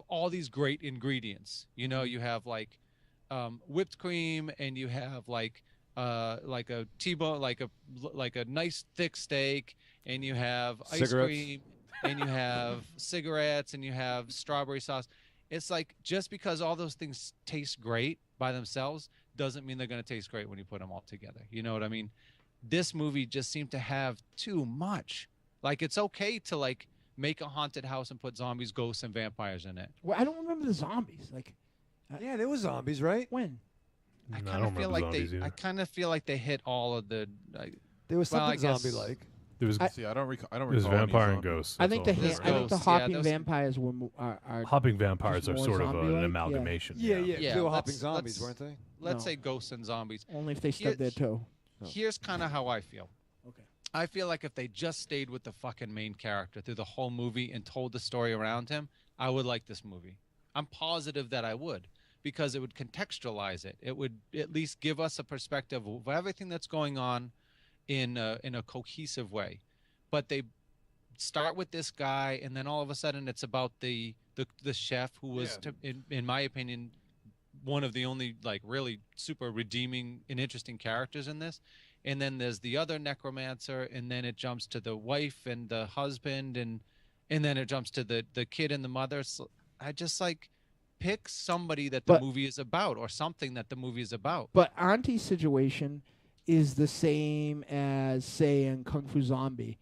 Speaker 3: all these great ingredients. You know, you have like whipped cream, and you have like a T-bone, like a nice thick steak, and you have ice cream, and you have cigarettes, and you have strawberry sauce. It's like, just because all those things taste great by themselves doesn't mean they're going to taste great when you put them all together. You know what I mean? This movie just seemed to have too much. Like, it's okay to like make a haunted house and put zombies, ghosts, and vampires in it.
Speaker 1: Well, I don't remember the zombies. Like,
Speaker 5: yeah, there were zombies, right?
Speaker 1: when?
Speaker 3: I
Speaker 2: No,
Speaker 3: kind of feel like
Speaker 2: zombies either.
Speaker 3: I kind of feel like they hit all of the.
Speaker 5: There was
Speaker 3: Well, I
Speaker 5: something
Speaker 3: guess-
Speaker 5: zombie-like.
Speaker 2: There was
Speaker 4: See, I don't recall. I don't
Speaker 2: there's
Speaker 4: recall any
Speaker 2: vampire and
Speaker 4: zombies.
Speaker 2: ghosts.
Speaker 1: I think the
Speaker 2: That's all.
Speaker 3: There's
Speaker 1: I think the
Speaker 3: ghosts, yeah,
Speaker 1: hopping
Speaker 3: those-
Speaker 1: vampires are
Speaker 2: hopping vampires are
Speaker 1: more
Speaker 2: sort of an
Speaker 1: zombie-like, yeah.
Speaker 2: amalgamation.
Speaker 5: Yeah.
Speaker 3: Yeah,
Speaker 5: They were
Speaker 3: let's-
Speaker 5: hopping zombies,
Speaker 3: let's-
Speaker 5: weren't they?
Speaker 3: Let's
Speaker 1: No.
Speaker 3: say ghosts and zombies.
Speaker 1: only if they stub their toe.
Speaker 3: Here's kind of how I feel.
Speaker 1: Okay.
Speaker 3: I feel like if they just stayed with the fucking main character through the whole movie and told the story around him, I would like this movie. I'm positive that I would, because it would contextualize it. It would at least give us a perspective of everything that's going on in a cohesive way. But they start with this guy, and then all of a sudden it's about the chef who was, in my opinion, one of the only like really super redeeming and interesting characters in this. And then there's the other necromancer, and then it jumps to the wife and the husband, and then it jumps to the kid and the mother. So I just like pick somebody that the
Speaker 1: But-
Speaker 3: movie is about, or something that the movie is about.
Speaker 1: But Auntie's situation is the same as, say, in Kung Fu Zombie,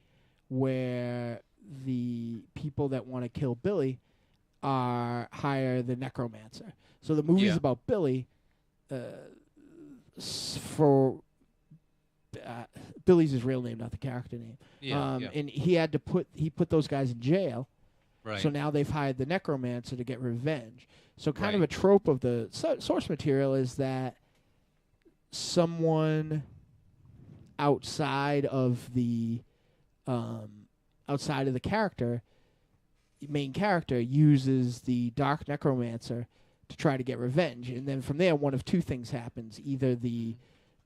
Speaker 1: where the people that want to kill Billy hire the necromancer. So the movie's
Speaker 3: Yeah.
Speaker 1: about Billy. For Billy's his real name, not the character name.
Speaker 3: Yeah,
Speaker 1: And he put those guys in jail.
Speaker 3: right.
Speaker 1: So now they've hired the necromancer to get revenge. So kind of
Speaker 3: Right.
Speaker 1: a trope of the source material is that someone outside of the main character uses the dark necromancer to try to get revenge, and then from there one of two things happens: either the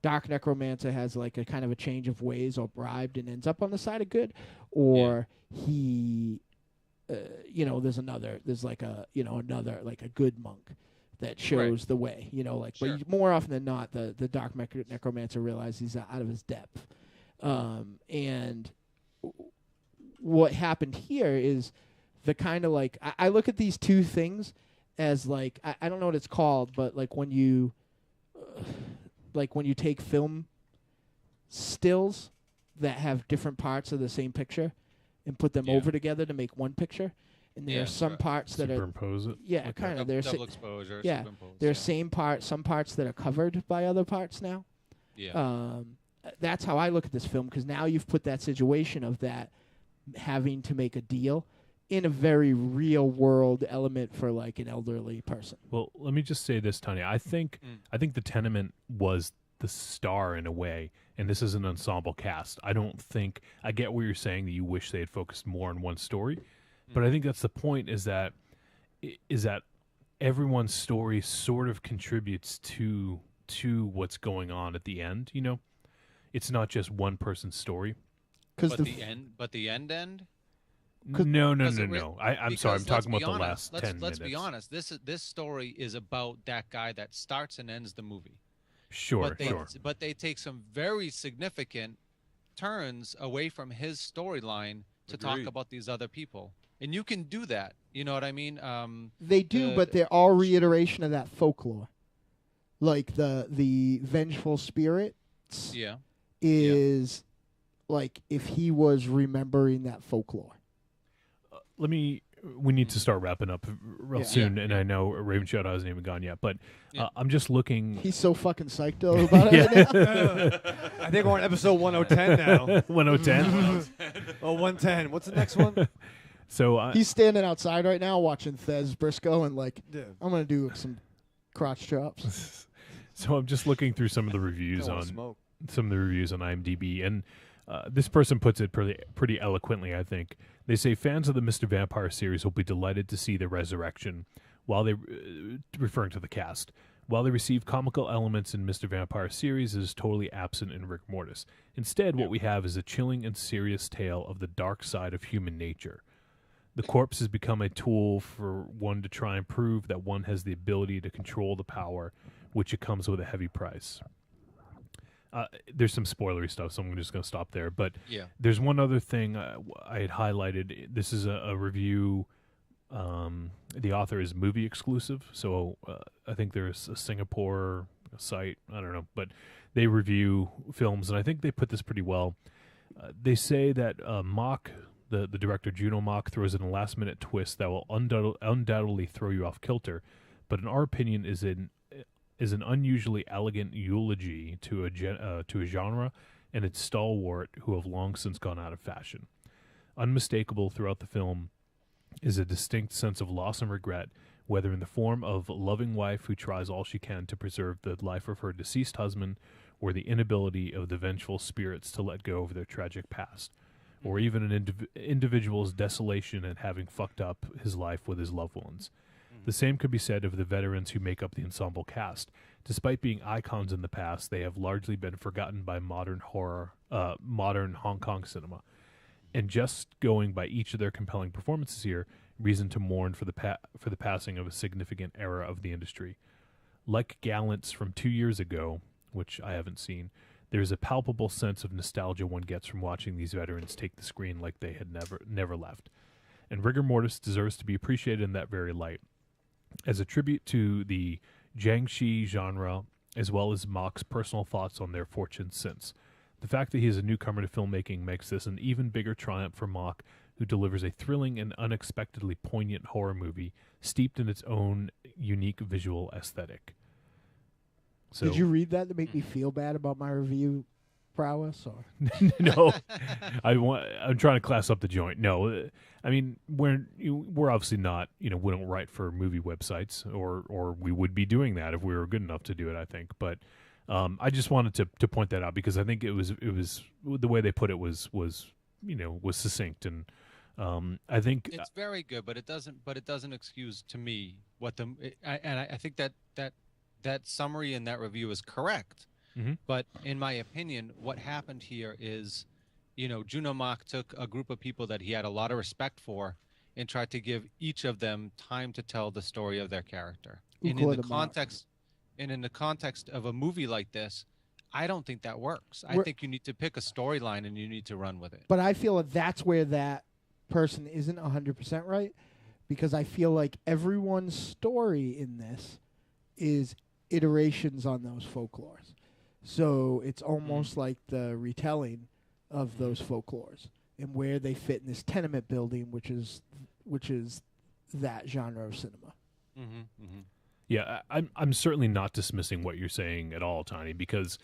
Speaker 1: dark necromancer has like a kind of a change of ways or bribed and ends up on the side of good, or he there's like a good monk that shows the way,
Speaker 3: Sure.
Speaker 1: but more often than not the dark necromancer realizes he's out of his depth. And what happened here is the kind of like I look at these two things as like I don't know what it's called, but like when you take film stills that have different parts of the same picture and put them over together to make one picture, and there are some parts that are
Speaker 2: Superimpose it.
Speaker 1: yeah, kind of there's
Speaker 3: double exposure.
Speaker 1: yeah,
Speaker 3: superimpose,
Speaker 1: there's some parts that are covered by other parts now.
Speaker 3: Yeah.
Speaker 1: That's how I look at this film, because now you've put that situation of that having to make a deal in a very real world element for like an elderly person.
Speaker 2: Well, let me just say this, Tanya. I think the Tenement was the star in a way, and this is an ensemble cast. I don't think I get what you're saying, that you wish they had focused more on one story, but I think that's the point. Is that everyone's story sort of contributes to what's going on at the end. It's not just one person's story.
Speaker 1: Because
Speaker 3: But the end.
Speaker 2: No.
Speaker 3: Because
Speaker 2: I'm sorry. I'm talking about the last 10 minutes.
Speaker 3: Let's be honest. This story is about that guy that starts and ends the movie.
Speaker 2: Sure.
Speaker 3: But they take some very significant turns away from his storyline to talk
Speaker 4: Agreed.
Speaker 3: about these other people, and you can do that. You know what I mean?
Speaker 1: they do, but they're all reiteration of that folklore. Like the vengeful spirit
Speaker 3: Yeah.
Speaker 1: is like if he was remembering that folklore.
Speaker 2: We need to start wrapping up real soon, and I know Raven Shadow hasn't even gone yet, but I'm just looking.
Speaker 1: He's so fucking psyched about it right now.
Speaker 5: I think we're on episode 1010 now.
Speaker 2: 1010.
Speaker 5: Oh, 110. What's the next one?
Speaker 2: So
Speaker 1: He's standing outside right now watching Thez Briscoe and like,
Speaker 5: Yeah.
Speaker 1: I'm going to do some crotch chops.
Speaker 2: So I'm just looking through some of the reviews
Speaker 5: Don't wanna
Speaker 2: on
Speaker 5: smoke.
Speaker 2: IMDb, and this person puts it pretty eloquently, I think. They say fans of the Mr. Vampire series will be delighted to see the resurrection, while they referring to the cast. While they receive comical elements in Mr. Vampire series, it is totally absent in Rigor Mortis. Instead, what we have is a chilling and serious tale of the dark side of human nature. The corpse has become a tool for one to try and prove that one has the ability to control the power, which it comes with a heavy price. There's some spoilery stuff, so I'm just going to stop there. But there's one other thing I had highlighted. This is a review. The author is movie exclusive, so I think there's a Singapore site. I don't know, but they review films, and I think they put this pretty well. They say that Mak The director Juno Mak throws in a last-minute twist that will undoubtedly throw you off kilter, but in our opinion is an unusually elegant eulogy to a genre and its stalwart who have long since gone out of fashion. Unmistakable throughout the film is a distinct sense of loss and regret, whether in the form of a loving wife who tries all she can to preserve the life of her deceased husband, or the inability of the vengeful spirits to let go of their tragic past, or even an individual's desolation at having fucked up his life with his loved ones. The same could be said of the veterans who make up the ensemble cast. Despite being icons in the past, they have largely been forgotten by modern Hong Kong cinema. And just going by each of their compelling performances here, reason to mourn for the passing of a significant era of the industry. Like Gallants from 2 years ago, which I haven't seen, there's a palpable sense of nostalgia one gets from watching these veterans take the screen like they had never left. And Rigor Mortis deserves to be appreciated in that very light. As a tribute to the Jiangxi genre, as well as Mak's personal thoughts on their fortunes since. The fact that he is a newcomer to filmmaking makes this an even bigger triumph for Mak, who delivers a thrilling and unexpectedly poignant horror movie steeped in its own unique visual aesthetic. So,
Speaker 1: did you read that to make me feel bad about my review prowess? Or?
Speaker 2: No, I'm trying to class up the joint. No, I mean we're obviously not. We don't write for movie websites, or we would be doing that if we were good enough to do it. I think, but I just wanted to point that out because I think it was the way they put it was succinct, and I think
Speaker 3: it's very good, but it doesn't excuse to me what I think that summary in that review is correct.
Speaker 2: Mm-hmm.
Speaker 3: But in my opinion, what happened here is, Juno Mak took a group of people that he had a lot of respect for and tried to give each of them time to tell the story of their character. And in the context of a movie like this, I don't think that works. I think you need to pick a storyline and you need to run with it.
Speaker 1: But I feel like that's where that person isn't 100% right, because I feel like everyone's story in this is iterations on those folklores. So it's almost like the retelling of those folklores and where they fit in this tenement building, which is that genre of cinema.
Speaker 3: Mm-hmm, mm-hmm.
Speaker 2: Yeah, I'm certainly not dismissing what you're saying at all, Tiny, because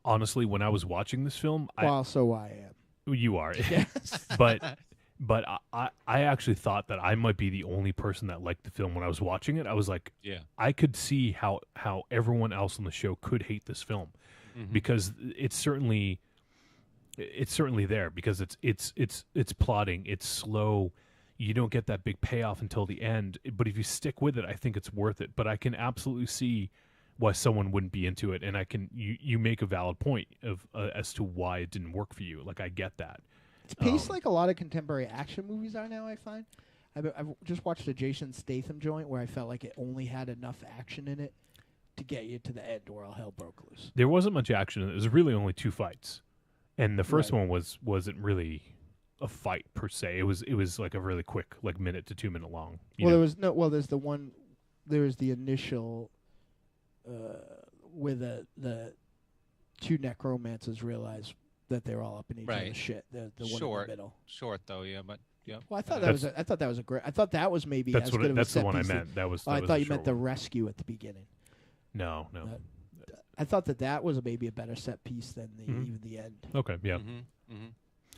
Speaker 2: honestly, when I was watching this film,
Speaker 1: so I am.
Speaker 2: You are,
Speaker 1: yes.
Speaker 2: But I actually thought that I might be the only person that liked the film when I was watching it. I was like,
Speaker 3: yeah,
Speaker 2: I could see how everyone else on the show could hate this film, because it's certainly there, because it's plotting, it's slow. You don't get that big payoff until the end, but if you stick with it, I think it's worth it. But I can absolutely see why someone wouldn't be into it, and you make a valid point of as to why it didn't work for you. Like, I get that.
Speaker 1: It's paced like a lot of contemporary action movies are now, I find. I've just watched a Jason Statham joint where I felt like it only had enough action in it to get you to the end where all hell broke loose.
Speaker 2: There wasn't much action. It was really only 2 fights. And the first one wasn't really a fight per se. It was like a really quick, like minute to 2 minute long.
Speaker 1: There's the initial where the two necromancers realize that they're all up in each other's shit. The one in the middle.
Speaker 3: Short though, yeah, but yeah.
Speaker 1: Well, I thought that was maybe as good of a
Speaker 2: that's
Speaker 1: set
Speaker 2: the one I
Speaker 1: piece
Speaker 2: meant.
Speaker 1: I thought you meant the rescue at the beginning.
Speaker 2: No.
Speaker 1: I thought that was maybe a better set piece than even the end.
Speaker 2: Okay, yeah.
Speaker 3: Mm-hmm, mm-hmm.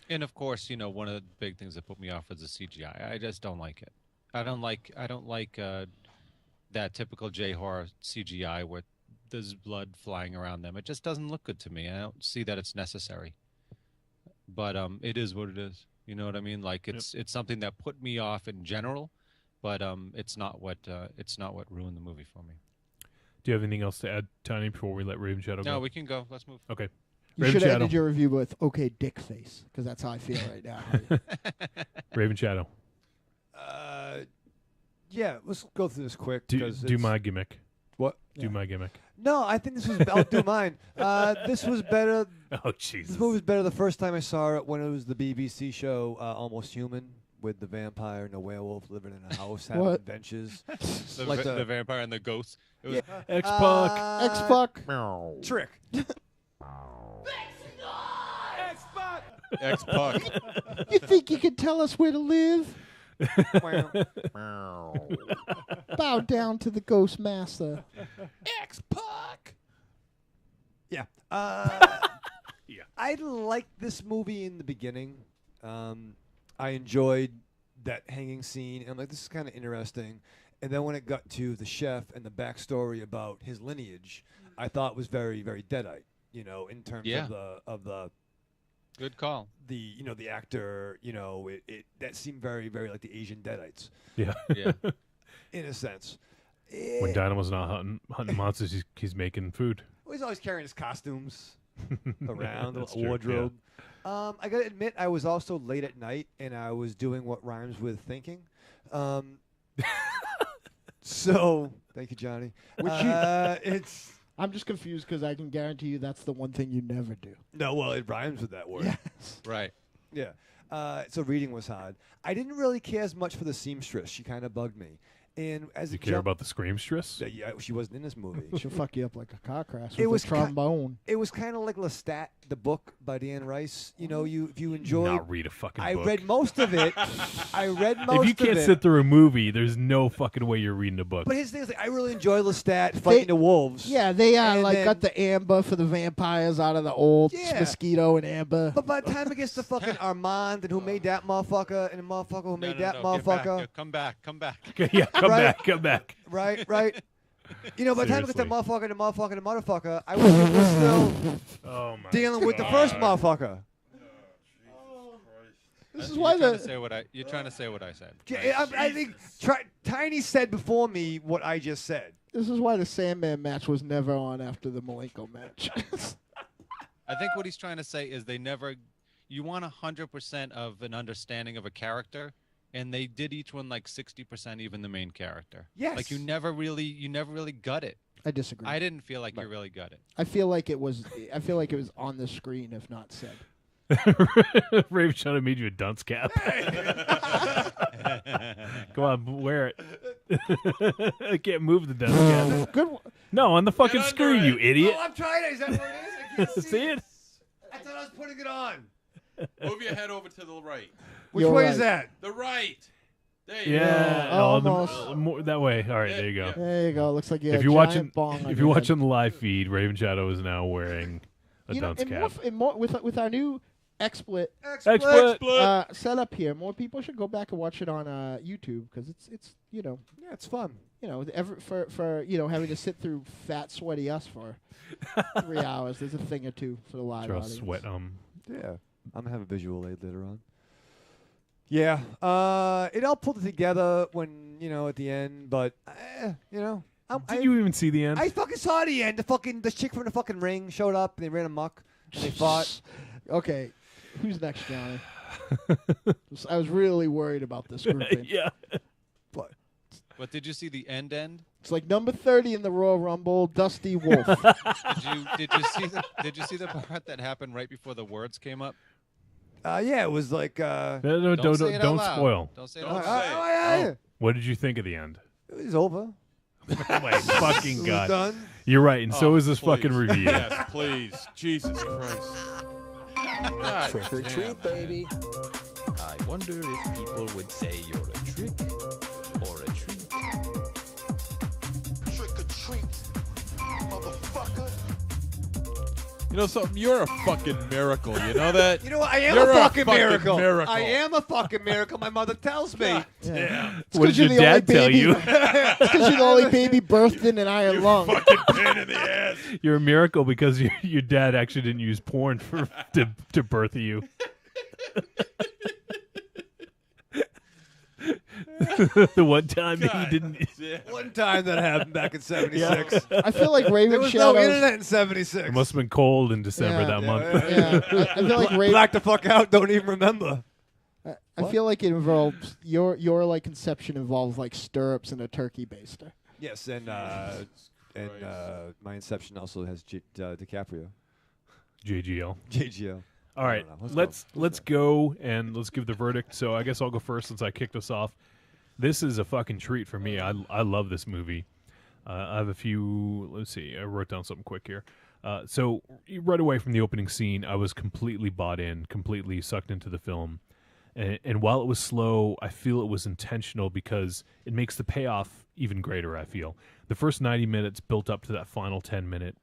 Speaker 3: And of course, one of the big things that put me off was the CGI. I just don't like it. I don't like that typical J-horror CGI where there's blood flying around them. It just doesn't look good to me. I don't see that it's necessary. But it is what it is. You know what I mean? Like it's something that put me off in general, but it's not what ruined the movie for me.
Speaker 2: Do you have anything else to add, Tiny, before we let Raven Shadow go?
Speaker 3: No, we can go. Let's move.
Speaker 2: Okay.
Speaker 1: You should have ended your review with "Okay, dick face," because that's how I feel right now.
Speaker 2: Raven Shadow.
Speaker 5: Yeah, let's go through this quick.
Speaker 2: Do my gimmick.
Speaker 5: What?
Speaker 2: Do my gimmick.
Speaker 5: No, I think this was. I'll do mine. This was better.
Speaker 2: Oh, Jesus.
Speaker 5: This movie was better the first time I saw it when it was the BBC show Almost Human, with the vampire and the werewolf living in a house having adventures.
Speaker 3: The vampire and the ghost. It was
Speaker 2: X-Pac.
Speaker 1: X-Pac.
Speaker 5: Trick.
Speaker 6: X-Pac!
Speaker 4: X-Pac.
Speaker 1: You think you can tell us where to live? Bow down to the Ghost Master.
Speaker 4: X-Pac.
Speaker 5: Yeah.
Speaker 2: Yeah.
Speaker 5: I liked this movie in the beginning. I enjoyed that hanging scene. And I'm like, this is kind of interesting. And then when it got to the chef and the backstory about his lineage, I thought was very, very Deadite. You know, in terms of the
Speaker 3: Good call.
Speaker 5: the actor. You know, it that seemed very, very like the Asian Deadites.
Speaker 2: Yeah.
Speaker 3: Yeah.
Speaker 5: In a sense.
Speaker 2: When Dynamo's not hunting monsters, he's making food.
Speaker 5: Well, he's always carrying his costumes around,
Speaker 2: That's
Speaker 5: a
Speaker 2: true,
Speaker 5: wardrobe. I gotta admit, I was also late at night, and I was doing what rhymes with thinking. So, thank you, Johnny. It's
Speaker 1: I'm just confused because I can guarantee you that's the one thing you never do.
Speaker 5: no, well, it rhymes with that word.
Speaker 1: Yes.
Speaker 3: Right.
Speaker 5: Yeah. So reading was hard. I didn't really care as much for the seamstress. She kind of bugged me. And as
Speaker 2: You
Speaker 5: it
Speaker 2: care
Speaker 5: jumped-
Speaker 2: about the screamstress?
Speaker 5: Yeah, she wasn't in this movie.
Speaker 1: She'll fuck you up like a car crash with
Speaker 5: It was
Speaker 1: a trombone.
Speaker 5: It was kind of like Lestat, the book by Dan Rice. You know, if you enjoyed.
Speaker 2: Not read a fucking
Speaker 5: I
Speaker 2: book.
Speaker 5: read most of it. I read most
Speaker 2: If you
Speaker 5: of
Speaker 2: can't
Speaker 5: it.
Speaker 2: sit through a movie, there's no fucking way you're reading a book.
Speaker 5: But his thing is, like, I really enjoy Lestat fighting the wolves.
Speaker 1: Yeah, they
Speaker 5: And
Speaker 1: like
Speaker 5: then-
Speaker 1: got the amber for the vampires out of the old
Speaker 5: Yeah.
Speaker 1: mosquito and amber.
Speaker 5: But by the time it gets to fucking Armand and who made that motherfucker and the motherfucker who made that
Speaker 3: Get back.
Speaker 5: motherfucker,
Speaker 3: Come back. Come back.
Speaker 2: Yeah, come
Speaker 5: Right.
Speaker 2: back, come back.
Speaker 5: right? You know, by the time it gets to
Speaker 2: Seriously.
Speaker 5: motherfucker and the motherfucker and the motherfucker, I wish it was still
Speaker 2: Oh my.
Speaker 5: dealing with the first motherfucker.
Speaker 1: This is
Speaker 3: You're
Speaker 1: why
Speaker 3: trying
Speaker 1: the
Speaker 3: to say what you're trying to say what I said.
Speaker 5: I think Tiny said before me what I just said.
Speaker 1: this is why the Sandman match was never on after the Malenko match.
Speaker 3: I think what he's trying to say is you want 100% of an understanding of a character, and they did each one like 60%, even the main character.
Speaker 5: Yes.
Speaker 3: Like you never really got it.
Speaker 1: I disagree.
Speaker 3: I didn't feel like you really got it.
Speaker 1: I feel like it was on the screen, if not said.
Speaker 2: Raven trying to made you a dunce cap. Come on, wear it. I can't move the dunce cap.
Speaker 1: Good.
Speaker 2: No, on the fucking
Speaker 4: under
Speaker 2: screen,
Speaker 4: it.
Speaker 2: you idiot.
Speaker 5: Oh, I'm trying it. Is that what it is? I can't see,
Speaker 2: See it?
Speaker 5: I thought I was putting it on.
Speaker 4: Move your head over to the right.
Speaker 5: Which
Speaker 1: You're
Speaker 5: way
Speaker 1: right.
Speaker 5: is that?
Speaker 4: The right. There you
Speaker 2: Yeah,
Speaker 1: Yeah,
Speaker 2: no, on
Speaker 1: almost.
Speaker 2: more, that way. All right, there you go.
Speaker 1: There you go. Looks like you.
Speaker 2: If you're watching, the live feed, Raven Shadow is now wearing a dunce cap.
Speaker 1: With our new XSplit
Speaker 2: XSplit.
Speaker 1: setup here, more people should go back and watch it on YouTube because it's
Speaker 5: Yeah, it's fun.
Speaker 1: for having to sit through fat sweaty us for 3 hours. There's a thing or two for the live
Speaker 2: Draw
Speaker 1: audience.
Speaker 2: sweat.
Speaker 5: Yeah, I'm gonna have a visual aid later on. Yeah, it all pulled together when at the end, but
Speaker 2: Did you even see the end?
Speaker 5: I fucking saw the end. The chick from the fucking ring showed up and they ran amok and they fought.
Speaker 1: Okay, who's next, Johnny? I was really worried about this grouping.
Speaker 2: Yeah.
Speaker 3: But did you see the end?
Speaker 1: It's like number 30 in the Royal Rumble, Dusty Wolf.
Speaker 3: Did you see the part that happened right before the words came up?
Speaker 5: Yeah, it was like.
Speaker 2: No,
Speaker 3: Don't say it out
Speaker 2: don't
Speaker 3: loud.
Speaker 2: spoil.
Speaker 3: Don't say it
Speaker 4: Don't
Speaker 3: out
Speaker 4: say
Speaker 3: loud.
Speaker 4: it.
Speaker 2: What did you think of the end?
Speaker 5: It was over.
Speaker 2: Oh my fucking
Speaker 5: It was
Speaker 2: god!
Speaker 5: done.
Speaker 2: You're right, and so is this
Speaker 4: please.
Speaker 2: fucking review.
Speaker 4: Yes, please. Jesus Christ. God
Speaker 9: Trick or
Speaker 4: damn.
Speaker 9: treat, baby. I wonder if people would say you're a trick or a treat.
Speaker 8: Trick or treat, motherfucker.
Speaker 4: You know something? You're a fucking miracle. You know that?
Speaker 5: You know what? I am
Speaker 4: You're
Speaker 5: a fucking
Speaker 4: miracle.
Speaker 5: I am a fucking miracle. My mother tells me.
Speaker 4: Damn.
Speaker 2: What did your
Speaker 1: you're the only
Speaker 2: dad tell
Speaker 1: baby-
Speaker 2: you?
Speaker 1: It's because you're the only baby birthed in an iron lung.
Speaker 4: Fucking pain in the ass.
Speaker 2: You're a miracle because your dad actually didn't use porn to birth you. The one time he didn't.
Speaker 5: One time that happened back in '76.
Speaker 1: I feel like Raven
Speaker 5: There was no
Speaker 1: Shadows.
Speaker 5: internet in '76.
Speaker 2: It must have been cold in December
Speaker 1: Yeah.
Speaker 2: that month.
Speaker 1: Yeah, I feel like Raven.
Speaker 5: Black the fuck out. Don't even remember.
Speaker 1: I feel like it involves your like conception involves like stirrups and a turkey baster.
Speaker 5: Yes, and my Inception also has DiCaprio.
Speaker 2: JGL.
Speaker 5: JGL.
Speaker 2: All right,
Speaker 5: I don't know.
Speaker 2: let's go and let's give the verdict. So I guess I'll go first since I kicked us off. This is a fucking treat for me. I love this movie. I have a few. Let's see. I wrote down something quick here. So right away from the opening scene, I was completely bought in, completely sucked into the film. And while it was slow, I feel it was intentional because it makes the payoff even greater, I feel. The first 90 minutes built up to that final 10-minute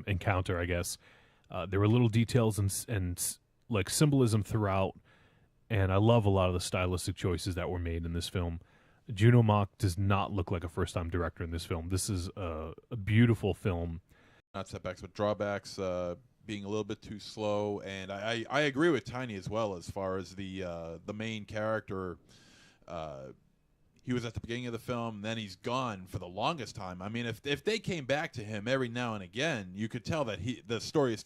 Speaker 2: encounter, I guess. There were little details and like symbolism throughout, and I love a lot of the stylistic choices that were made in this film. Juno Mak does not look like a first-time director in this film. This is a beautiful film.
Speaker 4: Not setbacks, but drawbacks. Being a little bit too slow, and I agree with Tiny as well as far as the main character. He was at the beginning of the film, then he's gone for the longest time. I mean, if they came back to him every now and again, you could tell that the story is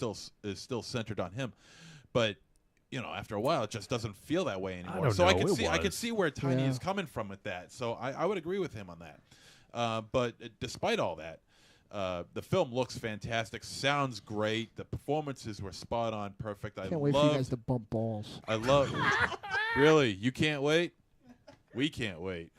Speaker 4: still centered on him. But after a while, it just doesn't feel that way anymore. So I could see where Tiny is coming from with that. So I would agree with him on that. But despite all that, the film looks fantastic, sounds great. The performances were spot on, perfect.
Speaker 1: Can't wait for you guys to bump balls.
Speaker 4: I love. Really, you can't wait. We can't wait.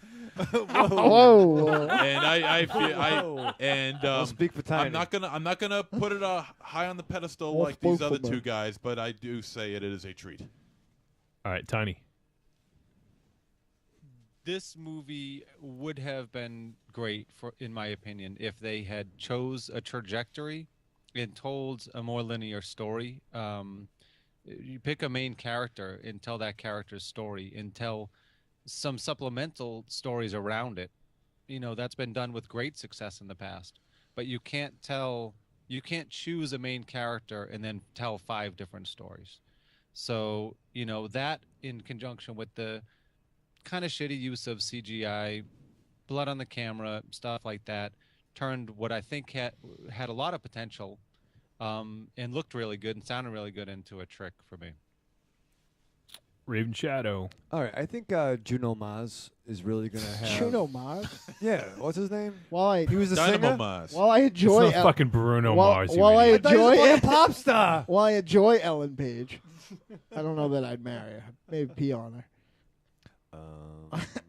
Speaker 1: Whoa!
Speaker 4: And I feel
Speaker 5: I'll speak for Tiny.
Speaker 4: I'm not gonna put it high on the pedestal like these other two guys, but I do say it is a treat.
Speaker 2: All right, Tiny.
Speaker 3: This movie would have been great, in my opinion, if they had chose a trajectory and told a more linear story. You pick a main character and tell that character's story and tell some supplemental stories around it. That's been done with great success in the past. But you can't choose a main character and then tell 5 different stories. So, that in conjunction with the kind of shitty use of CGI, blood on the camera, stuff like that, turned what I think had a lot of potential and looked really good and sounded really good into a trick for me.
Speaker 2: Raven Shadow.
Speaker 5: All right, I think Juno Maz is really going to have...
Speaker 1: Juno Mak?
Speaker 5: Yeah, what's his name?
Speaker 1: He
Speaker 5: was the
Speaker 4: Dynamo
Speaker 5: singer?
Speaker 4: Maz.
Speaker 1: While I enjoy...
Speaker 2: It's not fucking Bruno Mars, you
Speaker 1: while I
Speaker 2: idiot.
Speaker 1: enjoy...
Speaker 5: pop star!
Speaker 1: While I enjoy Ellen Page, I don't know that I'd marry her. Maybe pee on her.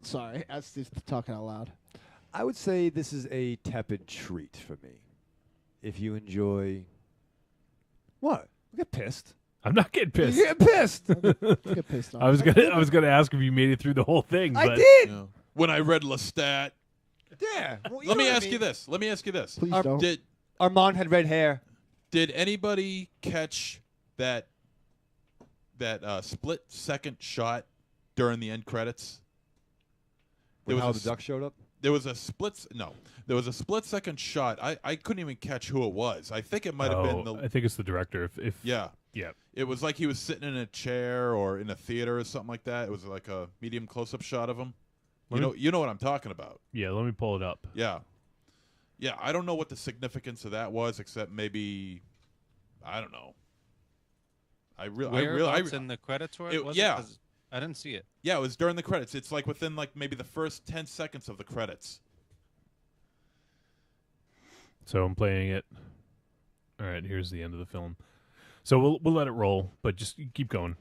Speaker 1: Sorry, that's just talking out loud.
Speaker 5: I would say this is a tepid treat for me. If you enjoy... What? Get pissed.
Speaker 2: I'm not getting pissed.
Speaker 5: You're getting pissed.
Speaker 1: Get pissed off.
Speaker 2: I was gonna ask if you made it through the whole thing.
Speaker 5: I
Speaker 2: but
Speaker 5: did.
Speaker 4: When I read Lestat.
Speaker 5: Yeah. Well,
Speaker 4: Let me ask you this.
Speaker 1: Please don't.
Speaker 5: Armand had red hair.
Speaker 4: Did anybody catch that split-second shot during the end credits?
Speaker 5: How the duck showed up?
Speaker 4: There was a split-second shot. I couldn't even catch who it was. I think it might have been
Speaker 2: I think it's the director.
Speaker 4: Yeah.
Speaker 2: Yeah.
Speaker 4: It was like he was sitting in a chair or in a theater or something like that. It was like a medium close-up shot of him. You know what I'm talking about.
Speaker 2: Yeah, let me pull it up.
Speaker 4: Yeah. Yeah, I don't know what the significance of that was, except maybe, I don't know.
Speaker 3: Whereabouts in the credits were it?
Speaker 4: Yeah.
Speaker 3: I didn't see it.
Speaker 4: Yeah, it was during the credits. It's like within maybe the first 10 seconds of the credits.
Speaker 2: So I'm playing it. All right, here's the end of the film. So we'll let it roll, but just keep going.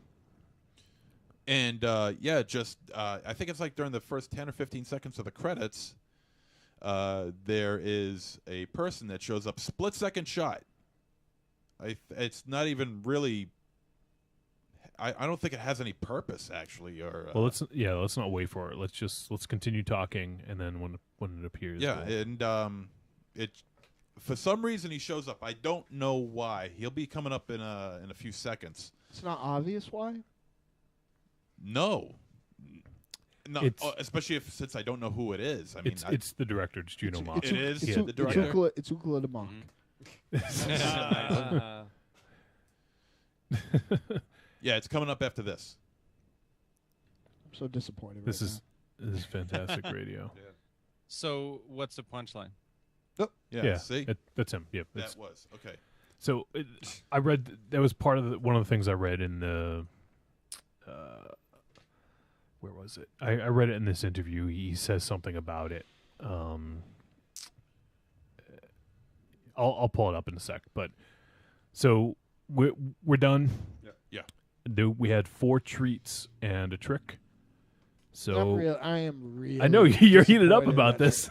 Speaker 4: And I think it's like during the first 10 or 15 seconds of the credits, there is a person that shows up, split-second shot. It's not even really. I don't think it has any purpose actually. Or
Speaker 2: well, let's not wait for it. Let's continue talking, and then when it appears.
Speaker 4: Yeah, and it. For some reason, he shows up. I don't know why. He'll be coming up in a few seconds.
Speaker 1: It's not obvious why?
Speaker 4: No, especially since I don't know who it is. I mean,
Speaker 2: it's the director. It's Juno Mak.
Speaker 4: It is
Speaker 1: the director. It's Ukla de Mak.
Speaker 4: Yeah, it's coming up after this.
Speaker 1: I'm so disappointed.
Speaker 2: This is fantastic radio.
Speaker 4: Yeah.
Speaker 3: So, what's the punchline?
Speaker 4: Oh, yeah. See,
Speaker 2: that's him. Yep,
Speaker 4: that was okay.
Speaker 2: So I read that was part of one of the things I read in the. Where was it? I read it in this interview. He says something about it. I'll pull it up in a sec. But so we're done.
Speaker 4: Yeah.
Speaker 2: We had 4 treats and a trick. So
Speaker 1: I am really.
Speaker 2: I know you're heated up about this.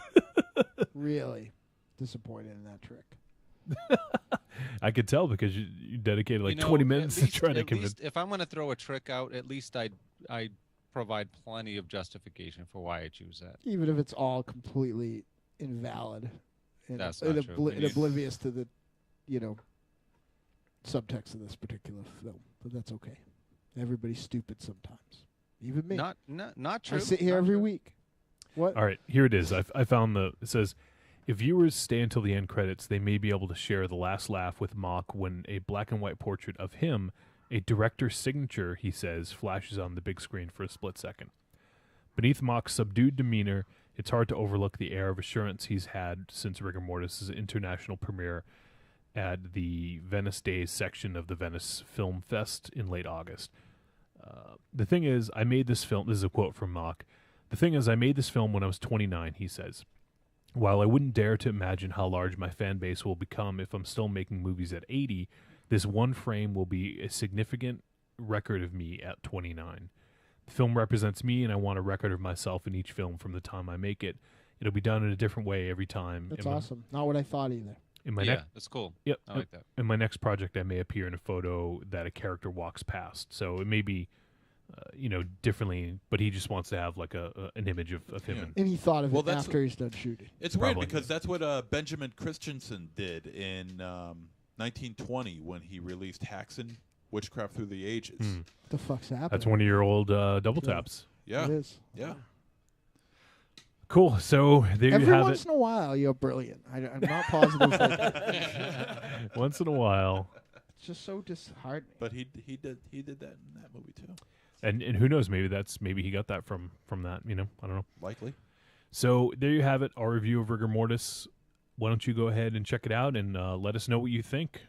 Speaker 1: Really disappointed in that trick.
Speaker 2: I could tell because you dedicated like 20 minutes to try to convince.
Speaker 3: If I'm going to throw a trick out, at least I'd provide plenty of justification for why I choose that.
Speaker 1: Even if it's all completely invalid and,
Speaker 3: That's not true.
Speaker 1: and oblivious to the, subtext of this particular film. But that's okay. Everybody's stupid sometimes. Even me.
Speaker 3: Not true.
Speaker 1: I sit here every week. What?
Speaker 2: All right, here it is. I found it says, if viewers stay until the end credits, they may be able to share the last laugh with Mak when a black and white portrait of him, a director's signature, he says, flashes on the big screen for a split second. Beneath Mak's subdued demeanor, it's hard to overlook the air of assurance he's had since Rigor Mortis' international premiere at the Venice Days section of the Venice Film Fest in late August. The thing is, I made this film, this is a quote from Mak, the thing is, I made this film when I was 29, he says. While I wouldn't dare to imagine how large my fan base will become if I'm still making movies at 80, this one frame will be a significant record of me at 29. The film represents me, and I want a record of myself in each film from the time I make it. It'll be done in a different way every time.
Speaker 1: That's awesome. Not what I thought either.
Speaker 3: That's cool.
Speaker 2: Yep.
Speaker 3: I like that.
Speaker 2: In my next project, I may appear in a photo that a character walks past. So it may be, differently, but he just wants to have like an image of him.
Speaker 1: And he thought of it after he's done shooting.
Speaker 4: It's weird because that's what Benjamin Christensen did in 1920 when he released Haxan, Witchcraft Through the Ages.
Speaker 1: What the fuck's happening?
Speaker 2: That's one of your old double taps.
Speaker 4: Yeah.
Speaker 1: It is.
Speaker 4: Yeah.
Speaker 2: Cool. So there you have it.
Speaker 1: Every once in a while, you're brilliant. I'm not positive.
Speaker 2: Once in a while.
Speaker 1: It's just so disheartening.
Speaker 4: But he did that in that movie too.
Speaker 2: And who knows? Maybe he got that from that. I don't know.
Speaker 4: Likely.
Speaker 2: So there you have it. Our review of Rigor Mortis. Why don't you go ahead and check it out and let us know what you think.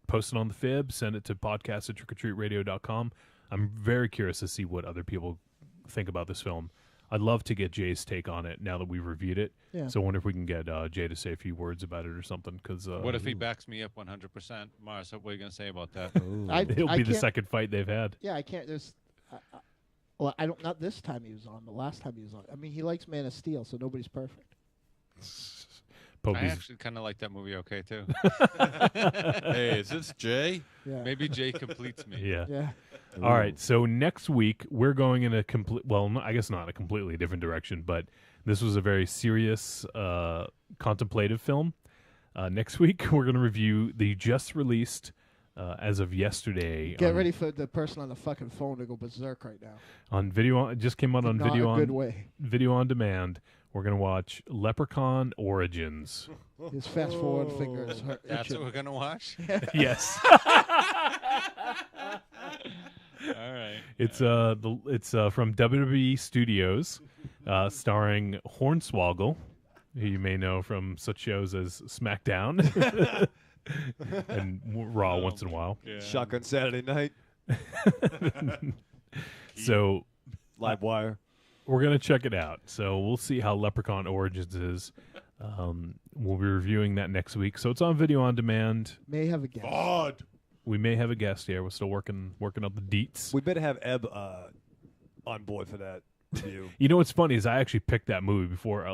Speaker 2: Post it on the Fib. Send it to podcast@trickortreatradio.com. I'm very curious to see what other people think about this film. I'd love to get Jay's take on it now that we've reviewed it.
Speaker 1: Yeah.
Speaker 2: So I wonder if we can get Jay to say a few words about it or something. Cause,
Speaker 3: what if he backs me up 100%? Mars, what are you going to say about that?
Speaker 2: It'll be the second fight they've had.
Speaker 1: Yeah, I can't. Well, I don't. Not this time he was on, but last time he was on. I mean, he likes Man of Steel, so nobody's perfect.
Speaker 3: I actually kind of like that movie. Okay, too.
Speaker 4: Hey, is this Jay?
Speaker 1: Yeah.
Speaker 3: Maybe Jay completes me.
Speaker 2: Yeah.
Speaker 1: Yeah.
Speaker 2: All right. So next week we're going in a I guess not a completely different direction, but this was a very serious, contemplative film. Next week we're going to review the just released. As of yesterday,
Speaker 1: Get ready for the person on the fucking phone to go berserk right now.
Speaker 2: On video, it just came out on
Speaker 1: Not
Speaker 2: video
Speaker 1: a
Speaker 2: on
Speaker 1: good way.
Speaker 2: Video on demand. We're gonna watch Leprechaun Origins.
Speaker 1: His fast forward fingers.
Speaker 3: That's what we're gonna watch.
Speaker 2: Yes.
Speaker 3: All right.
Speaker 2: It's from WWE Studios, starring Hornswoggle, who you may know from such shows as SmackDown. And Raw once in a while.
Speaker 3: Yeah.
Speaker 5: Shotgun Saturday Night.
Speaker 2: So
Speaker 5: Live Wire.
Speaker 2: We're going to check it out. So we'll see how Leprechaun Origins is. We'll be reviewing that next week. So it's on video on demand.
Speaker 1: May have a guest.
Speaker 4: God.
Speaker 2: We may have a guest here. We're still working out the deets.
Speaker 5: We better have Eb on board for that review.
Speaker 2: You know what's funny is I actually picked that movie before.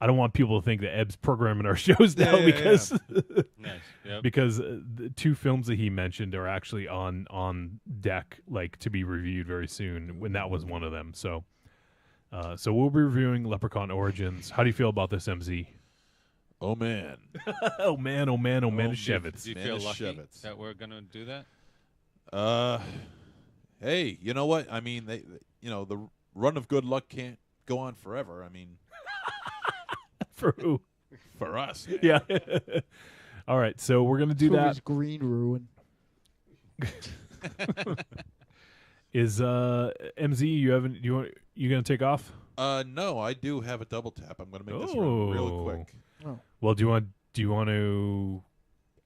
Speaker 2: I don't want people to think that Eb's programming our shows now because
Speaker 3: Nice. Yep.
Speaker 2: because the two films that he mentioned are actually on deck, to be reviewed very soon. When that was one of them. So we'll be reviewing Leprechaun Origins. How do you feel about this, MZ?
Speaker 4: Oh man.
Speaker 2: Oh man. Oh man. Oh man. Shevitz.
Speaker 3: Do you feel lucky that we're gonna do that?
Speaker 4: Hey, you know what? I mean, the run of good luck can't go on forever. I mean.
Speaker 2: For who?
Speaker 4: For us.
Speaker 2: Yeah. All right, so we're gonna do that.
Speaker 1: Green ruin.
Speaker 2: Is MZ? You gonna take off?
Speaker 4: No, I do have a double tap. I'm gonna make this real quick.
Speaker 1: Oh.
Speaker 2: Well, do you want to?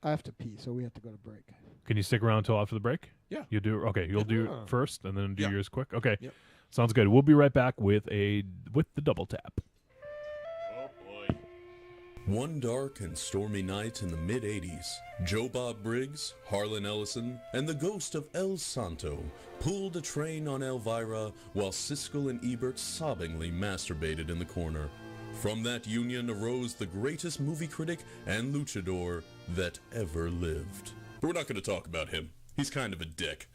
Speaker 1: I have to pee, so we have to go to break.
Speaker 2: Can you stick around until after the break?
Speaker 4: Yeah.
Speaker 2: You do. Okay, you'll do it first, and then do yours quick. Okay.
Speaker 4: Yep.
Speaker 2: Sounds good. We'll be right back with the double tap.
Speaker 10: One dark and stormy night in the mid-'80s, Joe Bob Briggs, Harlan Ellison, and the ghost of El Santo pulled a train on Elvira while Siskel and Ebert sobbingly masturbated in the corner. From that union arose the greatest movie critic and luchador that ever lived. But we're not going to talk about him. He's kind of a dick.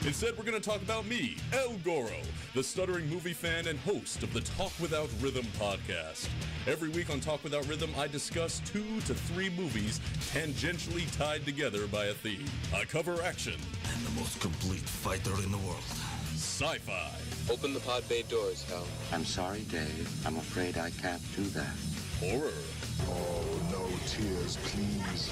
Speaker 10: Instead, we're going to talk about me, El Goro, the stuttering movie fan and host of the Talk Without Rhythm podcast. Every week on Talk Without Rhythm, I discuss 2 to 3 movies tangentially tied together by a theme. I cover action.
Speaker 8: I'm the most complete fighter in the world.
Speaker 10: Sci-fi.
Speaker 11: Open the pod bay doors, Hal.
Speaker 12: I'm sorry, Dave. I'm afraid I can't do that.
Speaker 10: Horror.
Speaker 6: Oh, no tears, please.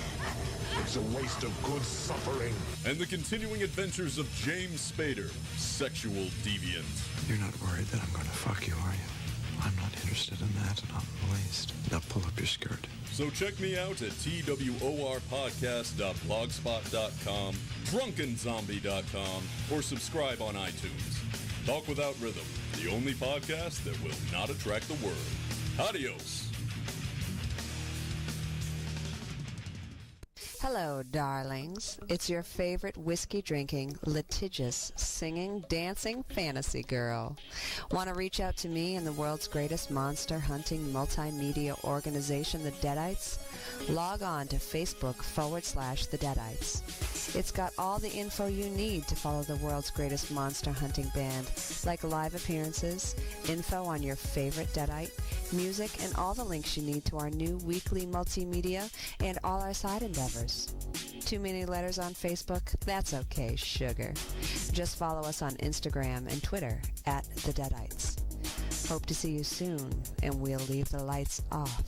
Speaker 6: It's a waste of good suffering.
Speaker 10: And the continuing adventures of James Spader, sexual deviant.
Speaker 13: You're not worried that I'm going to fuck you, are you? I'm not interested in that, not in the least. Now pull up your skirt.
Speaker 10: So check me out at tworpodcast.blogspot.com, drunkenzombie.com, or subscribe on iTunes. Talk Without Rhythm, the only podcast that will not attract the world. Adios.
Speaker 14: Hello, darlings. It's your favorite whiskey-drinking, litigious, singing, dancing fantasy girl. Want to reach out to me and the world's greatest monster-hunting multimedia organization, the Deadites? Log on to Facebook.com/The Deadites. It's got all the info you need to follow the world's greatest monster-hunting band, like live appearances, info on your favorite Deadite, music, and all the links you need to our new weekly multimedia and all our side endeavors. Too many letters on Facebook? That's okay, sugar. Just follow us on Instagram and Twitter @The Deadites. Hope to see you soon, and we'll leave the lights off.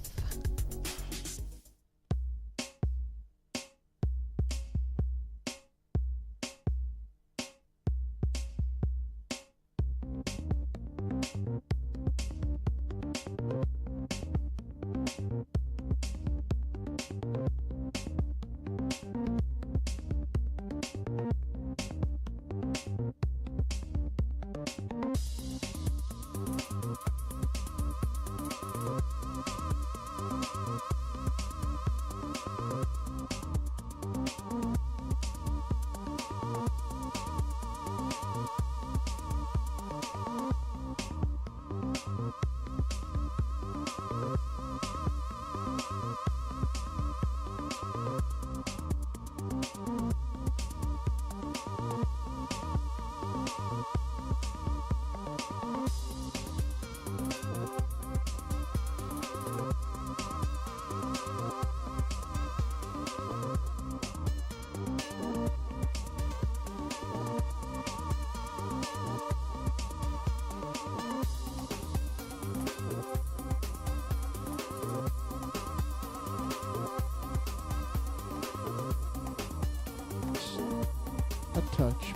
Speaker 1: Touch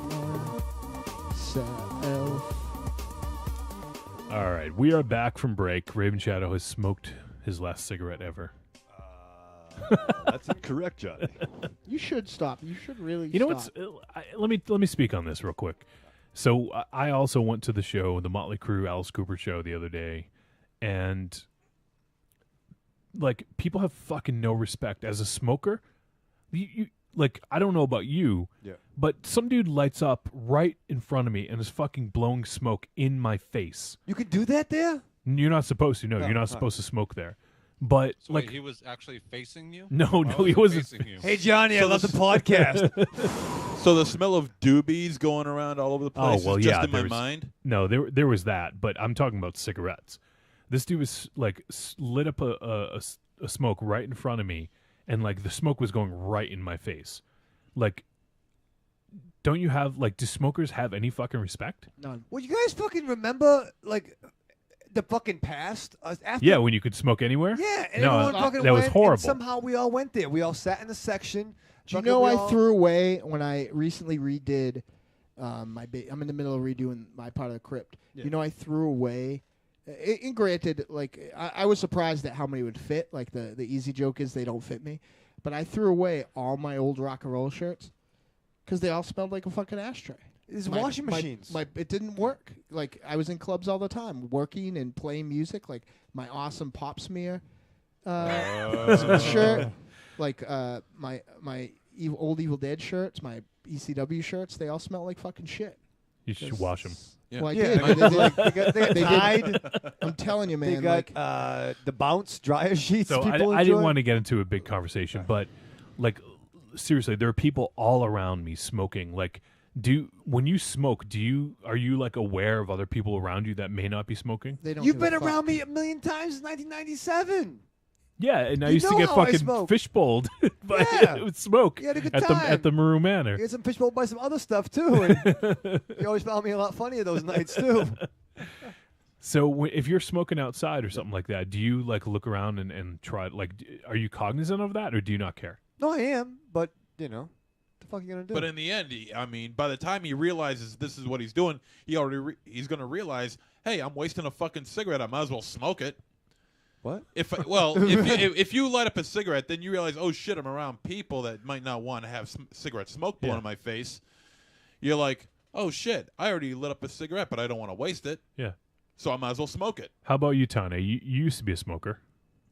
Speaker 1: myself.
Speaker 2: All right, we are back from break. Raven Shadow has smoked his last cigarette ever.
Speaker 5: That's incorrect, Johnny.
Speaker 1: You should stop. You should really.
Speaker 2: You know
Speaker 1: stop.
Speaker 2: what's? Let me speak on this real quick. So I also went to the show, the Motley Crue Alice Cooper show the other day, and like people have fucking no respect as a smoker. You like I don't know about you, but some dude lights up right in front of me and is fucking blowing smoke in my face.
Speaker 5: You can do that there?
Speaker 2: You're not supposed to. No, you're not supposed to smoke there. But
Speaker 3: so
Speaker 2: like
Speaker 3: wait, he was actually facing you?
Speaker 2: No, he wasn't.
Speaker 3: Facing you.
Speaker 5: Hey Johnny, I love the podcast.
Speaker 4: So the smell of doobies going around all over the place is just in my mind?
Speaker 2: No, there was that, but I'm talking about cigarettes. This dude was like lit up a smoke right in front of me, and like the smoke was going right in my face. Like, don't you have like? Do smokers have any fucking respect?
Speaker 1: None.
Speaker 5: Well, you guys fucking remember like the fucking past? After
Speaker 2: Yeah, when you could smoke anywhere.
Speaker 5: Yeah, and
Speaker 2: no,
Speaker 5: everyone fucking
Speaker 2: that was
Speaker 5: went,
Speaker 2: horrible.
Speaker 5: and somehow we all went there. We all sat in the section.
Speaker 1: Do you know I threw away when I recently redid my? I'm in the middle of redoing my part of the crypt.
Speaker 5: Yeah.
Speaker 1: You know I threw away. And granted, like I was surprised at how many would fit. Like the easy joke is they don't fit me, but I threw away all my old rock and roll shirts because they all smelled like a fucking ashtray.
Speaker 5: There's washing machines.
Speaker 1: It didn't work. Like I was in clubs all the time, working and playing music. Like my awesome Pop Smear shirt, like my old Evil Dead shirts, my ECW shirts. They all smell like fucking shit.
Speaker 2: You should wash them.
Speaker 4: Yeah.
Speaker 1: Well, I
Speaker 5: Yeah,
Speaker 1: did.
Speaker 5: they got Tide.
Speaker 1: I'm telling you, man.
Speaker 5: They got the Bounce dryer sheets.
Speaker 2: So
Speaker 5: people
Speaker 2: I didn't
Speaker 5: enjoy.
Speaker 2: want to get into a big conversation, but like seriously, there are people all around me smoking. Like, when you smoke, are you like aware of other people around you that may not be smoking?
Speaker 1: They don't
Speaker 5: You've
Speaker 1: give a
Speaker 5: been
Speaker 1: fuck.
Speaker 5: around me a million times since 1997.
Speaker 2: Yeah, and I
Speaker 5: You
Speaker 2: used to
Speaker 5: know
Speaker 2: get
Speaker 5: how I
Speaker 2: fucking
Speaker 5: smoke.
Speaker 2: fishbowled by
Speaker 5: Yeah.
Speaker 2: with smoke
Speaker 5: You had a good
Speaker 2: at
Speaker 5: time.
Speaker 2: the Maroon Manor.
Speaker 5: You get some fishbowl by some other stuff too. And you always found me a lot funnier those nights too.
Speaker 2: So if you're smoking outside or something like that, do you like look around and try like? Are you cognizant of that, or do you not care?
Speaker 5: No, I am, but what the fuck are you gonna do?
Speaker 4: But in the end, by the time he realizes this is what he's doing, he's going to realize, hey, I'm wasting a fucking cigarette. I might as well smoke it.
Speaker 5: What?
Speaker 4: If you light up a cigarette, then you realize, oh shit, I'm around people that might not want to have cigarette smoke blown in my face. You're like, oh shit, I already lit up a cigarette, but I don't want to waste it.
Speaker 2: Yeah.
Speaker 4: So I might as well smoke it.
Speaker 2: How about you, Tane? You used to be a smoker.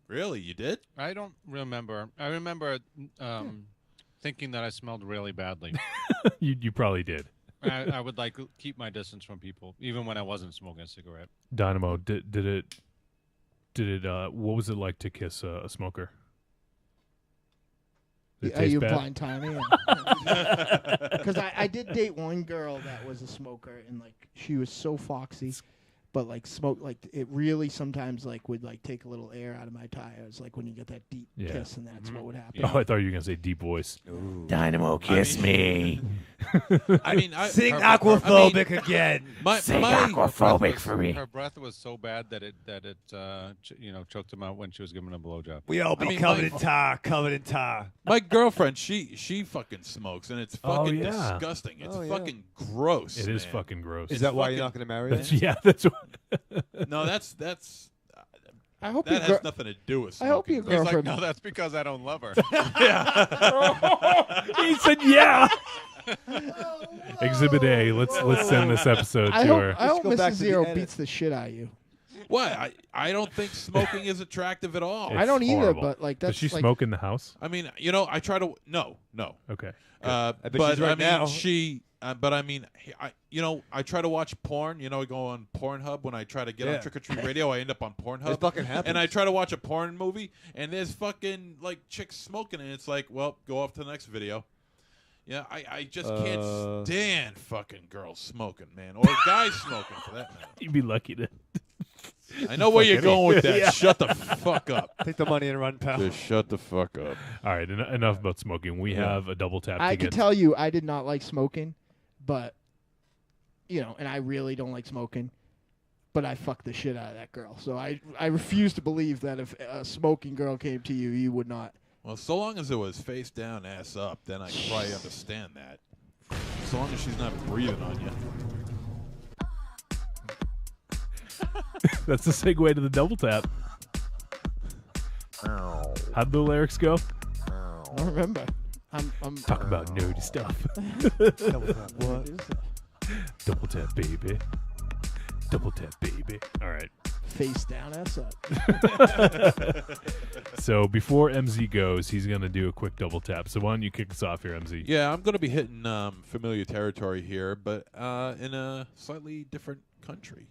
Speaker 4: Really? You did?
Speaker 3: I don't remember. I remember thinking that I smelled really badly.
Speaker 2: You probably did.
Speaker 3: I would like keep my distance from people, even when I wasn't smoking a cigarette.
Speaker 2: Dynamo, did it? What was it like to kiss a smoker? Did it
Speaker 1: Are
Speaker 2: taste
Speaker 1: you
Speaker 2: bad?
Speaker 1: blind timing? Because I did date one girl that was a smoker, and like she was so foxy, but like smoke like it really sometimes like would like take a little air out of my tires, like when you get that deep kiss, and that's what would happen.
Speaker 2: Oh, I thought you were gonna say deep voice.
Speaker 5: Ooh.
Speaker 2: Dynamo, kiss me.
Speaker 5: Sing aquaphobic again.
Speaker 2: Sing aquaphobic for me.
Speaker 3: Her breath was so bad that it choked him out when she was giving him a blowjob.
Speaker 5: We all be covered in tar.
Speaker 4: My girlfriend, she fucking smokes, and it's fucking
Speaker 2: yeah.
Speaker 4: disgusting. It's
Speaker 5: Oh, yeah.
Speaker 4: fucking gross.
Speaker 2: It is
Speaker 4: man.
Speaker 2: fucking gross.
Speaker 5: Is that why you're not going to marry her?
Speaker 2: That's what.
Speaker 4: No, that's.
Speaker 1: I hope
Speaker 4: that has nothing to do with
Speaker 1: I
Speaker 4: smoking.
Speaker 1: hope your
Speaker 3: He's like,
Speaker 1: girlfriend.
Speaker 3: no, that's because I don't love her.
Speaker 2: He said, "Yeah." Exhibit A. Let's send this episode
Speaker 1: I
Speaker 2: to
Speaker 1: hope,
Speaker 2: her.
Speaker 1: I hope
Speaker 5: go back
Speaker 1: Mrs.
Speaker 5: to the
Speaker 1: Zero
Speaker 5: edit.
Speaker 1: beats the shit out of you.
Speaker 4: Why? I don't think smoking is attractive at all.
Speaker 1: I don't either,
Speaker 2: horrible.
Speaker 1: but like
Speaker 2: Does
Speaker 1: that's
Speaker 2: she
Speaker 1: like,
Speaker 2: smoke in the house?
Speaker 4: I mean, I try to. No.
Speaker 2: Okay.
Speaker 5: I bet
Speaker 4: But
Speaker 5: she's right
Speaker 4: I mean,
Speaker 5: now.
Speaker 4: but I mean, I try to watch porn. I go on Pornhub when I try to get on Trick or Treat Radio. I end up on Pornhub.
Speaker 5: It fucking happens.
Speaker 4: And I try to watch a porn movie, and there's fucking like chicks smoking, and it's like, well, go off to the next video. Yeah, I just can't stand fucking girls smoking, man, or guys smoking for that matter.
Speaker 2: You'd be lucky to.
Speaker 4: I know where you're going with that.
Speaker 2: Yeah.
Speaker 4: Shut the fuck up.
Speaker 5: Take the money and run, pal.
Speaker 4: Just shut the fuck up.
Speaker 2: All right, enough about smoking. We have a double tap.
Speaker 1: I
Speaker 2: to
Speaker 1: can
Speaker 2: get
Speaker 1: tell you, I did not like smoking, but and I really don't like smoking. But I fucked the shit out of that girl, so I refuse to believe that if a smoking girl came to you, you would not.
Speaker 4: Well, so long as it was face down, ass up, then I can probably understand that. So long as she's not breathing on you.
Speaker 2: That's the segue to the double tap. How'd the lyrics go?
Speaker 1: I don't remember. I'm
Speaker 2: Talk about nerdy stuff.
Speaker 5: Double tap, what?
Speaker 2: Double tap, baby. Double tap, baby. All right.
Speaker 1: face down, ass up.
Speaker 2: So before MZ goes, he's going to do a quick double tap. So why don't you kick us off here, MZ?
Speaker 4: Yeah, I'm going to be hitting familiar territory here, but in a slightly different country.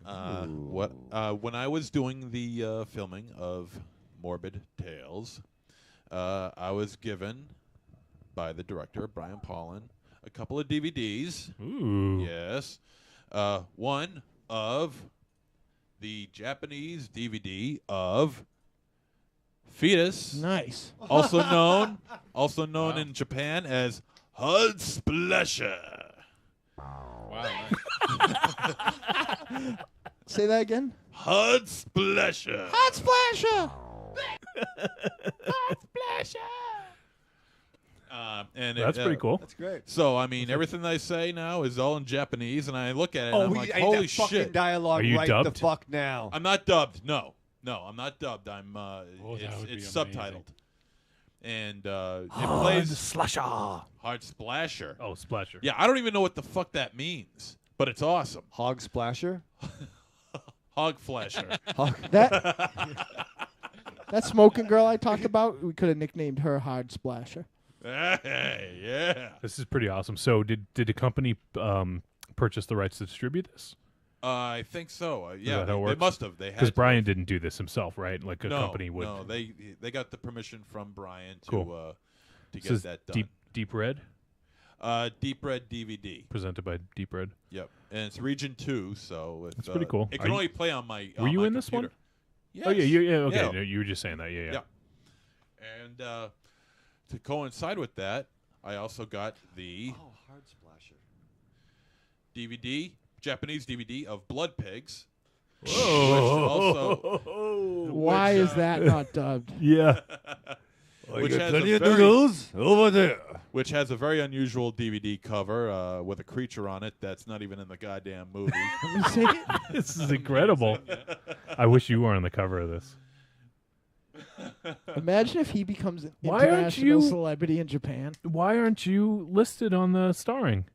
Speaker 4: When I was doing the filming of Morbid Tales, I was given by the director, Brian Paulin, a couple of DVDs.
Speaker 2: Ooh.
Speaker 4: Yes. One of the Japanese DVD of Fetus.
Speaker 1: Nice.
Speaker 4: Also known in Japan as Hud Splasher.
Speaker 3: Wow.
Speaker 1: Say that again.
Speaker 4: Hud Splasher.
Speaker 1: Hot splasher. Hot splasher.
Speaker 4: And
Speaker 2: That's pretty cool.
Speaker 5: That's great.
Speaker 4: So I mean, everything I say now is all in Japanese, and I look at it and I'm like,
Speaker 5: I need
Speaker 4: "Holy
Speaker 5: that fucking
Speaker 4: shit!"
Speaker 5: dialogue
Speaker 2: Are you
Speaker 5: right
Speaker 2: dubbed?
Speaker 5: the fuck now.
Speaker 4: I'm not dubbed. No, I'm not dubbed. I'm. It's subtitled, and it plays
Speaker 2: Slasher.
Speaker 4: Hard Splasher.
Speaker 2: Oh, Splasher.
Speaker 4: Yeah, I don't even know what the fuck that means, but it's awesome.
Speaker 5: Hog splasher?
Speaker 4: Hog Flasher.
Speaker 1: That smoking girl I talked about, we could have nicknamed her Hard Splasher.
Speaker 4: Hey, yeah.
Speaker 2: This is pretty awesome. So did the company purchased the rights to distribute this?
Speaker 4: I think so.
Speaker 2: Is
Speaker 4: Yeah,
Speaker 2: that how it
Speaker 4: they
Speaker 2: works?
Speaker 4: must have. They had
Speaker 2: because
Speaker 4: to.
Speaker 2: Brian didn't do this himself, right? Like a
Speaker 4: No,
Speaker 2: company would.
Speaker 4: No, they got the permission from Brian to
Speaker 2: Cool.
Speaker 4: To
Speaker 2: This
Speaker 4: get
Speaker 2: is
Speaker 4: that done.
Speaker 2: Deep Red,
Speaker 4: Deep Red DVD.
Speaker 2: presented by Deep Red.
Speaker 4: Yep, and it's Region 2, so it's,
Speaker 2: That's pretty cool.
Speaker 4: It
Speaker 2: Are
Speaker 4: can
Speaker 2: you-
Speaker 4: only play on my.
Speaker 2: Were
Speaker 4: on
Speaker 2: you
Speaker 4: my
Speaker 2: in this one?
Speaker 4: computer. Yes.
Speaker 2: Oh yeah, okay.
Speaker 4: Yeah.
Speaker 2: No, you were just saying that. Yeah.
Speaker 4: And to coincide with that, I also got the
Speaker 5: Hard Splasher.
Speaker 4: DVD, Japanese DVD of Blood Pigs.
Speaker 1: Why is that not dubbed?
Speaker 2: Yeah.
Speaker 4: Which has
Speaker 5: plenty
Speaker 4: a
Speaker 5: of
Speaker 4: very,
Speaker 5: noodles over there.
Speaker 4: which has a very unusual DVD cover with a creature on it that's not even in the goddamn movie.
Speaker 1: Let me see it.
Speaker 2: This is incredible. I wish you were on the cover of this.
Speaker 1: Imagine if he becomes an
Speaker 2: Why aren't
Speaker 1: international
Speaker 2: you-
Speaker 1: celebrity in Japan.
Speaker 2: Why aren't you listed on the starring?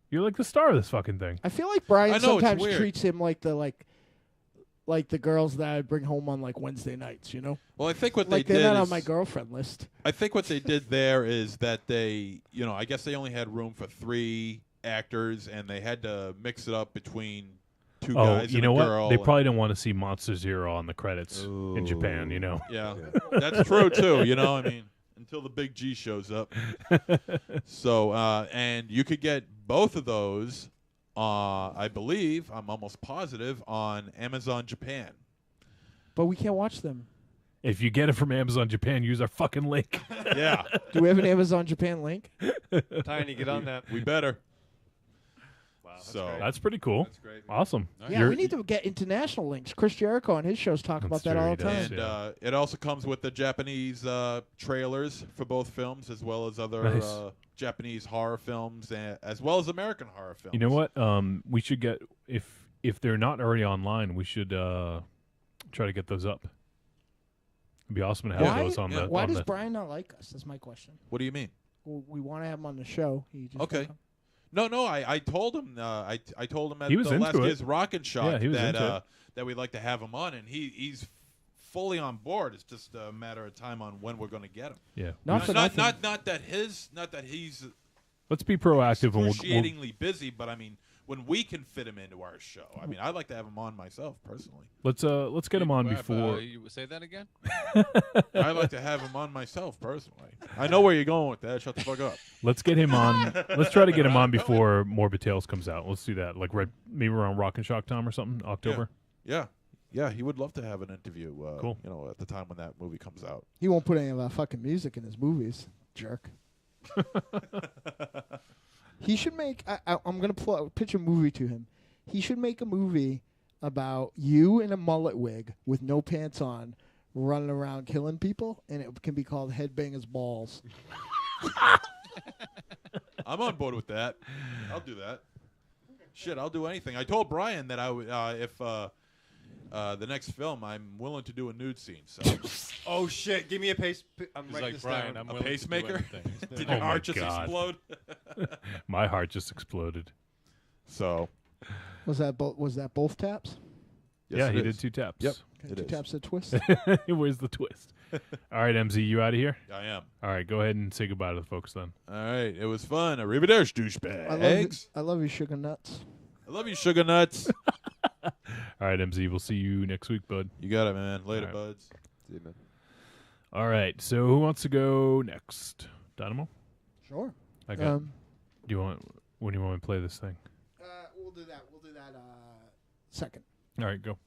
Speaker 2: You're like the star of this fucking thing.
Speaker 1: I feel like Brian
Speaker 4: I know, it's
Speaker 1: sometimes
Speaker 4: weird.
Speaker 1: treats him like the girls that I bring home on like Wednesday nights, you know?
Speaker 4: Well, I think what
Speaker 1: Like
Speaker 4: they
Speaker 1: they're
Speaker 4: did
Speaker 1: not on
Speaker 4: is,
Speaker 1: my girlfriend list.
Speaker 4: I think what they did there is that they, I guess they only had room for 3 actors, and they had to mix it up between 2
Speaker 2: Oh,
Speaker 4: guys
Speaker 2: you
Speaker 4: and
Speaker 2: know
Speaker 4: a
Speaker 2: what?
Speaker 4: girl.
Speaker 2: They
Speaker 4: and-
Speaker 2: probably don't want to see MonsterZero on the credits in Japan. You know.
Speaker 4: Yeah, that's true too. I mean, until the big G shows up. So, and you could get both of those. I believe, I'm almost positive, on Amazon Japan.
Speaker 1: But we can't watch them.
Speaker 2: If you get it from Amazon Japan, use our fucking link.
Speaker 4: Yeah,
Speaker 1: Do we have an Amazon Japan link?
Speaker 5: Tiny, get on that.
Speaker 4: we better.
Speaker 5: Wow, that's
Speaker 4: So
Speaker 5: great.
Speaker 2: That's pretty cool.
Speaker 4: That's great.
Speaker 2: Awesome.
Speaker 1: Yeah, we need to get international links. Chris Jericho on his shows talk about
Speaker 2: That's
Speaker 1: that all
Speaker 2: true,
Speaker 1: the
Speaker 2: he
Speaker 1: time.
Speaker 2: does.
Speaker 4: And it also comes with the Japanese trailers for both films, as well as other
Speaker 2: Nice.
Speaker 4: Japanese horror films, as well as American horror films.
Speaker 2: You know what? We should get if they're not already online, we should try to get those up. It'd be awesome to have those on the.
Speaker 1: Why
Speaker 2: on
Speaker 1: does
Speaker 2: the,
Speaker 1: Brian not like us? That's my question.
Speaker 4: What do you mean?
Speaker 1: Well, we want to have him on the show. He just
Speaker 4: Okay.
Speaker 1: won't come.
Speaker 4: No, I told him. I told him at
Speaker 2: He was
Speaker 4: the last
Speaker 2: into it.
Speaker 4: year's Rock and Shock
Speaker 2: Yeah, he was
Speaker 4: that
Speaker 2: into it.
Speaker 4: that we'd like to have him on, and he's fully on board. It's just a matter of time on when we're going to get him.
Speaker 2: Yeah.
Speaker 1: Not for nothing.
Speaker 4: Not that he's
Speaker 2: Let's be proactive and we'll
Speaker 4: excruciatingly busy, but I mean, when we can fit him into our show, I mean, I'd like to have him on myself personally.
Speaker 2: let's get him on before.
Speaker 3: You say that again?
Speaker 4: I'd like to have him on myself personally. I know where you're going with that. Shut the fuck up.
Speaker 2: Let's get him on. Let's try to get him on before Morbid Tales comes out. Let's do that. Like maybe around Rock and Shock time or something. October.
Speaker 4: Yeah, he would love to have an interview.
Speaker 2: Cool.
Speaker 4: At the time when that movie comes out.
Speaker 1: He won't put any of that fucking music in his movies. Jerk. He should make. I'm gonna pitch a movie to him. He should make a movie about you in a mullet wig with no pants on, running around killing people, and it can be called Headbangers Balls.
Speaker 4: I'm on board with that. I'll do that. Shit, I'll do anything. I told Brian that I would if the next film I'm willing to do a nude scene. So
Speaker 5: Oh shit! Give me a pace. I'm
Speaker 3: He's
Speaker 5: writing
Speaker 3: like,
Speaker 5: this
Speaker 3: Brian,
Speaker 5: down.
Speaker 3: I'm
Speaker 4: a
Speaker 3: willing to do
Speaker 4: pacemaker.
Speaker 3: anything.
Speaker 4: Did
Speaker 2: Oh
Speaker 4: your
Speaker 2: my
Speaker 4: heart just
Speaker 2: God.
Speaker 4: explode?
Speaker 2: My heart just exploded.
Speaker 4: So
Speaker 1: Was that both taps?
Speaker 4: yes,
Speaker 2: yeah,
Speaker 4: it
Speaker 2: he
Speaker 4: is.
Speaker 2: did 2 taps.
Speaker 4: Yep.
Speaker 1: Okay,
Speaker 4: It
Speaker 1: 2
Speaker 4: is.
Speaker 1: taps at twist.
Speaker 2: Where's the twist? All right, MZ, you out of here?
Speaker 4: I am.
Speaker 2: All right, go ahead and say goodbye to the folks then.
Speaker 4: All right, it was fun. Arrivederci, douchebags.
Speaker 1: I love you, sugar nuts.
Speaker 4: I love you, sugar nuts.
Speaker 2: All right, MZ, we'll see you next week, bud.
Speaker 4: You got it, man. Later,
Speaker 2: All right.
Speaker 4: buds.
Speaker 5: See you, man.
Speaker 2: All right, so who wants to go next? Dynamo?
Speaker 1: Sure.
Speaker 2: I got. Do you want? When do you want me to play this thing?
Speaker 1: We'll do that. Second.
Speaker 2: All right, go.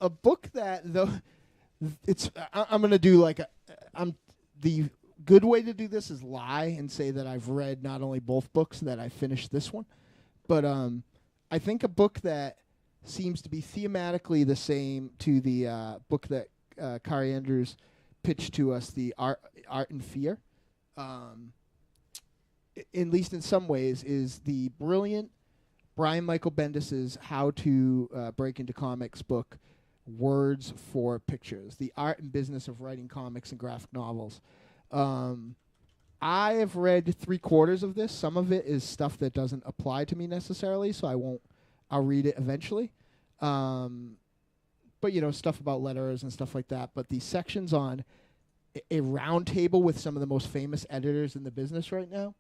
Speaker 1: A book that though it's I'm gonna do like the good way to do this is lie and say that I've read not only both books, that I finished this one, but I think a book that seems to be thematically the same to the book that Kari Andrews pitched to us, the Art and Fear, at least in some ways, is the brilliant Brian Michael Bendis's How to Break into Comics book, Words for Pictures, the art and business of writing comics and graphic novels. I have read 3/4 of this. Some of it is stuff that doesn't apply to me necessarily, so I'll read it eventually. But, stuff about letters and stuff like that. But the sections on a round table with some of the most famous editors in the business right now.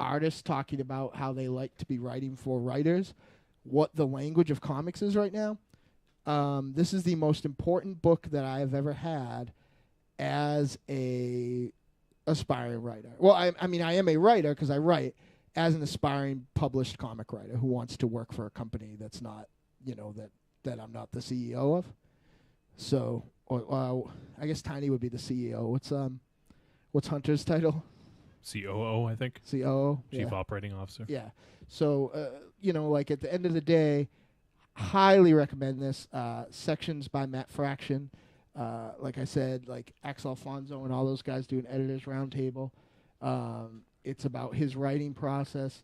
Speaker 1: Artists talking about how they like to be writing for writers, what the language of comics is right now. This is the most important book that I have ever had as a aspiring writer. Well, I mean, I am a writer because I write as an aspiring published comic writer who wants to work for a company that's not, that I'm not the CEO of. So, I guess Tiny would be the CEO. What's Hunter's title?
Speaker 2: COO, I think.
Speaker 1: COO,
Speaker 2: Chief Operating Officer.
Speaker 1: Yeah. So, like at the end of the day, highly recommend this. Sections by Matt Fraction. Like I said, like X Alfonso and all those guys do an editor's roundtable. It's about his writing process,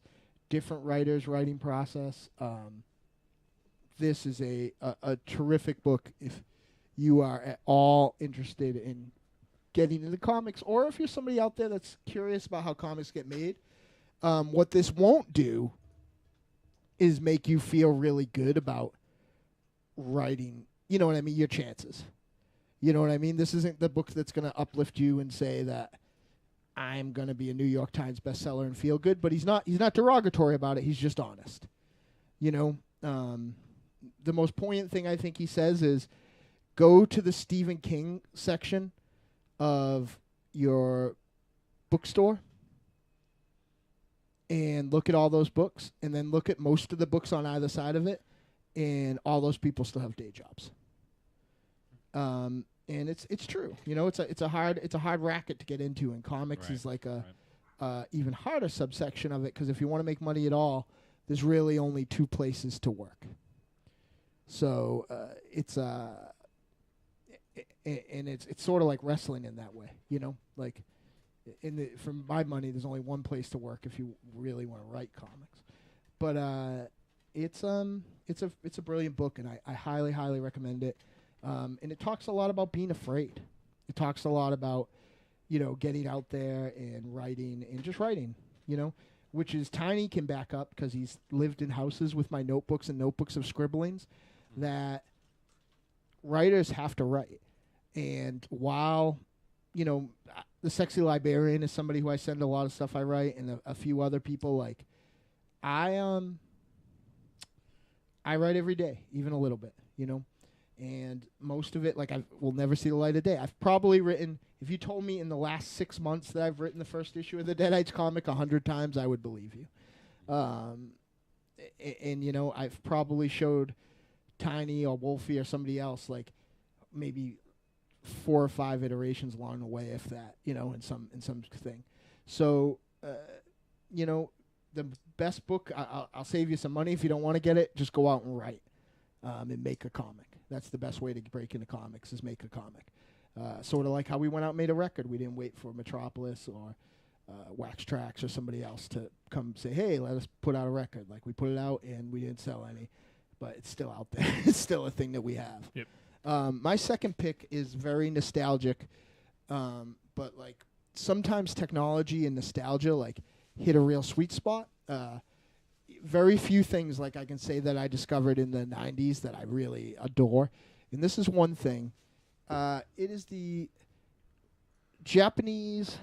Speaker 1: different writers' writing process. This is a terrific book if you are at all interested in getting into comics, or if you're somebody out there that's curious about how comics get made. What this won't do is make you feel really good about writing, you know what I mean, your chances. You know what I mean? This isn't the book that's going to uplift you and say that I'm going to be a New York Times bestseller and feel good, but he's not derogatory about it. He's just honest. The most poignant thing I think he says is go to the Stephen King section of your bookstore and look at all those books, and then look at most of the books on either side of it, and all those people still have day jobs. And it's true. It's a hard racket to get into, and comics is like a even harder subsection of it, because if you want to make money at all, there's really only two places to work. So it's sort of like wrestling in that way, like for my money, there's only one place to work if you really want to write comics. But it's a brilliant book, and I highly, highly recommend it. And it talks a lot about being afraid. It talks a lot about, getting out there and writing and just writing, which is Tiny can back up because he's lived in houses with my notebooks and notebooks of scribblings, that writers have to write. And while, the Sexy Librarian is somebody who I send a lot of stuff I write, and a few other people, like, I write every day, even a little bit, and most of it, like, I will never see the light of day. I've probably written, if you told me in the last 6 months that I've written the first issue of the Deadites comic 100 times, I would believe you. And I've probably showed Tiny or Wolfie or somebody else, like, maybe 4 or 5 iterations along the way, if that, in some thing. So, the best book, I'll save you some money if you don't want to get it. Just go out and write, and make a comic. That's the best way to break into comics, is make a comic. Sort of like how we went out and made a record. We didn't wait for Metropolis or Wax Trax or somebody else to come say, hey, let us put out a record. Like, we put it out and we didn't sell any, but it's still out there. It's still a thing that we have.
Speaker 2: Yep.
Speaker 1: My second pick is very nostalgic, but like sometimes technology and nostalgia like hit a real sweet spot. Very few things like I can say that I discovered in the 90s that I really adore, and this is one thing. It is the Japanese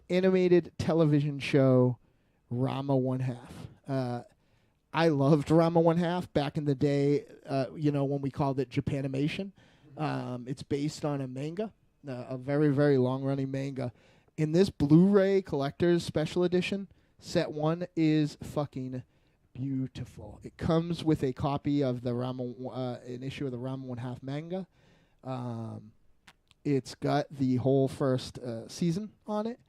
Speaker 1: animated television show Ranma 1/2. I loved Ranma 1/2 back in the day, when we called it Japanimation. It's based on a manga, a very, very long-running manga. In this Blu-ray collector's special edition, set 1 is fucking beautiful. It comes with a copy of the an issue of the Ranma 1/2 manga. It's got the whole first season on it,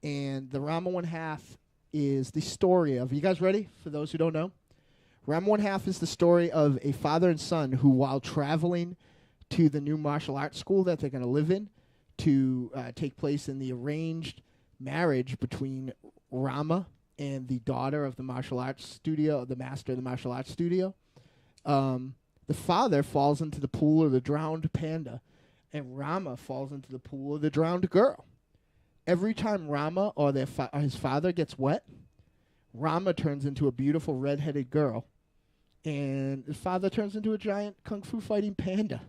Speaker 1: and the Ranma 1/2 is the story of, you guys ready? For those who don't know, Ranma 1/2 is the story of a father and son who, while traveling to the new martial arts school that they're going to live in to take place in the arranged marriage between Ranma and the daughter of the martial arts studio, the master of the martial arts studio, the father falls into the pool of the drowned panda, and Ranma falls into the pool of the drowned girl. Every time Ranma or his father gets wet, Ranma turns into a beautiful red-headed girl, and his father turns into a giant kung fu fighting panda.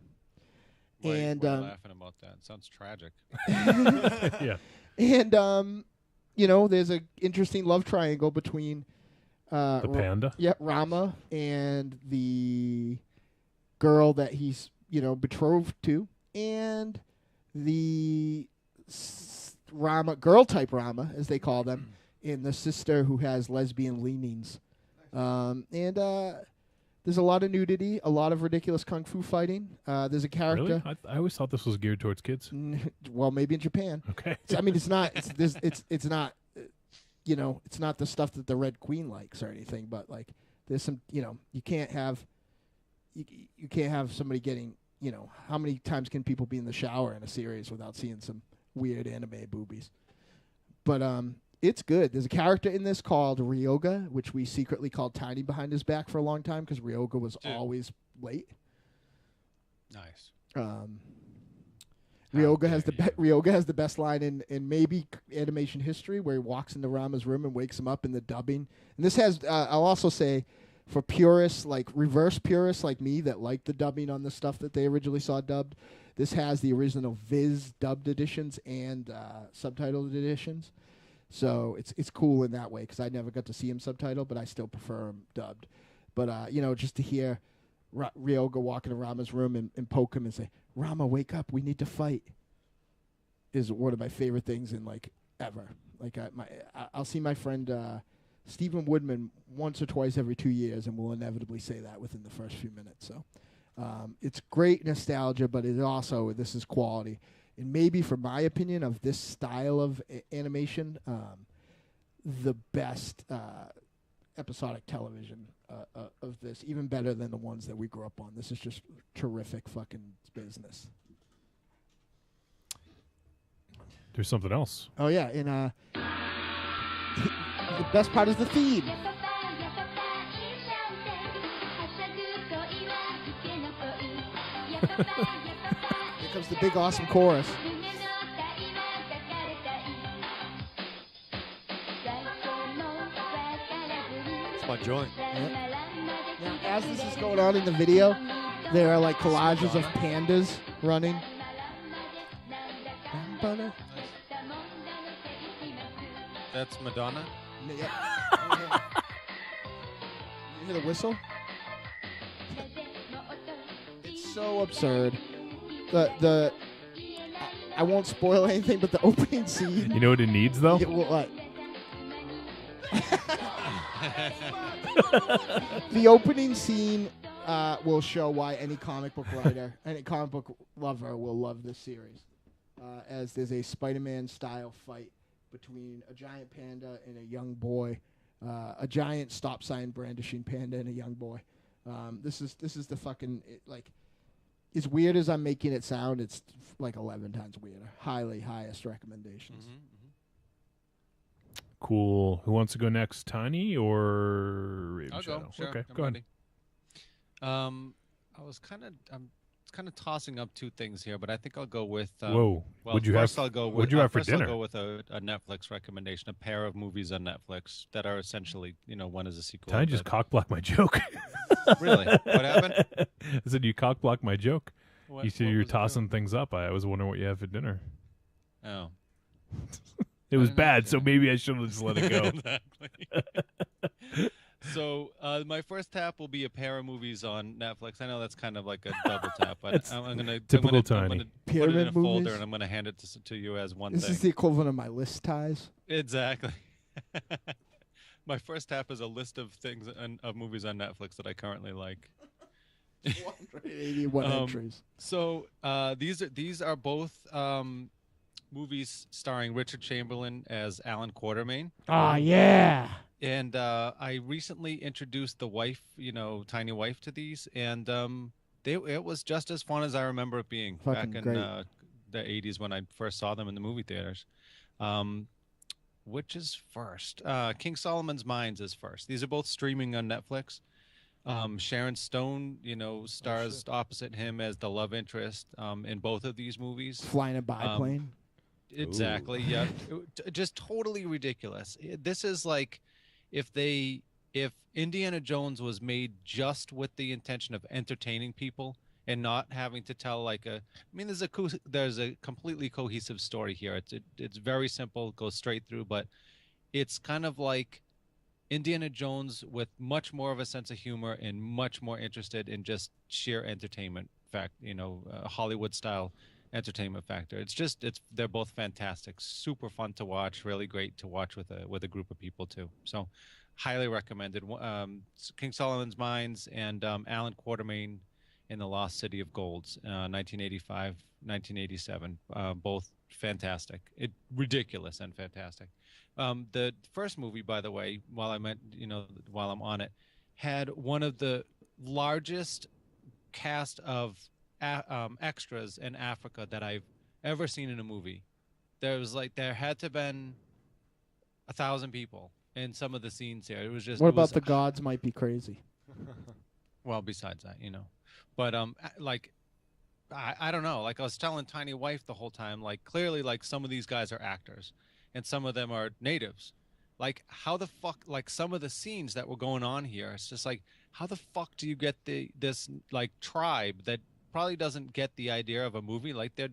Speaker 1: And
Speaker 3: we're laughing about that. It sounds tragic.
Speaker 2: Yeah.
Speaker 1: And you know, there's an interesting love triangle between
Speaker 2: the panda.
Speaker 1: Yeah, Rama and the girl that he's, you know, betrothed to, and the Rama, girl type Rama, as they call them, and the sister who has lesbian leanings. There's a lot of nudity, a lot of ridiculous kung fu fighting. There's a character.
Speaker 2: Really? I always thought this was geared towards kids.
Speaker 1: Well, maybe in Japan.
Speaker 2: Okay.
Speaker 1: I mean, it's not. It's not. You know, it's not the stuff that the Red Queen likes or anything. But like, there's some. You know, you can't have somebody getting. You know, how many times can people be in the shower in a series without seeing some weird anime boobies? But it's good. There's a character in this called Ryoga, which we secretly called Tiny behind his back for a long time because Ryoga was always late.
Speaker 3: Nice.
Speaker 1: Ryoga has the best line in maybe animation history, where he walks into Rama's room and wakes him up in the dubbing. And this has, I'll also say, for purists, like reverse purists like me that like the dubbing on the stuff that they originally saw dubbed, this has the original Viz dubbed editions and subtitled editions. So it's cool in that way because I never got to see him subtitled, but I still prefer him dubbed. But, you know, just to hear Ryoga walk into Rama's room and poke him and say, Rama, wake up, we need to fight, is one of my favorite things in, like, ever. Like, I'll see my friend Stephen Woodman once or twice every 2 years, and we'll inevitably say that within the first few minutes. So it's great nostalgia, but it also, this is quality. And maybe, for my opinion, of this style of animation, the best episodic television of this, even better than the ones that we grew up on. This is just terrific fucking business.
Speaker 2: There's something else.
Speaker 1: Oh, yeah. And the best part is the theme. Here comes the big awesome chorus.
Speaker 5: It's my joint.
Speaker 1: Yep. Now, as this is going on in the video, there are like collages of pandas running.
Speaker 3: That's Madonna?
Speaker 1: Yep. You hear the whistle? It's so absurd. I won't spoil anything, but the opening scene.
Speaker 2: You know what it needs, though?
Speaker 1: What? The opening scene will show why any comic book writer, any comic book lover will love this series. As there's a Spider-Man style fight between a giant panda and a young boy, a giant stop sign brandishing panda and a young boy. This is the fucking like. As weird as I'm making it sound, it's like 11 times weirder. Highest recommendations.
Speaker 2: Cool. Who wants to go next, Tiny or Raven
Speaker 3: I'll
Speaker 2: Shadow?
Speaker 3: go. Sure,
Speaker 2: Okay,
Speaker 3: I'm
Speaker 2: go
Speaker 3: ready. I'm kind of tossing up two things here, but I think I'll go with.
Speaker 2: Whoa!
Speaker 3: Well,
Speaker 2: What'd you
Speaker 3: first
Speaker 2: have?
Speaker 3: I'll go with,
Speaker 2: What'd you have for
Speaker 3: first
Speaker 2: dinner?
Speaker 3: I'll go with a Netflix recommendation, a pair of movies on Netflix that are essentially, one is a sequel.
Speaker 2: Tiny just cock-blocked my joke.
Speaker 3: Really? What happened?
Speaker 2: I said you cock-blocked my joke.
Speaker 3: What-
Speaker 2: You said
Speaker 3: what
Speaker 2: you were
Speaker 3: was the
Speaker 2: tossing things up. I was wondering what you had for dinner.
Speaker 3: Oh.
Speaker 2: It was
Speaker 3: I didn't
Speaker 2: bad, so maybe I should have just let it go.
Speaker 3: Exactly. So my first tap will be a pair of movies on Netflix. I know that's kind of like a double tap, but
Speaker 2: That's
Speaker 3: I'm gonna
Speaker 2: typical
Speaker 3: I'm
Speaker 2: Tiny.
Speaker 3: gonna put it
Speaker 1: Pyramid
Speaker 3: in a folder
Speaker 1: movies?
Speaker 3: and I'm gonna hand it to you as one
Speaker 1: This
Speaker 3: thing.
Speaker 1: is the equivalent of my list ties.
Speaker 3: Exactly. My first tap is a list of things of movies on Netflix that I currently like.
Speaker 1: 181 entries.
Speaker 3: So these are both movies starring Richard Chamberlain as Allan Quatermain.
Speaker 1: Oh, yeah.
Speaker 3: And I recently introduced the wife, Tiny Wife, to these, and it was just as fun as I remember it being
Speaker 1: Fucking
Speaker 3: back in
Speaker 1: great.
Speaker 3: the 80s when I first saw them in the movie theaters. Which is first? King Solomon's Mines is first. These are both streaming on Netflix. Sharon Stone, stars opposite him as the love interest in both of these movies.
Speaker 1: Flying a biplane.
Speaker 3: Exactly. Yeah. Just totally ridiculous. This is like if Indiana Jones was made just with the intention of entertaining people and not having to tell like a. I mean, there's a completely cohesive story here. It's very simple, goes straight through, but it's kind of like Indiana Jones with much more of a sense of humor and much more interested in just sheer entertainment Hollywood style entertainment factor. They're both fantastic, super fun to watch, really great to watch with a group of people too. So highly recommended. King Solomon's Mines and Allan Quatermain in the Lost City of Golds, 1985, 1987, both fantastic. Ridiculous and fantastic. The first movie, by the way, while I'm on it, had one of the largest cast of extras in Africa that I've ever seen in a movie. There had to have been 1,000 people in some of the scenes here. It was just.
Speaker 1: What about the gods might be crazy?
Speaker 3: Well, besides that, but I don't know. Like I was telling Tiny Wife the whole time, like clearly, like some of these guys are actors, and some of them are natives. Like how the fuck? Like some of the scenes that were going on here, it's just like how the fuck do you get this like tribe that probably doesn't get the idea of a movie? Like they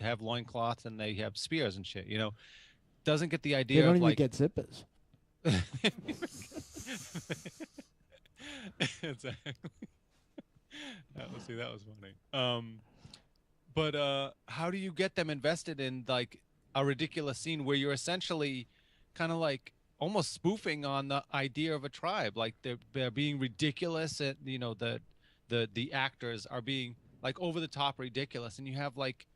Speaker 3: have loincloths and they have spears and shit. Doesn't get the idea.
Speaker 1: They don't
Speaker 3: of
Speaker 1: even
Speaker 3: like
Speaker 1: get zippers.
Speaker 3: Exactly. That was funny. But how do you get them invested in like a ridiculous scene where you're essentially kind of like almost spoofing on the idea of a tribe? Like they're being ridiculous, and the actors are being like over the top ridiculous, and you have like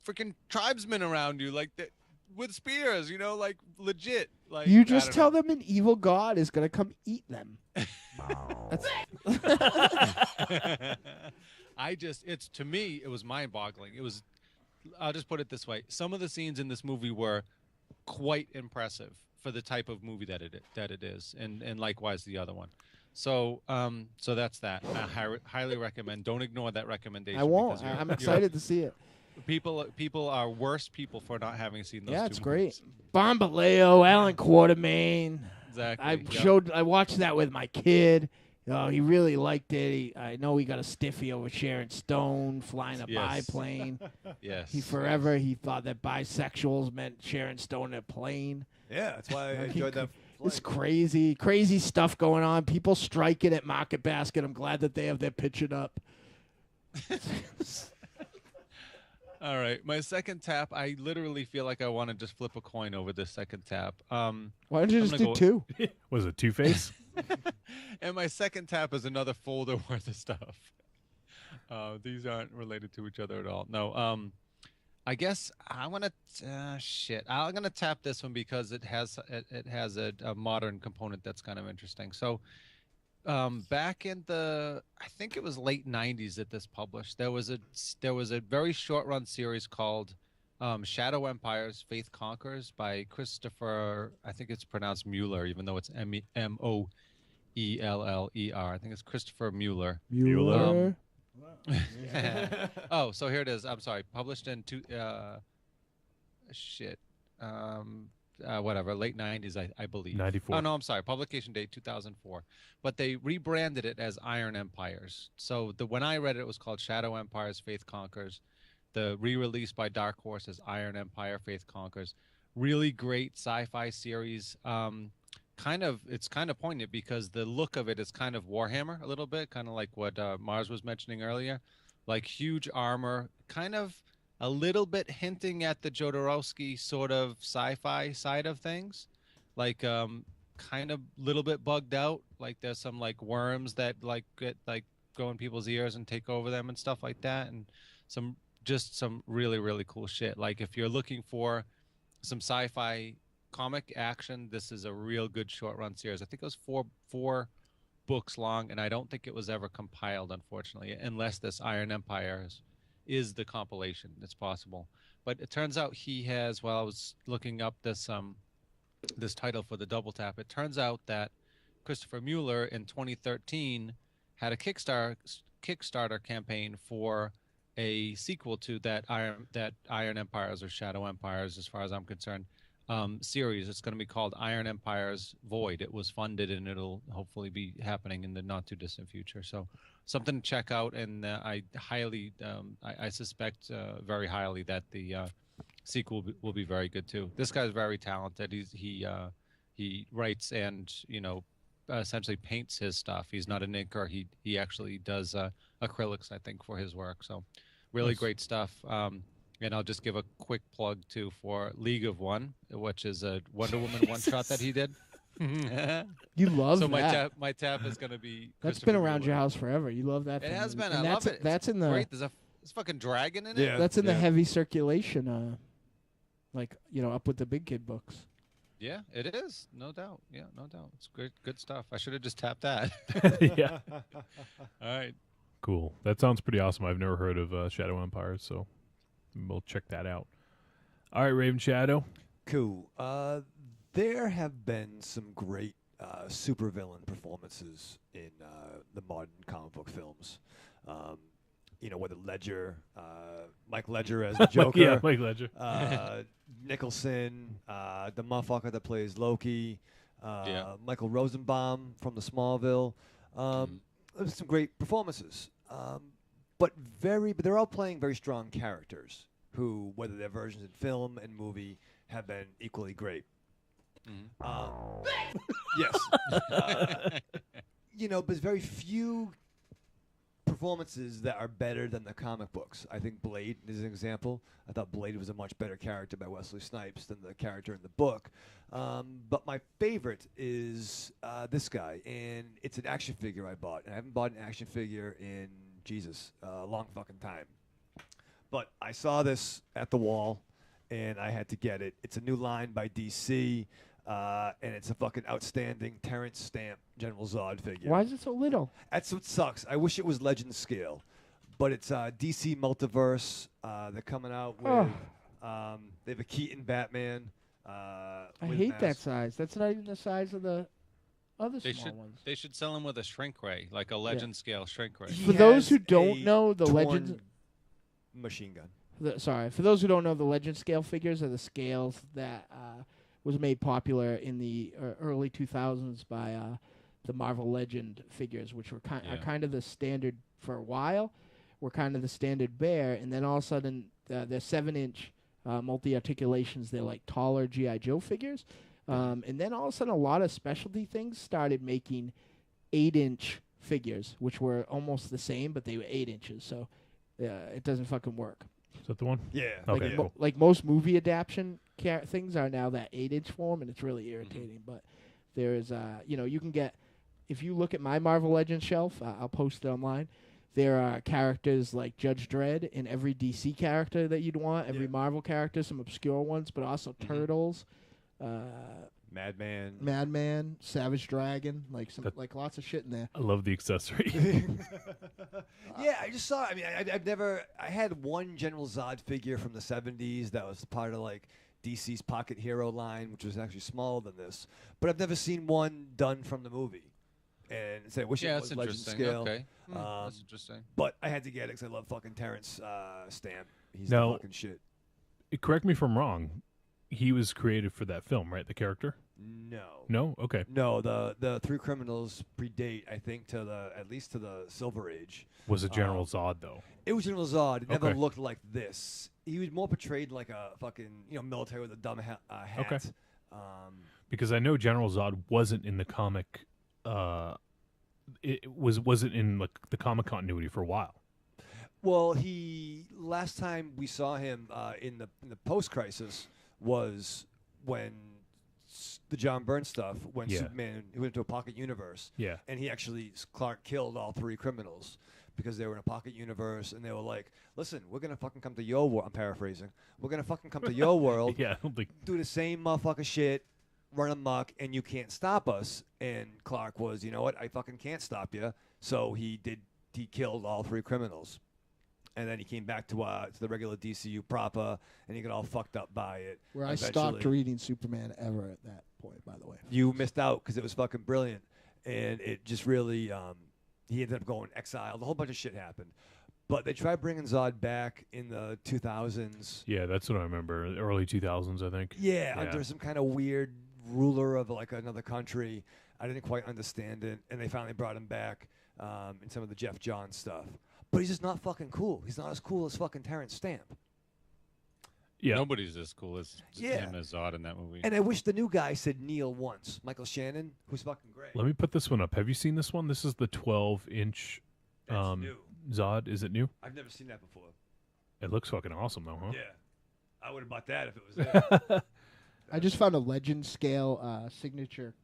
Speaker 3: freaking tribesmen around you, like with spears, like legit. Like
Speaker 1: you just tell them an evil god is gonna come eat them.
Speaker 3: To me, it was mind-boggling. I'll just put it this way: some of the scenes in this movie were quite impressive for the type of movie that it is, and likewise the other one. So that's that. I highly recommend. Don't ignore that recommendation.
Speaker 1: I won't. I'm excited to see it.
Speaker 3: People are worse people for not having seen those.
Speaker 1: Yeah,
Speaker 3: two
Speaker 1: it's
Speaker 3: movies.
Speaker 1: great. Bombaleo, Allan Quatermain.
Speaker 3: Exactly.
Speaker 1: I watched that with my kid. Oh, he really liked it. I know he got a stiffy over Sharon Stone flying a biplane.
Speaker 3: Yes.
Speaker 1: He thought that bisexuals meant Sharon Stone in a plane.
Speaker 5: Yeah, that's why I enjoyed that.
Speaker 1: It's crazy stuff going on. People striking at Market Basket. I'm glad that they have their pitching up.
Speaker 3: All right, my second tap. I literally feel like I want to just flip a coin over this second tap. Why
Speaker 1: don't you just do two?
Speaker 2: Was it Two-Face?
Speaker 3: And my second tap is another folder worth of stuff. These aren't related to each other at all. No. I guess I want to. I'm gonna tap this one because it has a modern component that's kind of interesting. So. Back in I think it was late '90s that this published. There was a very short run series called Shadow Empires: Faith Conquers by Christopher. I think it's pronounced Mueller, even though it's Moeller. I think it's Christopher Mueller.
Speaker 1: Mueller.
Speaker 3: Oh, so here it is. I'm sorry. Published in late 90s, I believe.
Speaker 2: 94.
Speaker 3: Oh, no, I'm sorry. Publication date 2004. But they rebranded it as Iron Empires. So when I read it, it was called Shadow Empires, Faith Conquers. The re-release by Dark Horse is Iron Empire, Faith Conquers. Really great sci-fi series. It's kind of poignant because the look of it is kind of Warhammer a little bit, kind of like what Mars was mentioning earlier. Like huge armor, kind of a little bit hinting at the Jodorowsky sort of sci-fi side of things, like kind of little bit bugged out. Like there's some like worms that like get like go in people's ears and take over them and stuff like that, and some really really cool shit. Like if you're looking for some sci-fi comic action, this is a real good short run series. I think it was four books long, and I don't think it was ever compiled, unfortunately, unless this Iron Empire is the compilation. It's possible, but it turns out he has. While I was looking up this title for the double tap, it turns out that Christopher Mueller in 2013 had a Kickstarter campaign for a sequel to that Iron Empires or Shadow Empires, as far as I'm concerned. series. It's going to be called Iron Empire's Void. It was funded, and it'll hopefully be happening in the not too distant future. So something to check out, and I highly, I suspect very highly that the sequel will be very good too. This guy's very talented. He writes and essentially paints his stuff. He's not an inker. He actually does acrylics, I think, for his work. So really great stuff. And I'll just give a quick plug too for League of One, which is a Wonder Woman one shot that he did.
Speaker 1: You love
Speaker 3: so
Speaker 1: that.
Speaker 3: My tap is going to be.
Speaker 1: That's been around your house forever. You love that.
Speaker 3: It has been.
Speaker 1: And
Speaker 3: I love it.
Speaker 1: That's in the.
Speaker 3: Great. There's fucking dragon in it.
Speaker 5: Yeah.
Speaker 1: That's in the heavy circulation. Up with the big kid books.
Speaker 3: Yeah, it is. No doubt. Yeah, no doubt. It's good stuff. I should have just tapped that.
Speaker 2: Yeah.
Speaker 3: All right.
Speaker 2: Cool. That sounds pretty awesome. I've never heard of Shadow Empires, so we'll check that out. All right, Raven Shadow.
Speaker 5: Cool. There have been some great supervillain performances in the modern comic book films. Whether Ledger, Mike Ledger as the Joker.
Speaker 2: Yeah, Mike Ledger.
Speaker 5: Nicholson, the motherfucker that plays Loki, Michael Rosenbaum from the Smallville. There's some great performances. But they're all playing very strong characters who, whether their versions in film and movie, have been equally great. Yes. But there's very few performances that are better than the comic books. I think Blade is an example. I thought Blade was a much better character by Wesley Snipes than the character in the book. But my favorite is this guy, and it's an action figure I bought. And I haven't bought an action figure in, a long fucking time. But I saw this at the wall, and I had to get it. It's a new line by DC, and it's a fucking outstanding Terence Stamp General Zod figure.
Speaker 1: Why is it so little?
Speaker 5: That's what sucks. I wish it was Legend scale, but it's DC Multiverse. They're coming out with. They have a Keaton Batman.
Speaker 1: I hate that size. That's not even the size of the other small ones.
Speaker 3: They should sell them with a shrink ray, like a Legend scale shrink ray.
Speaker 1: For those who don't know, the Legend
Speaker 5: machine gun.
Speaker 1: For those who don't know, the Legend scale figures are the scales that was made popular in the early 2000s by the Marvel Legend figures, which were are kind of the standard for a while. Were kind of the standard bear, and then all of a sudden they're 7-inch multi-articulations. They're like taller G.I. Joe figures. And then all of a sudden a lot of specialty things started making 8-inch figures, which were almost the same, but they were 8 inches. So it doesn't fucking work.
Speaker 2: Is that the one?
Speaker 5: Yeah.
Speaker 2: Okay, cool.
Speaker 1: Like most movie adaptation things are now that 8-inch form, and it's really irritating. But there is, you can get, if you look at my Marvel Legends shelf, I'll post it online. There are characters like Judge Dredd in every DC character that you'd want, every Marvel character, some obscure ones, but also Turtles,
Speaker 5: Madman,
Speaker 1: Savage Dragon, like lots of shit in there.
Speaker 2: I love the accessory.
Speaker 5: Yeah, I just saw. I mean, I had one General Zod figure from the 70s that was part of like DC's Pocket Hero line, which was actually smaller than this. But I've never seen one done from the movie. And I wish it was Legend scale.
Speaker 3: Okay. That's interesting.
Speaker 5: But I had to get it because I love fucking Terence Stamp. He's
Speaker 2: No.
Speaker 5: the fucking shit.
Speaker 2: Correct me if I'm wrong. He was created for that film, right? The character?
Speaker 5: No.
Speaker 2: No? Okay.
Speaker 5: No, the Three Criminals predate, I think, at least to the Silver Age.
Speaker 2: Was it General Zod, though?
Speaker 5: It was General Zod. It never
Speaker 2: Okay.
Speaker 5: looked like this. He was more portrayed like a fucking military with a dumb hat.
Speaker 2: Okay. Because I know General Zod wasn't in the comic. It wasn't in like the comic continuity for a while.
Speaker 5: Well, last time we saw him in the post-crisis was when the John Byrne stuff, when Superman went into a pocket universe.
Speaker 2: Yeah.
Speaker 5: And Clark killed all three criminals because they were in a pocket universe, and they were like, listen, we're going to fucking come to your world. I'm paraphrasing. We're going to fucking come to your world, do the same motherfucker shit, run amok, and you can't stop us. And Clark was, you know what, I fucking can't stop you. So he killed all three criminals. And then he came back to the regular DCU proper, and he got all fucked up by it.
Speaker 1: Where I stopped reading Superman ever at that point, by the way.
Speaker 5: You missed out because it was fucking brilliant. And it just really, he ended up going exiled. A whole bunch of shit happened. But they tried bringing Zod back in the 2000s.
Speaker 2: Yeah, that's what I remember. Early 2000s, I think.
Speaker 5: Yeah, under some kind of weird ruler of like another country. I didn't quite understand it, and they finally brought him back in some of the Jeff Johns stuff. But he's just not fucking cool. He's not as cool as fucking Terence Stamp.
Speaker 2: Yeah,
Speaker 3: nobody's as cool as him as Zod in that movie.
Speaker 5: And I wish the new guy said Neil once. Michael Shannon, who's fucking great.
Speaker 2: Let me put this one up. Have you seen this one? This is the 12-inch
Speaker 5: new.
Speaker 2: Zod. Is it new?
Speaker 5: I've never seen that before.
Speaker 2: It looks fucking awesome, though, huh?
Speaker 5: Yeah. I would have bought that if it was there.
Speaker 1: I just found a legend scale signature.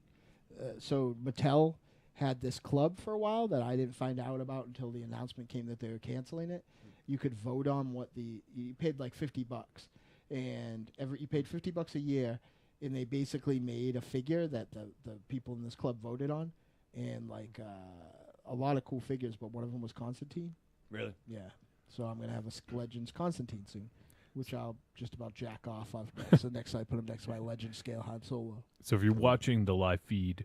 Speaker 1: So Mattel had this club for a while that I didn't find out about until the announcement came that they were canceling it. You could vote on you paid like $50, and you paid $50 a year, and they basically made a figure that the people in this club voted on, and like a lot of cool figures, but one of them was Constantine.
Speaker 5: Really?
Speaker 1: Yeah. So I'm gonna have a Legends Constantine soon, which I'll just about jack off of. So next I put him next to my Legend scale Han Solo.
Speaker 2: So if you're watching the live feed,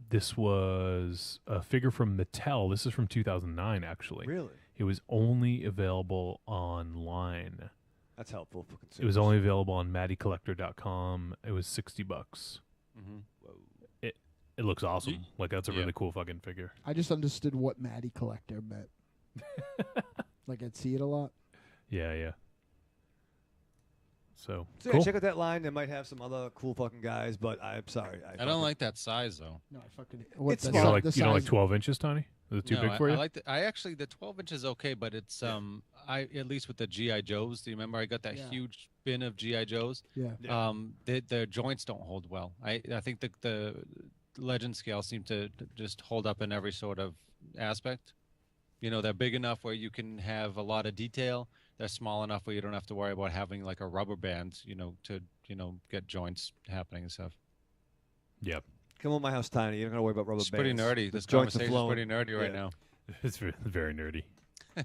Speaker 2: this was a figure from Mattel. This is from 2009, actually.
Speaker 5: Really?
Speaker 2: It was only available online.
Speaker 5: That's helpful for consumers.
Speaker 2: It was only available on MattyCollector.com. It was $60.
Speaker 5: Mm-hmm. Whoa.
Speaker 2: It looks awesome. Like, that's a really cool fucking figure.
Speaker 1: I just understood what Matty Collector meant. Like, I'd see it a lot.
Speaker 2: Yeah. So
Speaker 5: cool. Check out that line. They might have some other cool fucking guys, but I'm sorry.
Speaker 3: I don't like that size, though.
Speaker 1: No, I fucking...
Speaker 5: It's
Speaker 2: you don't like 12 inches, Tony? Is it too big for you?
Speaker 3: I like I actually, the 12 inches is okay, but it's, at least with the G.I. Joes, do you remember I got that huge bin of G.I. Joes?
Speaker 1: Yeah.
Speaker 3: Their joints don't hold well. I think the Legend scale seem to just hold up in every sort of aspect. You know, they're big enough where you can have a lot of detail. They're small enough where you don't have to worry about having like a rubber band, to get joints happening and stuff.
Speaker 2: Yep.
Speaker 5: Come on my house, Tiny. You don't got to worry about rubber bands.
Speaker 3: It's pretty nerdy. This conversation is pretty nerdy right now.
Speaker 2: It's very nerdy. All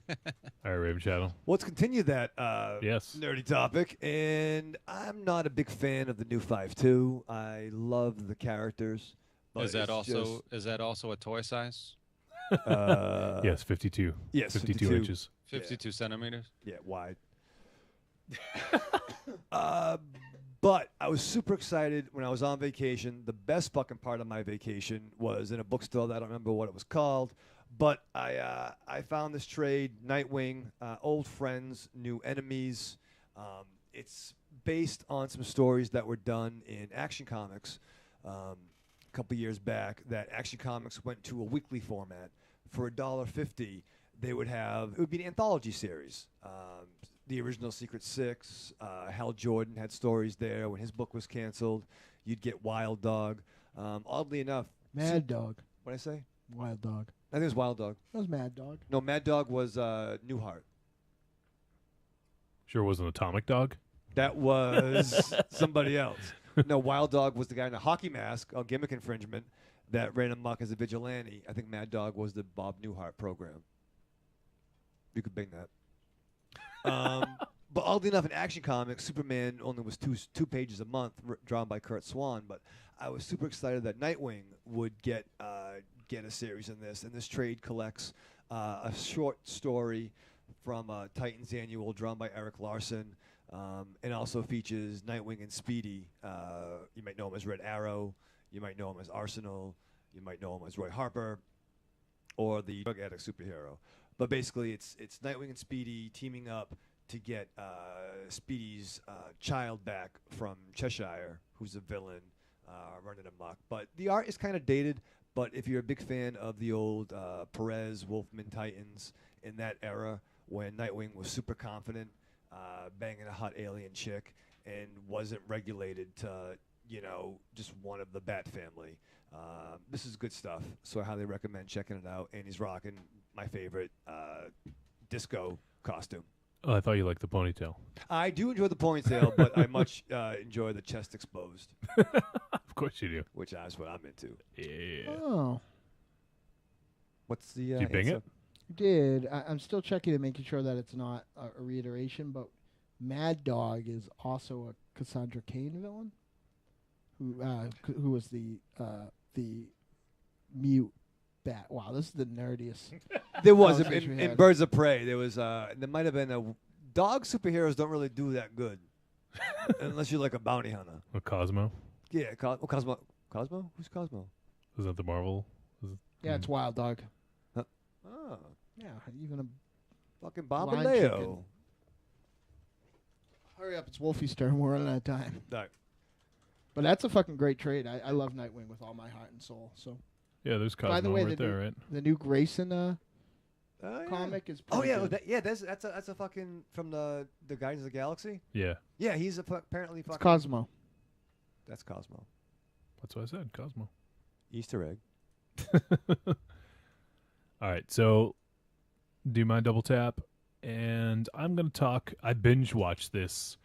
Speaker 2: right, Raven Shadow.
Speaker 5: Well, let's continue that
Speaker 2: nerdy
Speaker 5: topic. And I'm not a big fan of the new 5.2. I love the characters.
Speaker 3: Is that also a toy size?
Speaker 2: Yes, 52.
Speaker 5: Yes,
Speaker 2: 52 inches.
Speaker 3: 52 centimeters?
Speaker 5: Yeah, wide. But I was super excited when I was on vacation. The best fucking part of my vacation was in a bookstore that I don't remember what it was called. But I found this trade, Nightwing, Old Friends, New Enemies. It's based on some stories that were done in Action Comics a couple years back, that Action Comics went to a weekly format. For $1.50, it would be an anthology series. The original Secret Six, Hal Jordan had stories there. When his book was canceled, you'd get Wild Dog. Oddly enough,
Speaker 1: Mad Dog.
Speaker 5: What'd I say?
Speaker 1: Wild Dog.
Speaker 5: I think it was Wild Dog.
Speaker 1: That was Mad Dog.
Speaker 5: No, Mad Dog was Newhart.
Speaker 2: Sure wasn't Atomic Dog?
Speaker 5: That was somebody else. No, Wild Dog was the guy in a hockey mask on gimmick infringement that ran amok as a vigilante. I think Mad Dog was the Bob Newhart program. You could bing that. But oddly enough, in Action Comics, Superman only was two pages a month, drawn by Kurt Swan. But I was super excited that Nightwing would get a series in this. And this trade collects a short story from Titans Annual, drawn by Eric Larson, and also features Nightwing and Speedy. You might know him as Red Arrow. You might know him as Arsenal. You might know him as Roy Harper, or the drug addict superhero. But basically, it's Nightwing and Speedy teaming up to get Speedy's child back from Cheshire, who's a villain, running amok. But the art is kind of dated. But if you're a big fan of the old Perez, Wolfman Titans in that era, when Nightwing was super confident, banging a hot alien chick, and wasn't regulated to, just one of the Bat family. This is good stuff, so I highly recommend checking it out. And he's rocking my favorite disco costume.
Speaker 2: Oh, I thought you liked the ponytail.
Speaker 5: I do enjoy the ponytail, but I much enjoy the chest exposed.
Speaker 2: Of course you do.
Speaker 5: Which is what I'm into.
Speaker 2: Yeah.
Speaker 1: Oh.
Speaker 5: What's the
Speaker 2: Did you bing it?
Speaker 1: Did. I'm still checking and making sure that it's not a reiteration, but Mad Dog is also a Cassandra Cain villain, who was the mute bad. Wow, this is the nerdiest.
Speaker 5: There was
Speaker 1: conversation we
Speaker 5: in
Speaker 1: had.
Speaker 5: Birds of Prey. There was there might have been a dog superheroes don't really do that good unless you're like a bounty hunter.
Speaker 2: With Cosmo?
Speaker 5: Yeah, Cosmo. Cosmo? Who's Cosmo?
Speaker 2: Is that the Marvel?
Speaker 1: Yeah, it's Wild Dog.
Speaker 5: Oh,
Speaker 1: Yeah, even a
Speaker 5: fucking
Speaker 1: blind
Speaker 5: Bombaleo.
Speaker 1: chicken. Hurry up, it's Wolfie's turn. We're running out of time.
Speaker 5: No.
Speaker 1: But that's a fucking great trade. I love Nightwing with all my heart and soul. So,
Speaker 2: Yeah, there's Cosmo
Speaker 1: by the way,
Speaker 2: right there, right?
Speaker 1: the new Grayson
Speaker 5: Yeah.
Speaker 1: comic is.
Speaker 5: Oh
Speaker 1: pretty
Speaker 5: yeah,
Speaker 1: good.
Speaker 5: that's a fucking from the Guardians of the Galaxy.
Speaker 2: Yeah.
Speaker 5: Yeah, he's apparently fucking.
Speaker 1: It's Cosmo.
Speaker 5: That's Cosmo.
Speaker 2: That's what I said, Cosmo.
Speaker 5: Easter egg.
Speaker 2: All right, so do my double tap, and I'm going to talk. I binge watched this.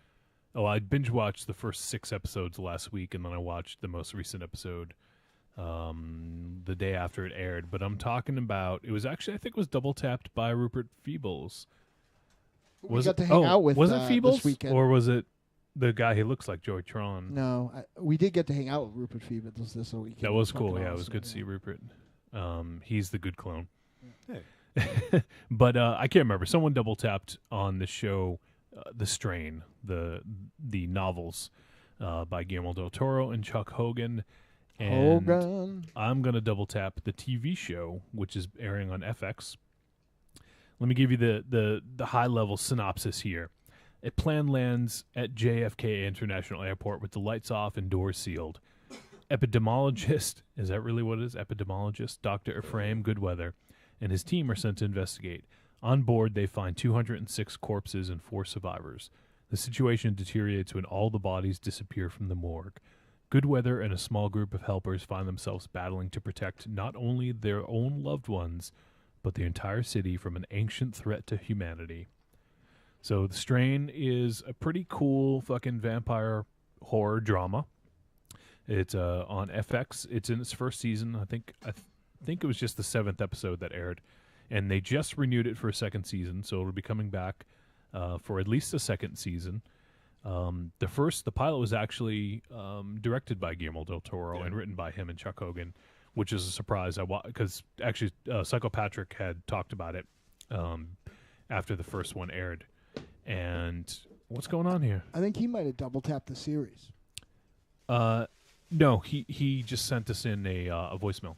Speaker 2: Oh, I binge watched the first 6 episodes last week, and then I watched the most recent episode the day after it aired. But I'm talking about, it was actually, I think it was double tapped by Rupert Feebles.
Speaker 1: We got to hang out with
Speaker 2: was it
Speaker 1: this
Speaker 2: Feebles,
Speaker 1: weekend.
Speaker 2: or was it the guy who looks like Joey Tron?
Speaker 1: No, we did get to hang out with Rupert Feebles this weekend.
Speaker 2: That was
Speaker 1: Fucking
Speaker 2: cool. Yeah, it
Speaker 1: awesome,
Speaker 2: was good to see Rupert. He's the good clone.
Speaker 5: Hey.
Speaker 2: But I can't remember. Someone double tapped on the show, The Strain, the novels by Guillermo del Toro and Chuck Hogan. And
Speaker 1: Hogan.
Speaker 2: I'm gonna double tap the TV show, which is airing on FX. Let me give you the high level synopsis here. A plane lands at JFK International Airport with the lights off and doors sealed. Epidemiologist, is that really what it is? Epidemiologist Dr. Ephraim Goodweather and his team are sent to investigate. On board, they find 206 corpses and 4 survivors. The situation deteriorates when all the bodies disappear from the morgue. Goodweather and a small group of helpers find themselves battling to protect not only their own loved ones, but the entire city from an ancient threat to humanity. So The Strain is a pretty cool fucking vampire horror drama. It's on FX. It's in its first season. I think it was just the 7th episode that aired, and they just renewed it for a second season, so it'll be coming back for at least a second season. The pilot was actually directed by Guillermo del Toro and written by him and Chuck Hogan, which is a surprise. Because actually, Psycho Patrick had talked about it after the first one aired. And what's going on here?
Speaker 1: I think he might have double tapped the series.
Speaker 2: No, he just sent us in a voicemail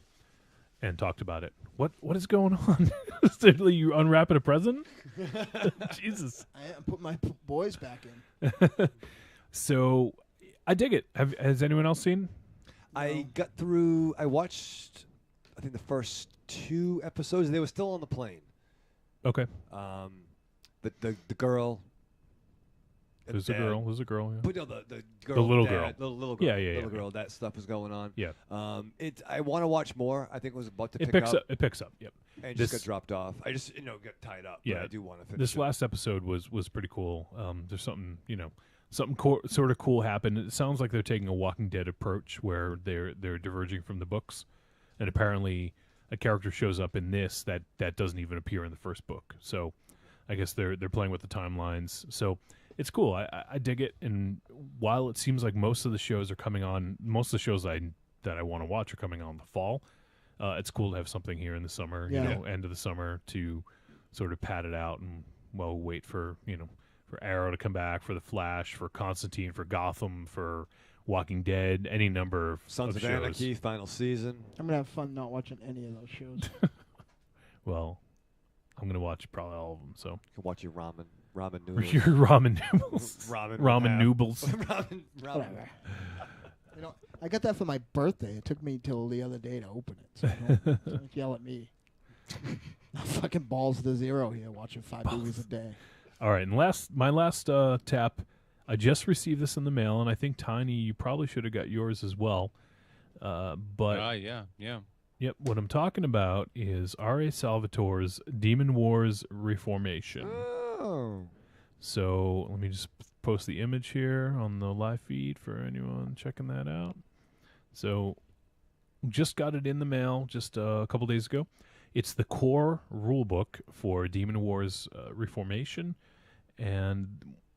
Speaker 2: and talked about it. What is going on? Did you unwrapping a present? Jesus.
Speaker 1: I put my boys back in.
Speaker 2: So, I dig it. Has anyone else seen?
Speaker 5: I got through. I watched, I think, the first 2 episodes. They were still on the plane.
Speaker 2: Okay.
Speaker 5: The girl.
Speaker 2: There's a girl. There's a girl. Yeah.
Speaker 5: But no, the girl.
Speaker 2: The little
Speaker 5: dad,
Speaker 2: girl.
Speaker 5: The little girl.
Speaker 2: Yeah.
Speaker 5: Little girl. That stuff was going on.
Speaker 2: Yeah.
Speaker 5: I want to watch more. I think it was about to
Speaker 2: It
Speaker 5: pick
Speaker 2: picks
Speaker 5: up.
Speaker 2: It picks up. Yep.
Speaker 5: And just got dropped off. I just got tied up.
Speaker 2: Yeah.
Speaker 5: But I do want to finish.
Speaker 2: This last episode was pretty cool. There's something sort of cool happened. It sounds like they're taking a Walking Dead approach where they're diverging from the books, and apparently a character shows up in this that doesn't even appear in the first book. So I guess they're playing with the timelines. So it's cool. I dig it. And while it seems like most of the shows that I want to watch are coming on in the fall, it's cool to have something here in the summer, end of the summer, to sort of pad it out and wait for for Arrow to come back, for The Flash, for Constantine, for Gotham, for Walking Dead, any number of
Speaker 5: Sons of
Speaker 2: shows.
Speaker 5: Anarchy, final season.
Speaker 1: I'm going to have fun not watching any of those shows.
Speaker 2: Well, I'm going to watch probably all of them. So
Speaker 5: You can watch your ramen noodles.
Speaker 2: Your ramen noodles.
Speaker 5: ramen
Speaker 2: noodles.
Speaker 5: ramen.
Speaker 1: Whatever. I got that for my birthday. It took me till the other day to open it. So don't yell at me. Fucking balls to zero here, watching 5 movies a day.
Speaker 2: All right, and my last tap, I just received this in the mail, and I think, Tiny, you probably should have got yours as well.
Speaker 3: Yeah.
Speaker 2: Yep, what I'm talking about is R.A. Salvatore's Demon Wars Reformation.
Speaker 5: Oh.
Speaker 2: So let me just post the image here on the live feed for anyone checking that out. So just got it in the mail just a couple days ago. It's the core rulebook for Demon Wars Reformation. And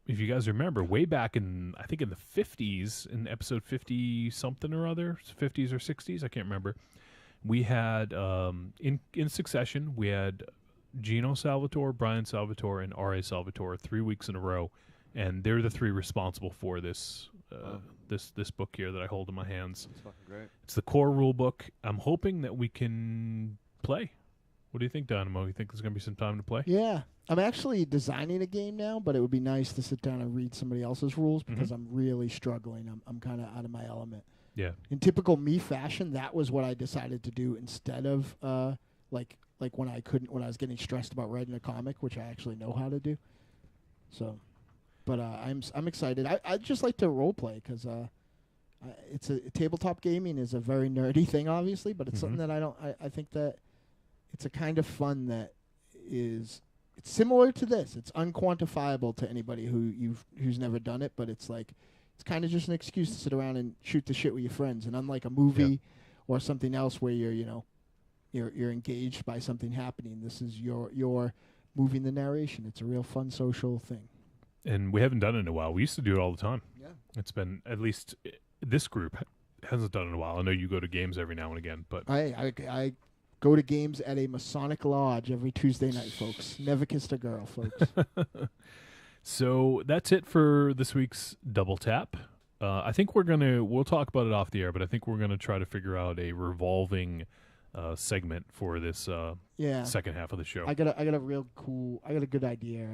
Speaker 2: if you guys remember, way back in, I think in the 50s, in episode 50-something or other, 50s or 60s, I can't remember, we had in succession, we had Gino Salvatore, Brian Salvatore, and R.A. Salvatore 3 weeks in a row, and they're the three responsible for this this book here that I hold in my hands.
Speaker 5: It's fucking great.
Speaker 2: It's the core rule book. I'm hoping that we can play. What do you think, Dynamo? You think there's going to be some time to play?
Speaker 1: Yeah. I'm actually designing a game now, but it would be nice to sit down and read somebody else's rules because I'm really struggling. I'm kind of out of my element.
Speaker 2: Yeah.
Speaker 1: In typical me fashion, that was what I decided to do instead of like when I was getting stressed about writing a comic, which I actually know how to do. So, but I'm excited. I just like to role play because it's tabletop gaming is a very nerdy thing, obviously, but it's something that I think that it's a kind of fun that it's similar to this. It's unquantifiable to anybody who's never done it, but it's like it's kind of just an excuse to sit around and shoot the shit with your friends. And unlike a movie or something else where you're engaged by something happening, this is your moving the narration. It's a real fun social thing.
Speaker 2: And we haven't done it in a while. We used to do it all the time.
Speaker 1: Yeah.
Speaker 2: It's been, at least this group hasn't done it in a while. I know you go to games every now and again, but
Speaker 1: I go to games at a Masonic lodge every Tuesday night, folks. Never kissed a girl, folks.
Speaker 2: So that's it for this week's Double Tap. I think we'll talk about it off the air, but I think we're gonna try to figure out a revolving segment for this second half of the show.
Speaker 1: I got a good idea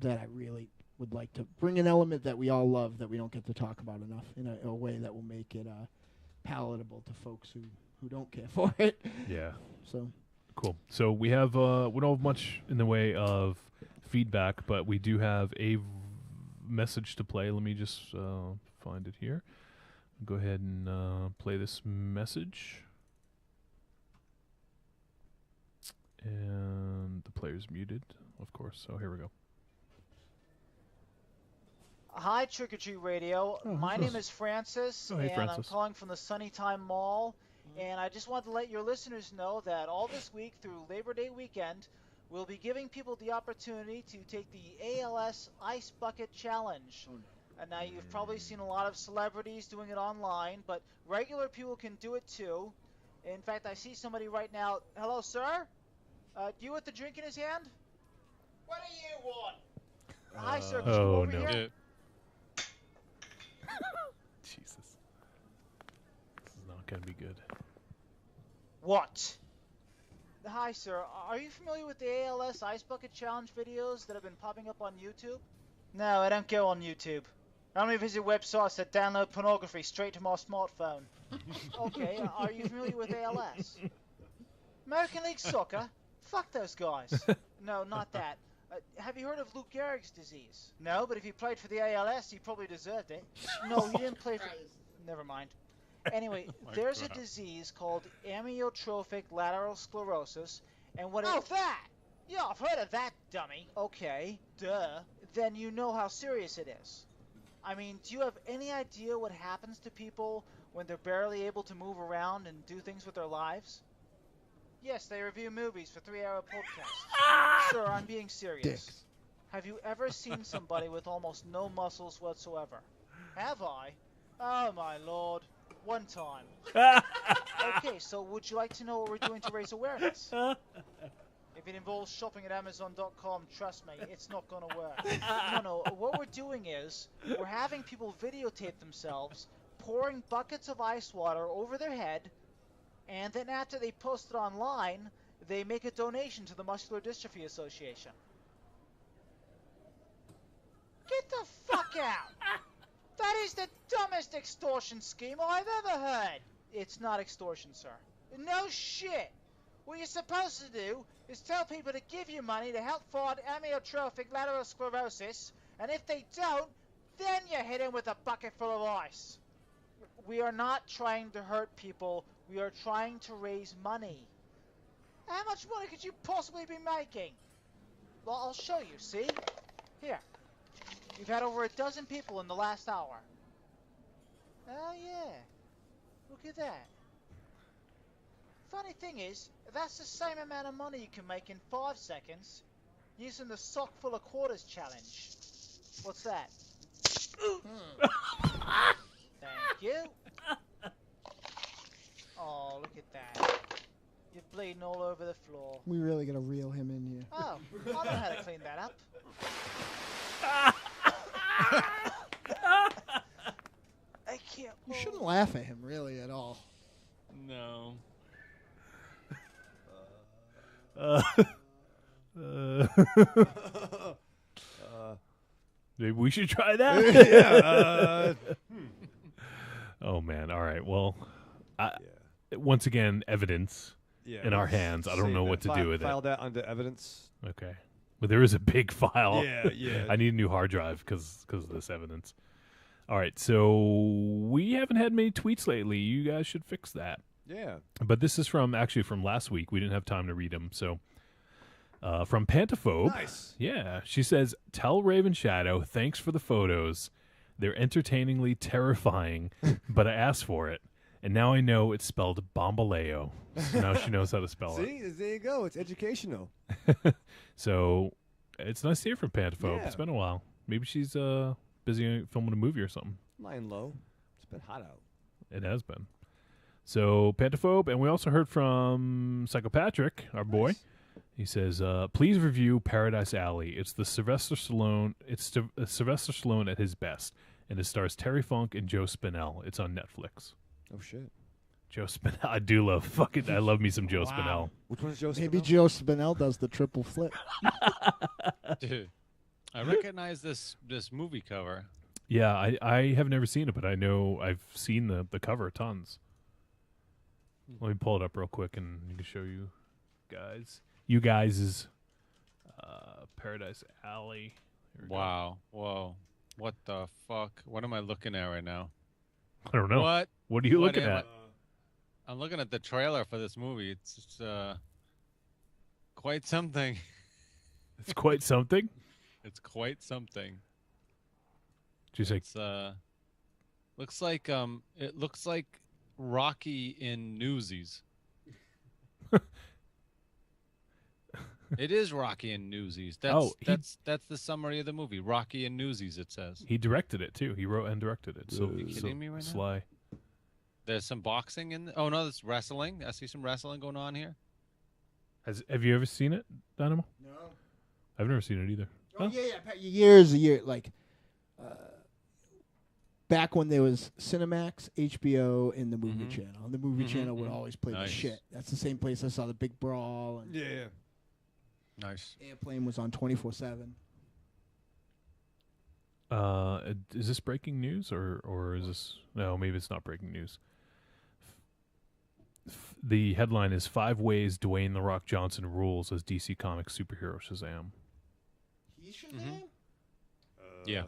Speaker 1: that I really would like to bring an element that we all love that we don't get to talk about enough in a way that will make it palatable to folks who don't care for it.
Speaker 2: Yeah.
Speaker 1: So
Speaker 2: cool. So we have we don't have much in the way of feedback, but we do have a message to play. Let me just find it here. Go ahead and play this message. And the player's muted, of course. So here we go.
Speaker 15: Hi, Trick or Treat Radio. My name is Francis,
Speaker 2: hey,
Speaker 15: and
Speaker 2: Francis.
Speaker 15: I'm calling from the Sunnytime Mall. And I just wanted to let your listeners know that all this week through Labor Day weekend, we'll be giving people the opportunity to take the ALS Ice Bucket Challenge. And now you've probably seen a lot of celebrities doing it online, but regular people can do it too. In fact, I see somebody right now. Hello, sir? Do you with the drink in his hand? What do you want? Hi, sir. Could you come over here?
Speaker 2: Jesus. This is not going to be good.
Speaker 15: What? Hi, sir. Are you familiar with the ALS Ice Bucket Challenge videos that have been popping up on YouTube? No, I don't go on YouTube. I only visit websites that download pornography straight to my smartphone. Okay, are you familiar with ALS? American League Soccer? Fuck those guys. No, not that. Have you heard of Lou Gehrig's disease? No, but if he played for the ALS, he probably deserved it. No, he didn't play for... Never mind. Anyway, there's a disease called amyotrophic lateral sclerosis, and what that! Yeah, I've heard of that, dummy. Okay, duh. Then you know how serious it is. I mean, do you have any idea what happens to people when they're barely able to move around and do things with their lives? Yes, they review movies for 3-hour podcasts. Sir, I'm being serious.
Speaker 1: Dicks.
Speaker 15: Have you ever seen somebody with almost no muscles whatsoever? Have I? Oh, my lord. One time. Okay, so would you like to know what we're doing to raise awareness? If it involves shopping at Amazon.com, trust me, it's not going to work. No, what we're doing is we're having people videotape themselves pouring buckets of ice water over their head, and then after they post it online, they make a donation to the Muscular Dystrophy Association. Get the fuck out! That is the dumbest extortion scheme I've ever heard! It's not extortion, sir. No shit! What you're supposed to do is tell people to give you money to help fight amyotrophic lateral sclerosis, and if they don't, then you hit them with a bucket full of ice. We are not trying to hurt people. We are trying to raise money. How much money could you possibly be making? Well, I'll show you, see? Here. You've had over 12 people in the last hour. Oh, yeah. Look at that. Funny thing is, that's the same amount of money you can make in 5 seconds using the sock full of quarters challenge. What's that? Thank you. Oh, look at that. You're bleeding all over the floor.
Speaker 1: We really gotta reel him in here.
Speaker 15: Oh, I know how to clean that up. I can't.
Speaker 1: You shouldn't laugh at him really at all.
Speaker 3: No.
Speaker 2: Maybe we should try that. Oh man! All right. Well, once again, evidence in our hands. I don't know what to do with it.
Speaker 5: File that under evidence.
Speaker 2: Okay. But there is a big file.
Speaker 5: Yeah.
Speaker 2: I need a new hard drive because of this evidence. All right. So we haven't had many tweets lately. You guys should fix that.
Speaker 5: Yeah.
Speaker 2: But this is from last week. We didn't have time to read them. So from Pantaphobe.
Speaker 5: Nice.
Speaker 2: Yeah. She says, "Tell Raven Shadow, thanks for the photos. They're entertainingly terrifying, but I asked for it. And now I know it's spelled Bombaleo." So now she knows how to spell it.
Speaker 5: See, there you go. It's educational.
Speaker 2: So it's nice to hear from Pantaphobe.
Speaker 5: Yeah.
Speaker 2: It's been a while. Maybe she's busy filming a movie or something.
Speaker 5: Lying low. It's been hot out.
Speaker 2: It has been. So Pantaphobe, and we also heard from Psycho Patrick, our boy. He says, "Please review Paradise Alley. It's the Sylvester Stallone. It's Sylvester Stallone at his best, and it stars Terry Funk and Joe Spinell. It's on Netflix."
Speaker 5: Oh shit.
Speaker 2: Joe Spinell. I do love I love me some Joe Spinell.
Speaker 5: Which one's Joe Spinell?
Speaker 1: Maybe Joe Spinell does the triple flip.
Speaker 3: Dude, I recognize this movie cover.
Speaker 2: Yeah, I have never seen it, but I know I've seen the cover tons. Let me pull it up real quick and I can show you guys. You guys is Paradise Alley.
Speaker 3: Wow. Whoa. What the fuck? What am I looking at right now?
Speaker 2: I don't know. What are you looking at?
Speaker 3: I'm looking at the trailer for this movie. It's quite something.
Speaker 2: It's quite something?
Speaker 3: It's quite something.
Speaker 2: Did you say?
Speaker 3: It's, it looks like Rocky in Newsies. It is Rocky and Newsies. That's the summary of the movie. Rocky and Newsies, it says.
Speaker 2: He directed it too. He wrote and directed it. So
Speaker 3: Are you kidding me right now?
Speaker 2: Sly.
Speaker 3: There's some boxing in. Oh no, there's wrestling. I see some wrestling going on here.
Speaker 2: Have you ever seen it, Dynamo?
Speaker 1: No.
Speaker 2: I've never seen it either.
Speaker 1: Oh yeah. Years like back when there was Cinemax, HBO, and the movie channel. And the movie channel would always play the shit. That's the same place I saw the Big Brawl. And
Speaker 5: yeah.
Speaker 3: Nice.
Speaker 1: Airplane was on 24/7.
Speaker 2: Is this breaking news or is this no? Maybe it's not breaking news. The headline is 5 Ways Dwayne "The Rock" Johnson rules as DC Comics superhero Shazam.
Speaker 1: He's Shazam?
Speaker 3: Yeah.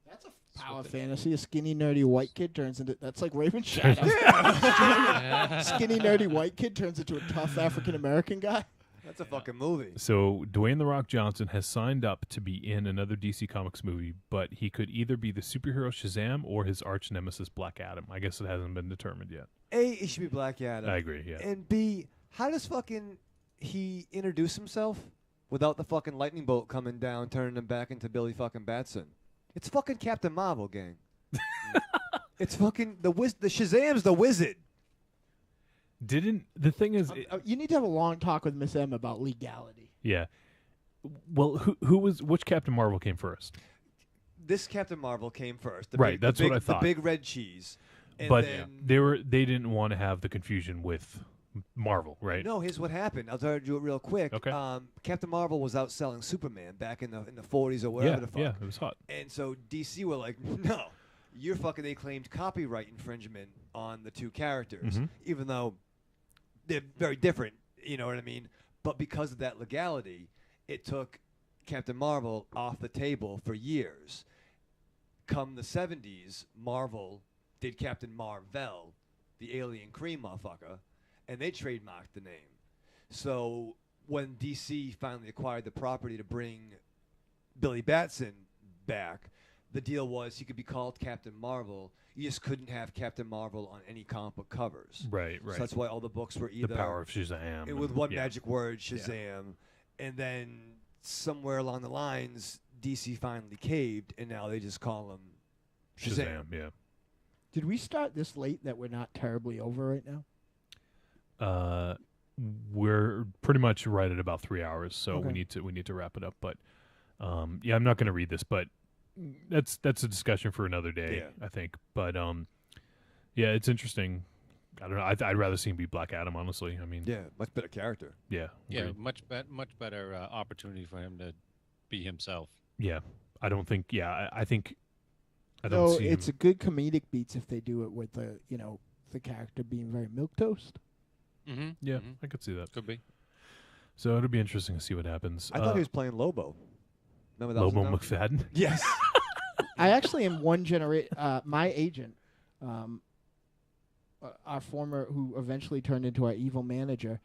Speaker 1: That's a power fantasy. A skinny, nerdy white kid turns into... That's like Raven Shadow. Skinny, nerdy white kid turns into a tough African-American guy.
Speaker 5: That's a fucking movie.
Speaker 2: So Dwayne "The Rock" Johnson has signed up to be in another DC Comics movie, but he could either be the superhero Shazam or his arch nemesis Black Adam. I guess it hasn't been determined yet.
Speaker 5: A, it should be Black Adam.
Speaker 2: I agree, yeah.
Speaker 5: And B, how does fucking he introduce himself without the fucking lightning bolt coming down, turning him back into Billy fucking Batson? It's fucking Captain Marvel, gang. It's fucking the Shazam's the wizard.
Speaker 2: The thing is,
Speaker 1: you need to have a long talk with Miss M about legality.
Speaker 2: Yeah. Well, which Captain Marvel came first?
Speaker 5: This Captain Marvel came first.
Speaker 2: Right, that's what I thought.
Speaker 5: The big red cheese. And
Speaker 2: But
Speaker 5: then,
Speaker 2: they didn't want to have the confusion with Marvel, right?
Speaker 5: No, here's what happened. I'll tell you it real quick.
Speaker 2: Okay.
Speaker 5: Captain Marvel was out selling Superman back in the 40s or whatever the fuck.
Speaker 2: Yeah, it was hot.
Speaker 5: And so DC were like, no, they claimed copyright infringement on the two characters, even though they're very different, you know what I mean? But because of that legality, it took Captain Marvel off the table for years. Come the 70s, Marvel did Captain Marvel, the alien cream motherfucker, and they trademarked the name. So when DC finally acquired the property to bring Billy Batson back, the deal was he could be called Captain Marvel. You just couldn't have Captain Marvel on any comic book covers.
Speaker 2: Right.
Speaker 5: So that's why all the books were either
Speaker 2: The Power of Shazam.
Speaker 5: with one magic word, Shazam. And then somewhere along the lines, DC finally caved, and now they just call him Shazam.
Speaker 2: Yeah.
Speaker 1: Did we start this late that we're not terribly over right now?
Speaker 2: we're pretty much right at about 3 hours, so
Speaker 1: Okay.
Speaker 2: we need to wrap it up. But yeah, I'm not going to read this, but that's a discussion for another day, I think. But yeah, it's interesting. I don't know. I'd rather see him be Black Adam, honestly. I mean,
Speaker 5: Yeah, much better character.
Speaker 2: yeah,
Speaker 3: Yeah,
Speaker 2: agreed.
Speaker 3: much better opportunity for him to be himself.
Speaker 2: Yeah. I don't think. Yeah, I think. I don't
Speaker 1: No,
Speaker 2: see
Speaker 1: it's
Speaker 2: him.
Speaker 1: a good comedic beats if they do it with the the character being very milquetoast.
Speaker 3: Mm-hmm.
Speaker 2: Yeah, I could see that.
Speaker 3: Could be.
Speaker 2: So it'll be interesting to see what happens.
Speaker 5: I thought he was playing Lobo. Remember that was
Speaker 2: Lobo
Speaker 5: the-
Speaker 2: McFadden.
Speaker 5: Yes.
Speaker 1: I actually am one generation. My agent, our former, who eventually turned into our evil manager,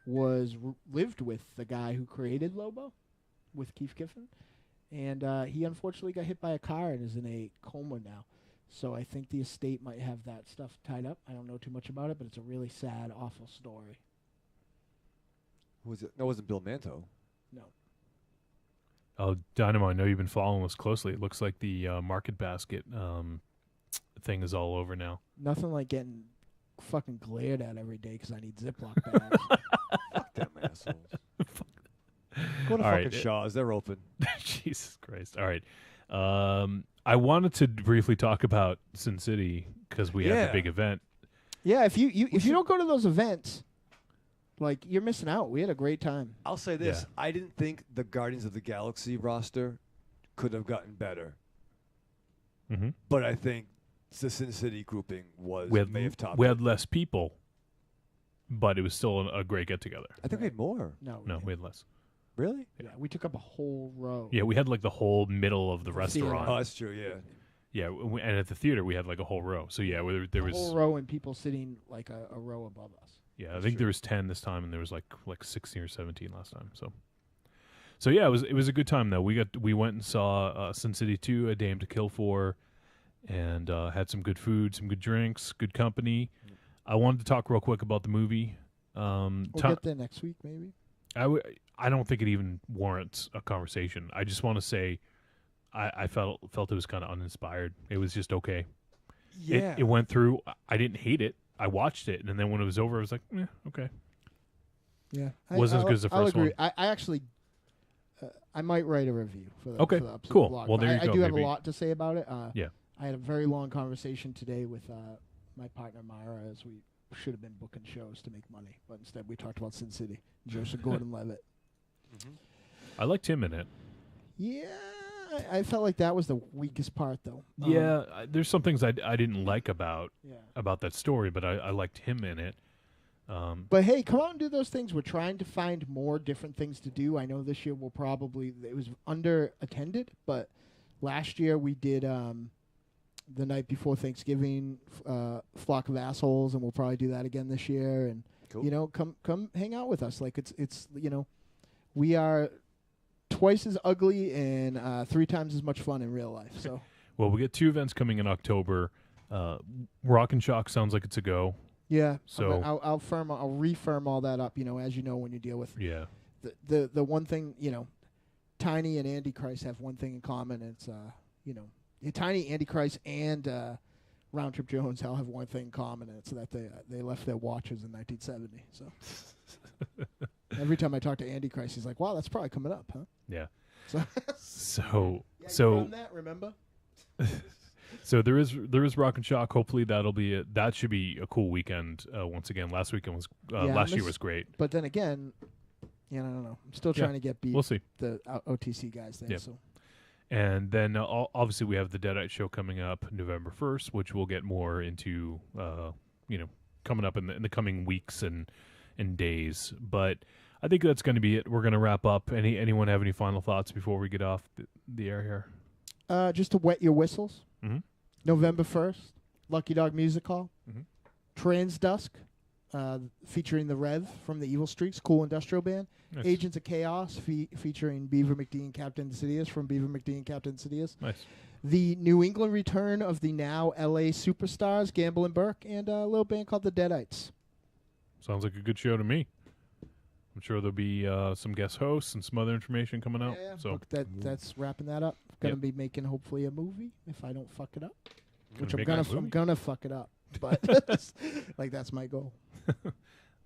Speaker 1: lived with the guy who created Lobo, with Keith Giffen, and he unfortunately got hit by a car and is in a coma now. So I think the estate might have that stuff tied up. I don't know too much about it, but it's a really sad, awful story.
Speaker 5: Who was it? No, it wasn't Bill Manto.
Speaker 1: No.
Speaker 2: Oh, Dynamo, I know you've been following us closely. It looks like the Market Basket thing is all over now.
Speaker 1: Nothing like getting fucking glared at every day because I need Ziploc bags.
Speaker 5: Fuck them assholes. Go to
Speaker 2: All
Speaker 5: fucking
Speaker 2: right.
Speaker 5: Shaw's. They're open.
Speaker 2: Jesus Christ. All right. I wanted to briefly talk about Sin City because we had the big event.
Speaker 1: Yeah, if you don't go to those events, like, you're missing out. We had a great time.
Speaker 5: I'll say this. I didn't think the Guardians of the Galaxy roster could have gotten better.
Speaker 2: Mm-hmm.
Speaker 5: But I think the Sin City grouping may have topped
Speaker 2: we
Speaker 5: it.
Speaker 2: had less people, but it was still a great get-together.
Speaker 5: I think we had more.
Speaker 1: No,
Speaker 2: we had less.
Speaker 5: Really?
Speaker 1: Yeah, we took up a whole row.
Speaker 2: Yeah, we had like the whole middle of the
Speaker 1: Theater.
Speaker 2: restaurant.
Speaker 5: Oh, that's true, yeah.
Speaker 2: Yeah, and at the theater we had like a whole row. So yeah, there
Speaker 1: A
Speaker 2: was
Speaker 1: whole row and people sitting like a row above us.
Speaker 2: Yeah, I think there was 10 this time, and there was like 16 or 17 last time. So yeah, it was a good time though. We went and saw Sin City 2, A Dame to Kill For, and had some good food, some good drinks, good company. I wanted to talk real quick about the movie.
Speaker 1: We'll get there next week, maybe.
Speaker 2: I don't think it even warrants a conversation. I just want to say, I felt it was kind of uninspired. It was just okay.
Speaker 5: Yeah.
Speaker 2: It went through. I didn't hate it. I watched it, and then when it was over, I was like, okay.
Speaker 1: Yeah,
Speaker 2: Wasn't as good as the
Speaker 1: I'll
Speaker 2: first
Speaker 1: agree.
Speaker 2: one.
Speaker 1: I actually, I might write a review for the
Speaker 2: Okay,
Speaker 1: for the Upset
Speaker 2: cool.
Speaker 1: blog.
Speaker 2: Well, there you
Speaker 1: I
Speaker 2: go,
Speaker 1: do have a
Speaker 2: maybe.
Speaker 1: lot to say about it.
Speaker 2: Yeah.
Speaker 1: I had a very long conversation today with my partner Myra, as we should have been booking shows to make money, but instead we talked about Sin City, Joseph Gordon-Levitt.
Speaker 2: I liked him in it.
Speaker 1: Yeah, I felt like that was the weakest part, though.
Speaker 2: Yeah, there's some things I didn't like about that story, but I liked him in it.
Speaker 1: But hey, come out and do those things. We're trying to find more different things to do. I know this year it was under-attended, but last year we did the night before Thanksgiving, Flock of Assholes, and we'll probably do that again this year. And
Speaker 5: Cool.
Speaker 1: come hang out with us. Like it's we are twice as ugly and 3 times as much fun in real life. So
Speaker 2: Well, we get 2 events coming in October. Rock and Shock sounds like it's a go.
Speaker 1: yeah,
Speaker 2: So
Speaker 1: I'll refirm all that up. As you know, when you deal with
Speaker 2: yeah,
Speaker 1: the one thing, Tiny and Antichrist have one thing in common. It's Tiny, Antichrist, and Round Trip Jones all have one thing in common, and it's that they left their watches in 1970. So every time I talk to Antichrist, he's like, "Wow, that's probably coming up, huh?"
Speaker 2: yeah.
Speaker 1: So
Speaker 2: So
Speaker 1: you run that, remember?
Speaker 2: So there is Rock and Shock. Hopefully that should be a cool weekend. Once again, last weekend was last year was great.
Speaker 1: But then again, I don't know. I'm still
Speaker 2: Yeah,
Speaker 1: trying to get
Speaker 2: we'll see.
Speaker 1: the OTC guys there.
Speaker 2: Yeah.
Speaker 1: So
Speaker 2: And then obviously we have the Deadite show coming up November 1st, which we'll get more into, coming up in the coming weeks and days. But I think that's going to be it. We're going to wrap up. Anyone have any final thoughts before we get off the air here?
Speaker 1: just to wet your whistles.
Speaker 2: Mhm.
Speaker 1: November 1st, Lucky Dog Music Hall.
Speaker 2: Mhm.
Speaker 1: Trans Dusk, featuring the Rev from the Evil Streaks, cool industrial band.
Speaker 2: Nice.
Speaker 1: Agents of Chaos, featuring Beaver McD and Captain Insidious from Beaver McD and Captain Insidious.
Speaker 2: Nice.
Speaker 1: The New England return of the now LA superstars, Gamble and Burke, and a little band called the Deadites.
Speaker 2: Sounds like a good show to me. I'm sure there'll be some guest hosts and some other information coming out.
Speaker 1: Yeah.
Speaker 2: So
Speaker 1: That's wrapping that up. Gonna
Speaker 2: Yep.
Speaker 1: be making hopefully a movie if I don't fuck it up.
Speaker 2: Gonna
Speaker 1: Which I'm
Speaker 2: make
Speaker 1: gonna
Speaker 2: a movie?
Speaker 1: I'm gonna fuck it up, but like that's my goal.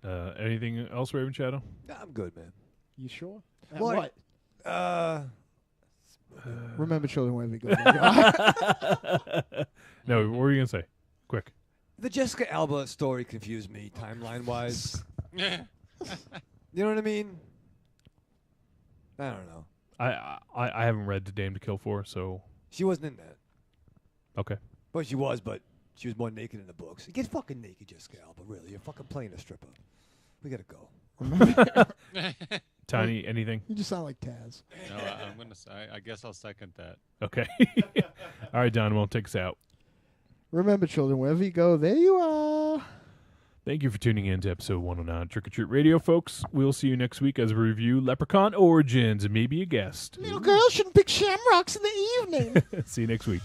Speaker 2: Anything else, Raven Shadow?
Speaker 5: Nah, I'm good, man.
Speaker 1: You sure?
Speaker 5: What?
Speaker 1: Remember, children, wherever you go.
Speaker 2: No, what were you gonna say? Quick.
Speaker 5: The Jessica Alba story confused me timeline-wise. You know what I mean? I don't know.
Speaker 2: I haven't read To Dame to Kill For, so
Speaker 5: She wasn't in that.
Speaker 2: okay.
Speaker 5: But she was more naked in the books. Get fucking naked, Jessica Alba. Really, you're fucking playing a stripper. We gotta go.
Speaker 2: Tiny, anything?
Speaker 1: You just sound like Taz.
Speaker 3: No, I'm gonna. I guess I'll second that.
Speaker 2: Okay. All right, Dynamo, take us out.
Speaker 1: Remember, children, wherever you go, there you are.
Speaker 2: Thank you for tuning in to episode 109 of Trick or Treat Radio, folks. We'll see you next week as we review Leprechaun Origins and maybe a guest.
Speaker 1: Little girls shouldn't pick shamrocks in the evening.
Speaker 2: See you next week.